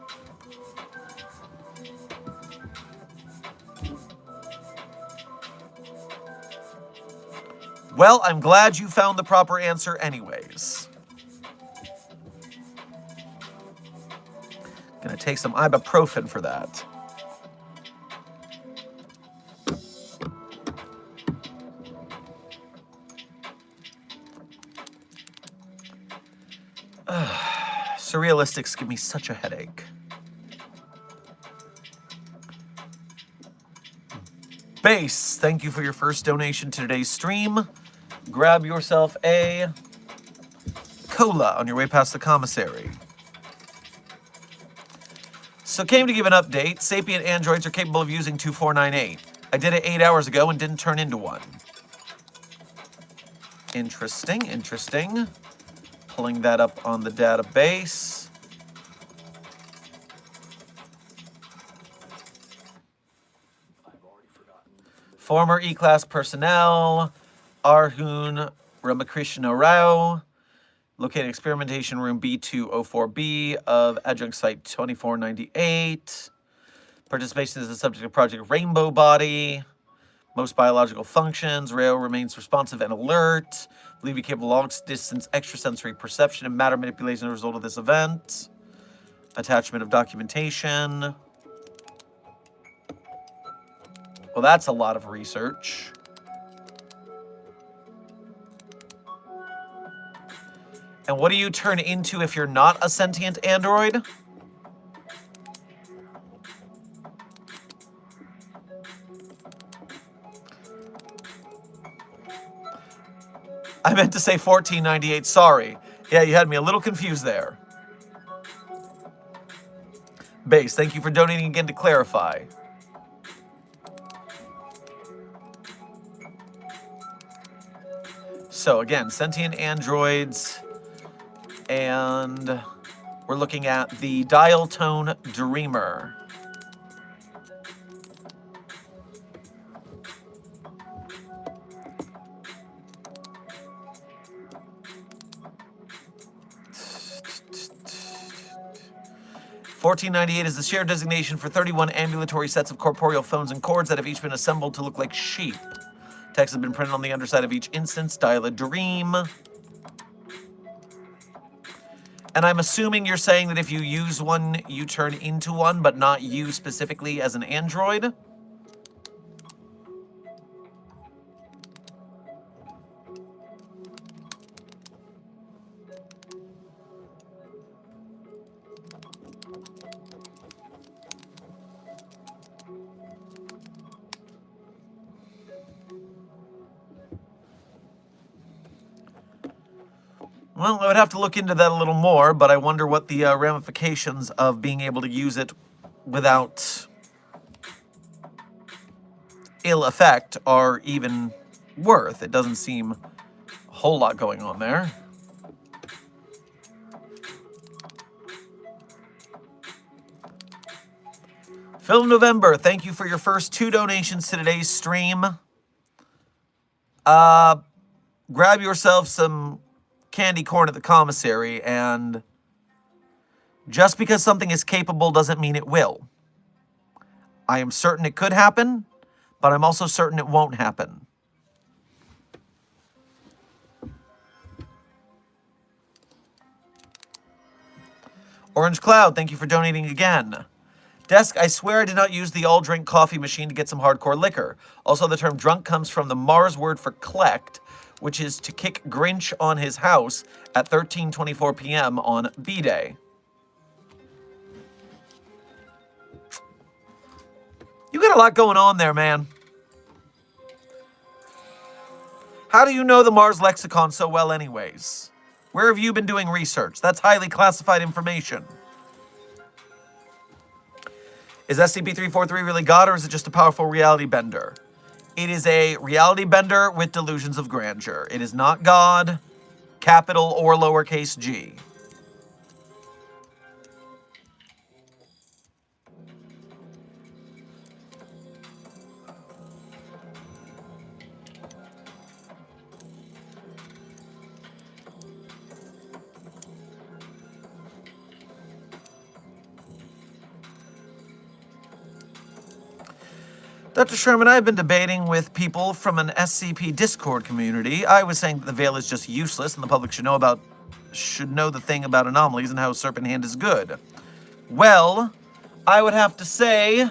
Well, I'm glad you found the proper answer anyways. Gonna take some ibuprofen for that. Surrealistics give me such a headache. Base, thank you for your first donation to today's stream. Grab yourself a cola on your way past the commissary. So came to give an update. Sapient androids are capable of using 2498. I did it 8 hours ago and didn't turn into one. Interesting, interesting. Pulling that up on the database. Former E-Class personnel, Arjun Ramakrishna Rao, located experimentation room B204B of adjunct site 2498. Participation is the subject of Project Rainbow Body. Most biological functions. Rao remains responsive and alert. Believe he capable of long-distance extrasensory perception and matter manipulation as a result of this event. Attachment of documentation. Well, that's a lot of research. And what do you turn into if you're not a sentient android? I meant to say 1498, sorry. Yeah, you had me a little confused there. Base, thank you for donating again to clarify. So again, sentient androids, and we're looking at the Dial Tone Dreamer. $14.98 is the shared designation for 31 ambulatory sets of corporeal phones and cords that have each been assembled to look like sheep. Text has been printed on the underside of each instance. Dial a dream. And I'm assuming you're saying that if you use one, you turn into one, but not you specifically as an android? Well, I would have to look into that a little more, but I wonder what the ramifications of being able to use it without ill effect are even worth. It doesn't seem a whole lot going on there. Film November, thank you for your first 2 donations to today's stream. Grab yourself some candy corn at the commissary, and just because something is capable doesn't mean it will. I am certain it could happen, but I'm also certain it won't happen. Orange Cloud, thank you for donating again. Desk, I swear I did not use the all-drink coffee machine to get some hardcore liquor. Also, the term drunk comes from the Mars word for collect, which is to kick Grinch on his house at 13:24 p.m. on B-Day. You got a lot going on there, man. How do you know the Mars lexicon so well anyways? Where have you been doing research? That's highly classified information. Is SCP-343 really God, or is it just a powerful reality bender? It is a reality bender with delusions of grandeur. It is not God, capital or lowercase g. Dr. Sherman, I have been debating with people from an SCP Discord community. I was saying that the veil is just useless and the public should know the thing about anomalies and how Serpent Hand is good. Well, I would have to say,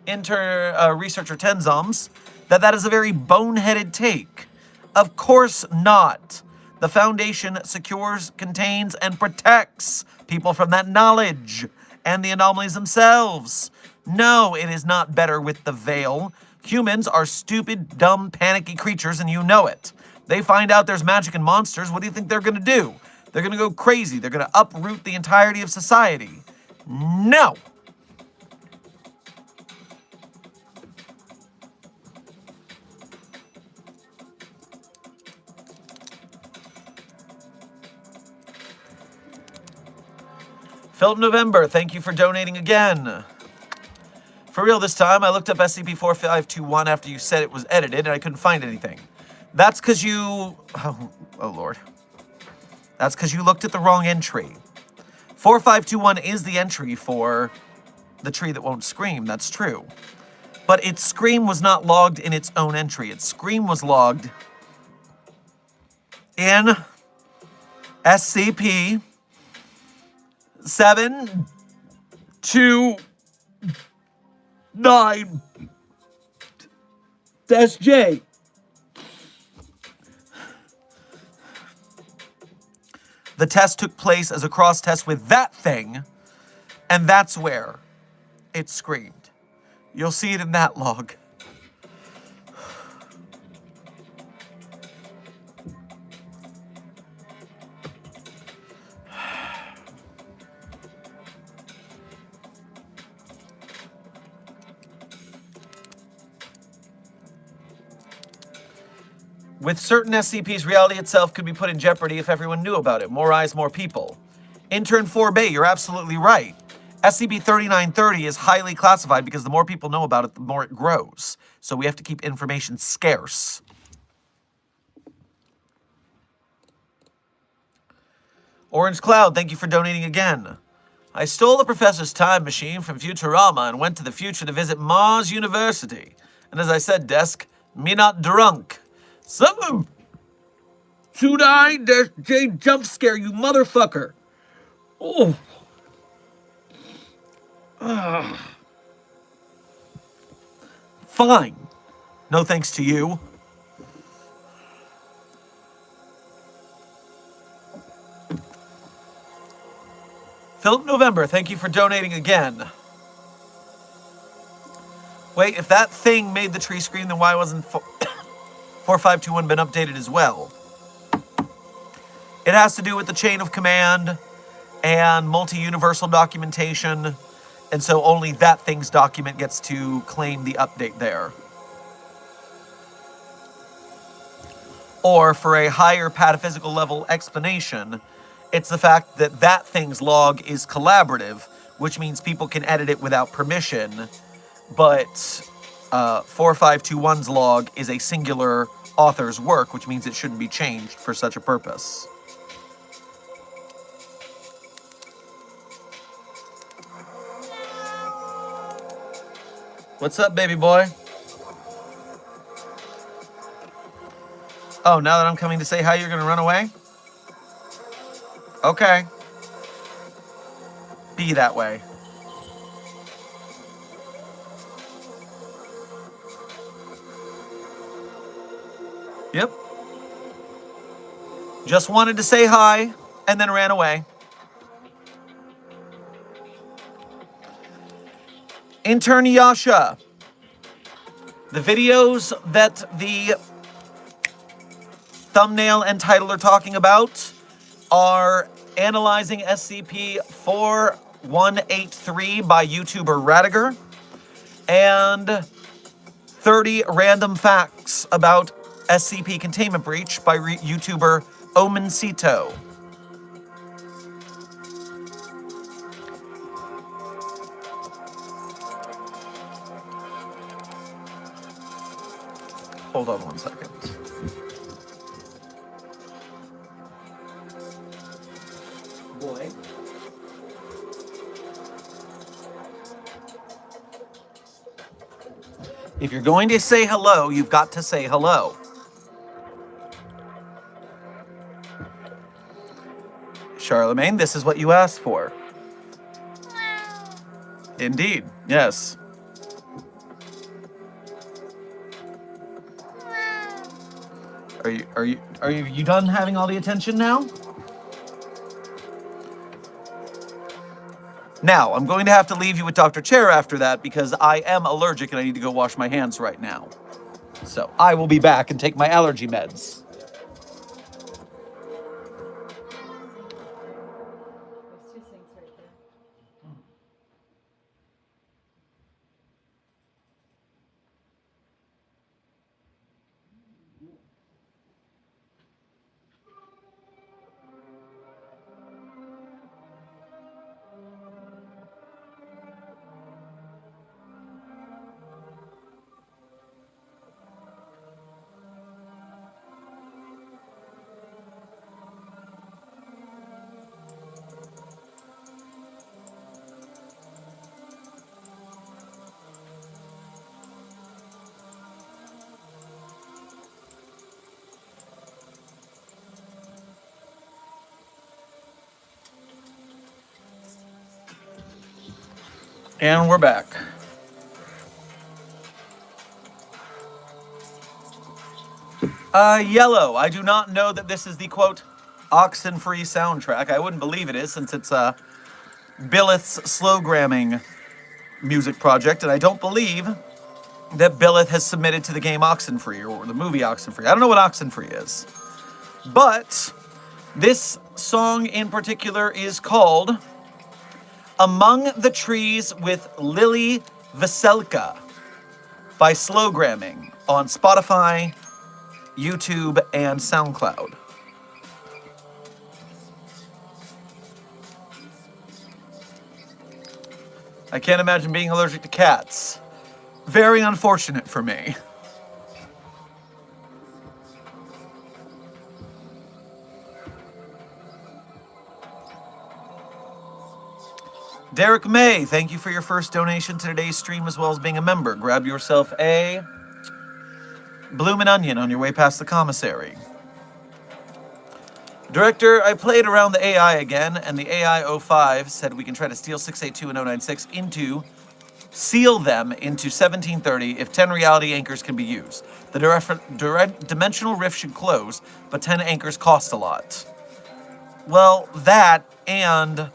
researcher Tenzoms, that is a very boneheaded take. Of course not. The Foundation secures, contains, and protects people from that knowledge and the anomalies themselves. No, it is not better with the veil. Humans are stupid, dumb, panicky creatures, and you know it. They find out there's magic and monsters. What do you think they're going to do? They're going to go crazy. They're going to uproot the entirety of society. No! Philip November, thank you for donating again. For real this time, I looked up SCP-4521 after you said it was edited, and I couldn't find anything. That's because you... Oh, Lord. That's because you looked at the wrong entry. 4521 is the entry for the tree that won't scream, that's true. But its scream was not logged in its own entry. Its scream was logged in SCP 729-J. The test took place as a cross test with that thing, and that's where it screamed. You'll see it in that log. With certain SCPs, reality itself could be put in jeopardy if everyone knew about it. More eyes, more people. Intern 4B, you're absolutely right. SCP-3930 is highly classified because the more people know about it, the more it grows. So we have to keep information scarce. Orange Cloud, thank you for donating again. I stole the professor's time machine from Futurama and went to the future to visit Mars University. And as I said, Desk, me not drunk. Something. Should I? J jump scare, you motherfucker. Oh. Fine. No thanks to you. Philip November, thank you for donating again. Wait, if that thing made the tree scream, then why wasn't 4521 been updated as well? It has to do with the chain of command and multi-universal documentation, and so only that thing's document gets to claim the update there. Or for a higher pataphysical level explanation, it's the fact that that thing's log is collaborative, which means people can edit it without permission, but 4521's log is a singular author's work, which means it shouldn't be changed for such a purpose. What's up, baby boy? Oh, now that I'm coming to say hi, you're gonna run away? Okay. Be that way. Yep. Just wanted to say hi, and then ran away. Intern Yasha. The videos that the thumbnail and title are talking about are Analyzing SCP-4183 by YouTuber Radiger and 30 Random Facts about SCP Containment Breach by YouTuber Omencito. Hold on 1 second. Boy. If you're going to say hello, you've got to say hello. Charlemagne, this is what you asked for. Indeed, yes. Are you done having all the attention now? Now, I'm going to have to leave you with Dr. Chair after that because I am allergic and I need to go wash my hands right now. So I will be back and take my allergy meds. And we're back. Yellow. I do not know that this is the, quote, Oxenfree soundtrack. I wouldn't believe it is, since it's Billith's Slowgramming music project, and I don't believe that Billith has submitted to the game Oxenfree, or the movie Oxenfree. I don't know what Oxenfree is. But this song in particular is called Among the Trees with Lily Veselka by Slowgramming on Spotify, YouTube, and SoundCloud. I can't imagine being allergic to cats. Very unfortunate for me. Derek May, thank you for your first donation to today's stream as well as being a member. Grab yourself a bloomin' onion on your way past the commissary. Director, I played around the AI again, and the AI-05 said we can try to steal 682 and 096 seal them into 1730 if 10 reality anchors can be used. The dimensional rift should close, but 10 anchors cost a lot. Well, that, and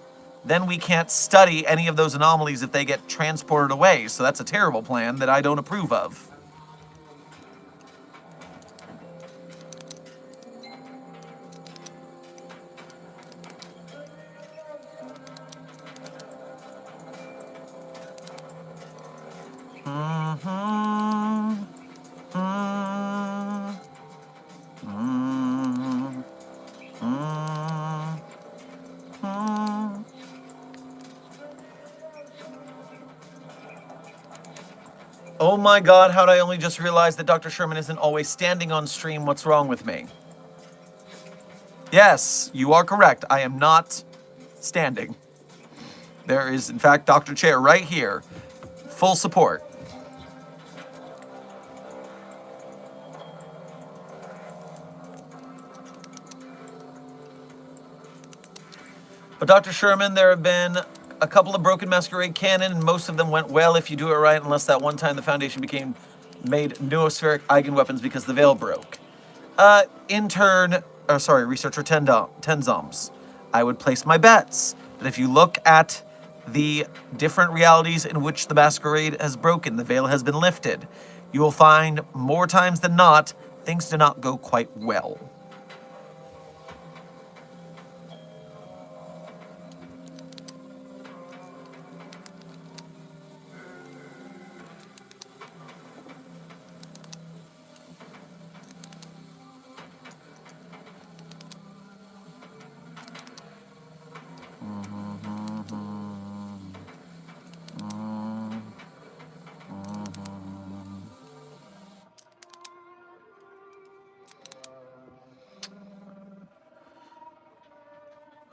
then we can't study any of those anomalies if they get transported away, so that's a terrible plan that I don't approve of. Oh my God, how'd I only just realize that Dr. Sherman isn't always standing on stream? What's wrong with me? Yes, you are correct. I am not standing. There is, in fact, Dr. Chair right here. Full support. But Dr. Sherman, there have been a couple of broken masquerade cannon, and most of them went well if you do it right, unless that one time the Foundation made noospheric eigenweapons because the veil broke. Researcher Tenzoms, I would place my bets that if you look at the different realities in which the masquerade has broken, the veil has been lifted, you will find more times than not, things do not go quite well.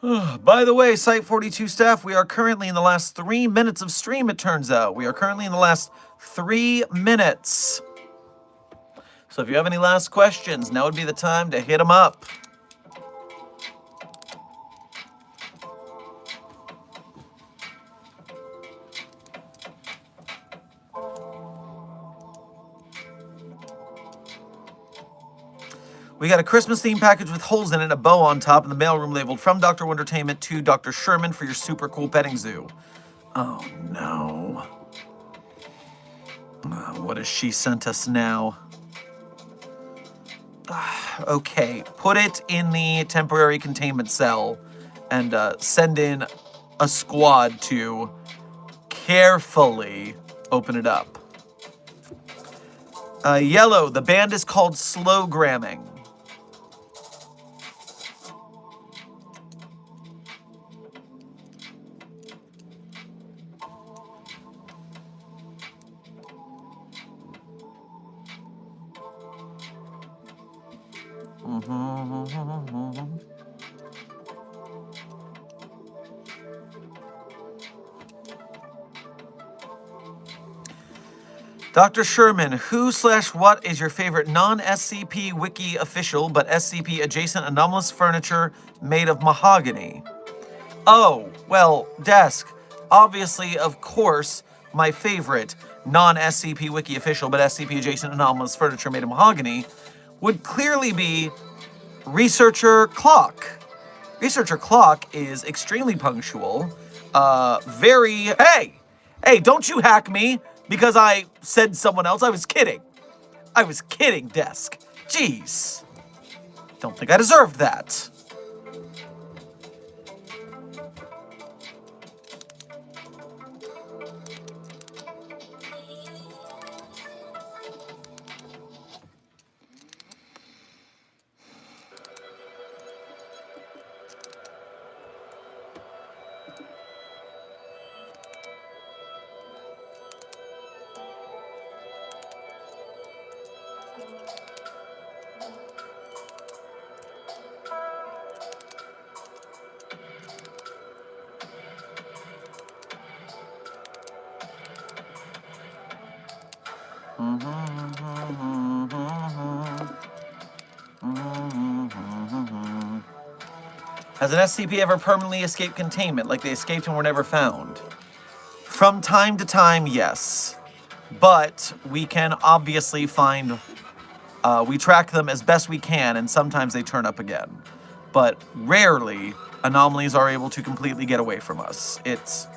By the way, Site42 staff, we are currently in the last 3 minutes of stream, it turns out. We are currently in the last 3 minutes. So if you have any last questions, now would be the time to hit them up. We got a Christmas theme package with holes in it, a bow on top, and the mailroom labeled from Dr. Wondertainment to Dr. Sherman for your super cool petting zoo. Oh no. What has she sent us now? Okay, put it in the temporary containment cell and send in a squad to carefully open it up. Yellow, the band is called Slowgramming. Dr. Sherman, who/what is your favorite non-SCP wiki official but SCP adjacent anomalous furniture made of mahogany? Oh, well, desk. Obviously, of course, my favorite non-SCP wiki official but SCP adjacent anomalous furniture made of mahogany would clearly be Researcher Clock. Researcher Clock is extremely punctual, Hey, don't you hack me because I said someone else. I was kidding. I was kidding, desk. Jeez. Don't think I deserved that. Has an SCP ever permanently escaped containment, like they escaped and were never found? From time to time, yes. But we can obviously find, we track them as best we can, and sometimes they turn up again. But rarely, anomalies are able to completely get away from us. It's,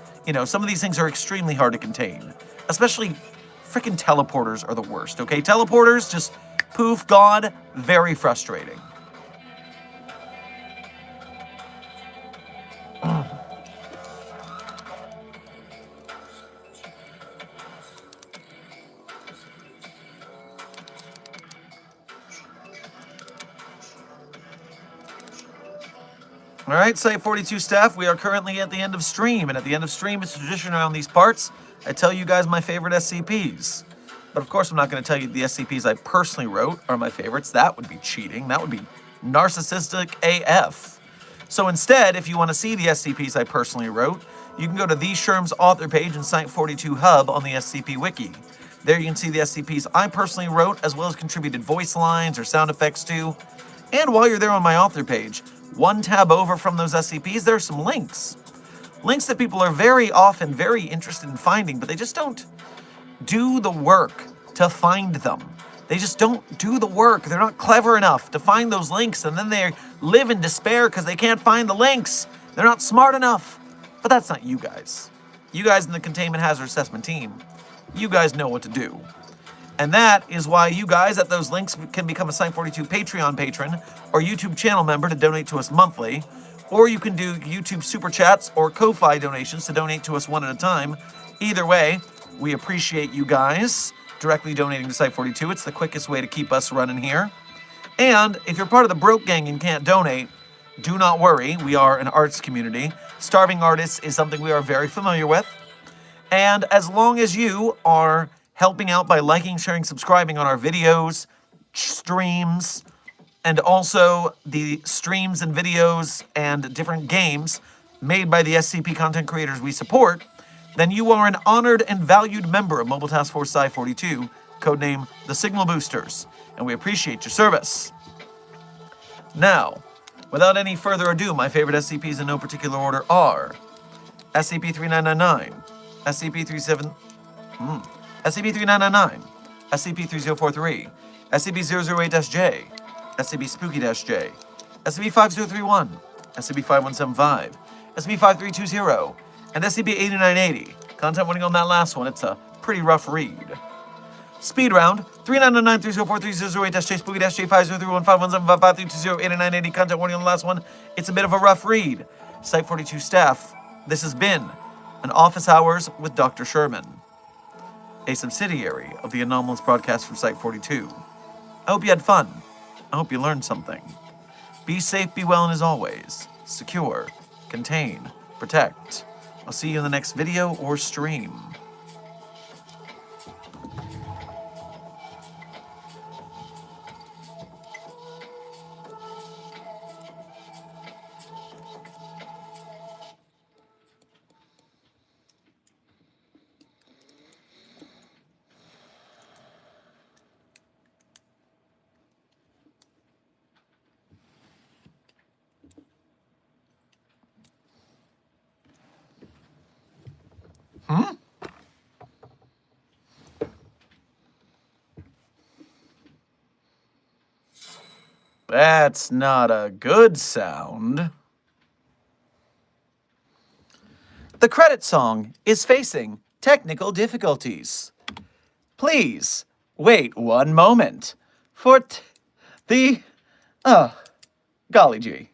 some of these things are extremely hard to contain. Especially, frickin' teleporters are the worst, okay? Teleporters, just poof, gone, very frustrating. All right, Site42 staff, we are currently at the end of stream, and at the end of stream, it's tradition around these parts. I tell you guys my favorite SCPs. But of course, I'm not going to tell you the SCPs I personally wrote are my favorites. That would be cheating. That would be narcissistic AF. So instead, if you want to see the SCPs I personally wrote, you can go to the Sherm's author page in Site42 Hub on the SCP Wiki. There you can see the SCPs I personally wrote, as well as contributed voice lines or sound effects to. And while you're there on my author page, one tab over from those SCPs, there's some links. Links that people are very often very interested in finding, but they just don't do the work to find them. They just don't do the work. They're not clever enough to find those links, and then they live in despair because they can't find the links. They're not smart enough. But that's not you guys. You guys in the Containment Hazard Assessment team, you guys know what to do. And that is why you guys at those links can become a Site42 Patreon patron or YouTube channel member to donate to us monthly. Or you can do YouTube Super Chats or Ko-Fi donations to donate to us one at a time. Either way, we appreciate you guys directly donating to Site42. It's the quickest way to keep us running here. And if you're part of the Broke Gang and can't donate, do not worry. We are an arts community. Starving artists is something we are very familiar with. And as long as you are helping out by liking, sharing, subscribing on our videos, streams, and also the streams and videos and different games made by the SCP content creators we support, then you are an honored and valued member of Mobile Task Force Psi-42, codename the Signal Boosters, and we appreciate your service. Now, without any further ado, my favorite SCPs in no particular order are SCP-3999, SCP-37... SCP-3999, SCP-3043, SCP-008-J, SCP-Spooky-J, SCP-5031, SCP-5175, SCP-5320, and SCP-8980. Content warning on that last one, it's a pretty rough read. Speed round, 3999-3043-008-J, Spooky-J, 5031-5175-5320-8980. Content warning on the last one, it's a bit of a rough read. Site-42 staff, this has been an Office Hours with Dr. Sherman, a subsidiary of the Anomalous broadcast from Site-42. I hope you had fun. I hope you learned something. Be safe, be well, and as always, secure, contain, protect. I'll see you in the next video or stream. That's not a good sound. The credit song is facing technical difficulties. Please wait one moment for the... golly gee.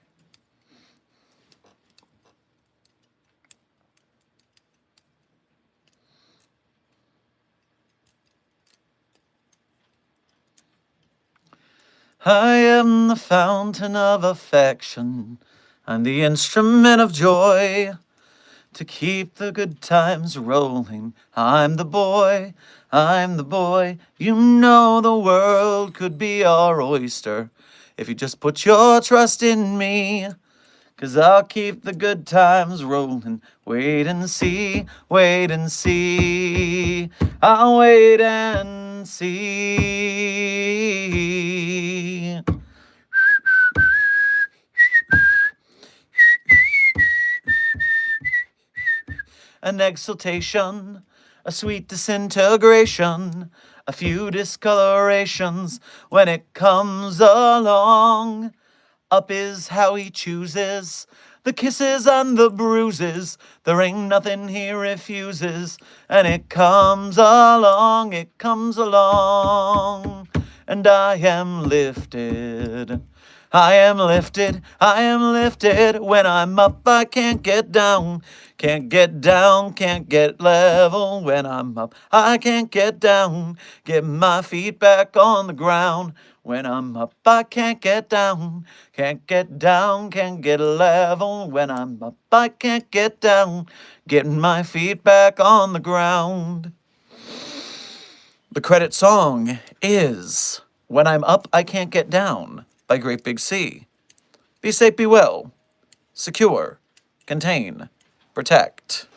I am the fountain of affection. I'm the instrument of joy. To keep the good times rolling, I'm the boy. You know the world could be our oyster if you just put your trust in me. 'Cause I'll keep the good times rolling. Wait and see, wait and see. I'll wait and see. An exultation, a sweet disintegration, a few discolorations when it comes along. Up is how he chooses, the kisses and the bruises. There ain't nothing he refuses, and it comes along, and I am lifted. I am lifted, when I'm up I can't get down, can't get level. When I'm up I can't get down, get my feet back on the ground. When I'm up I can't get down, can't get level. When I'm up I can't get down, getting my feet back on the ground. The credit song is When I'm Up I Can't Get Down by Great Big Sea. Be safe, be well, secure, contain, protect.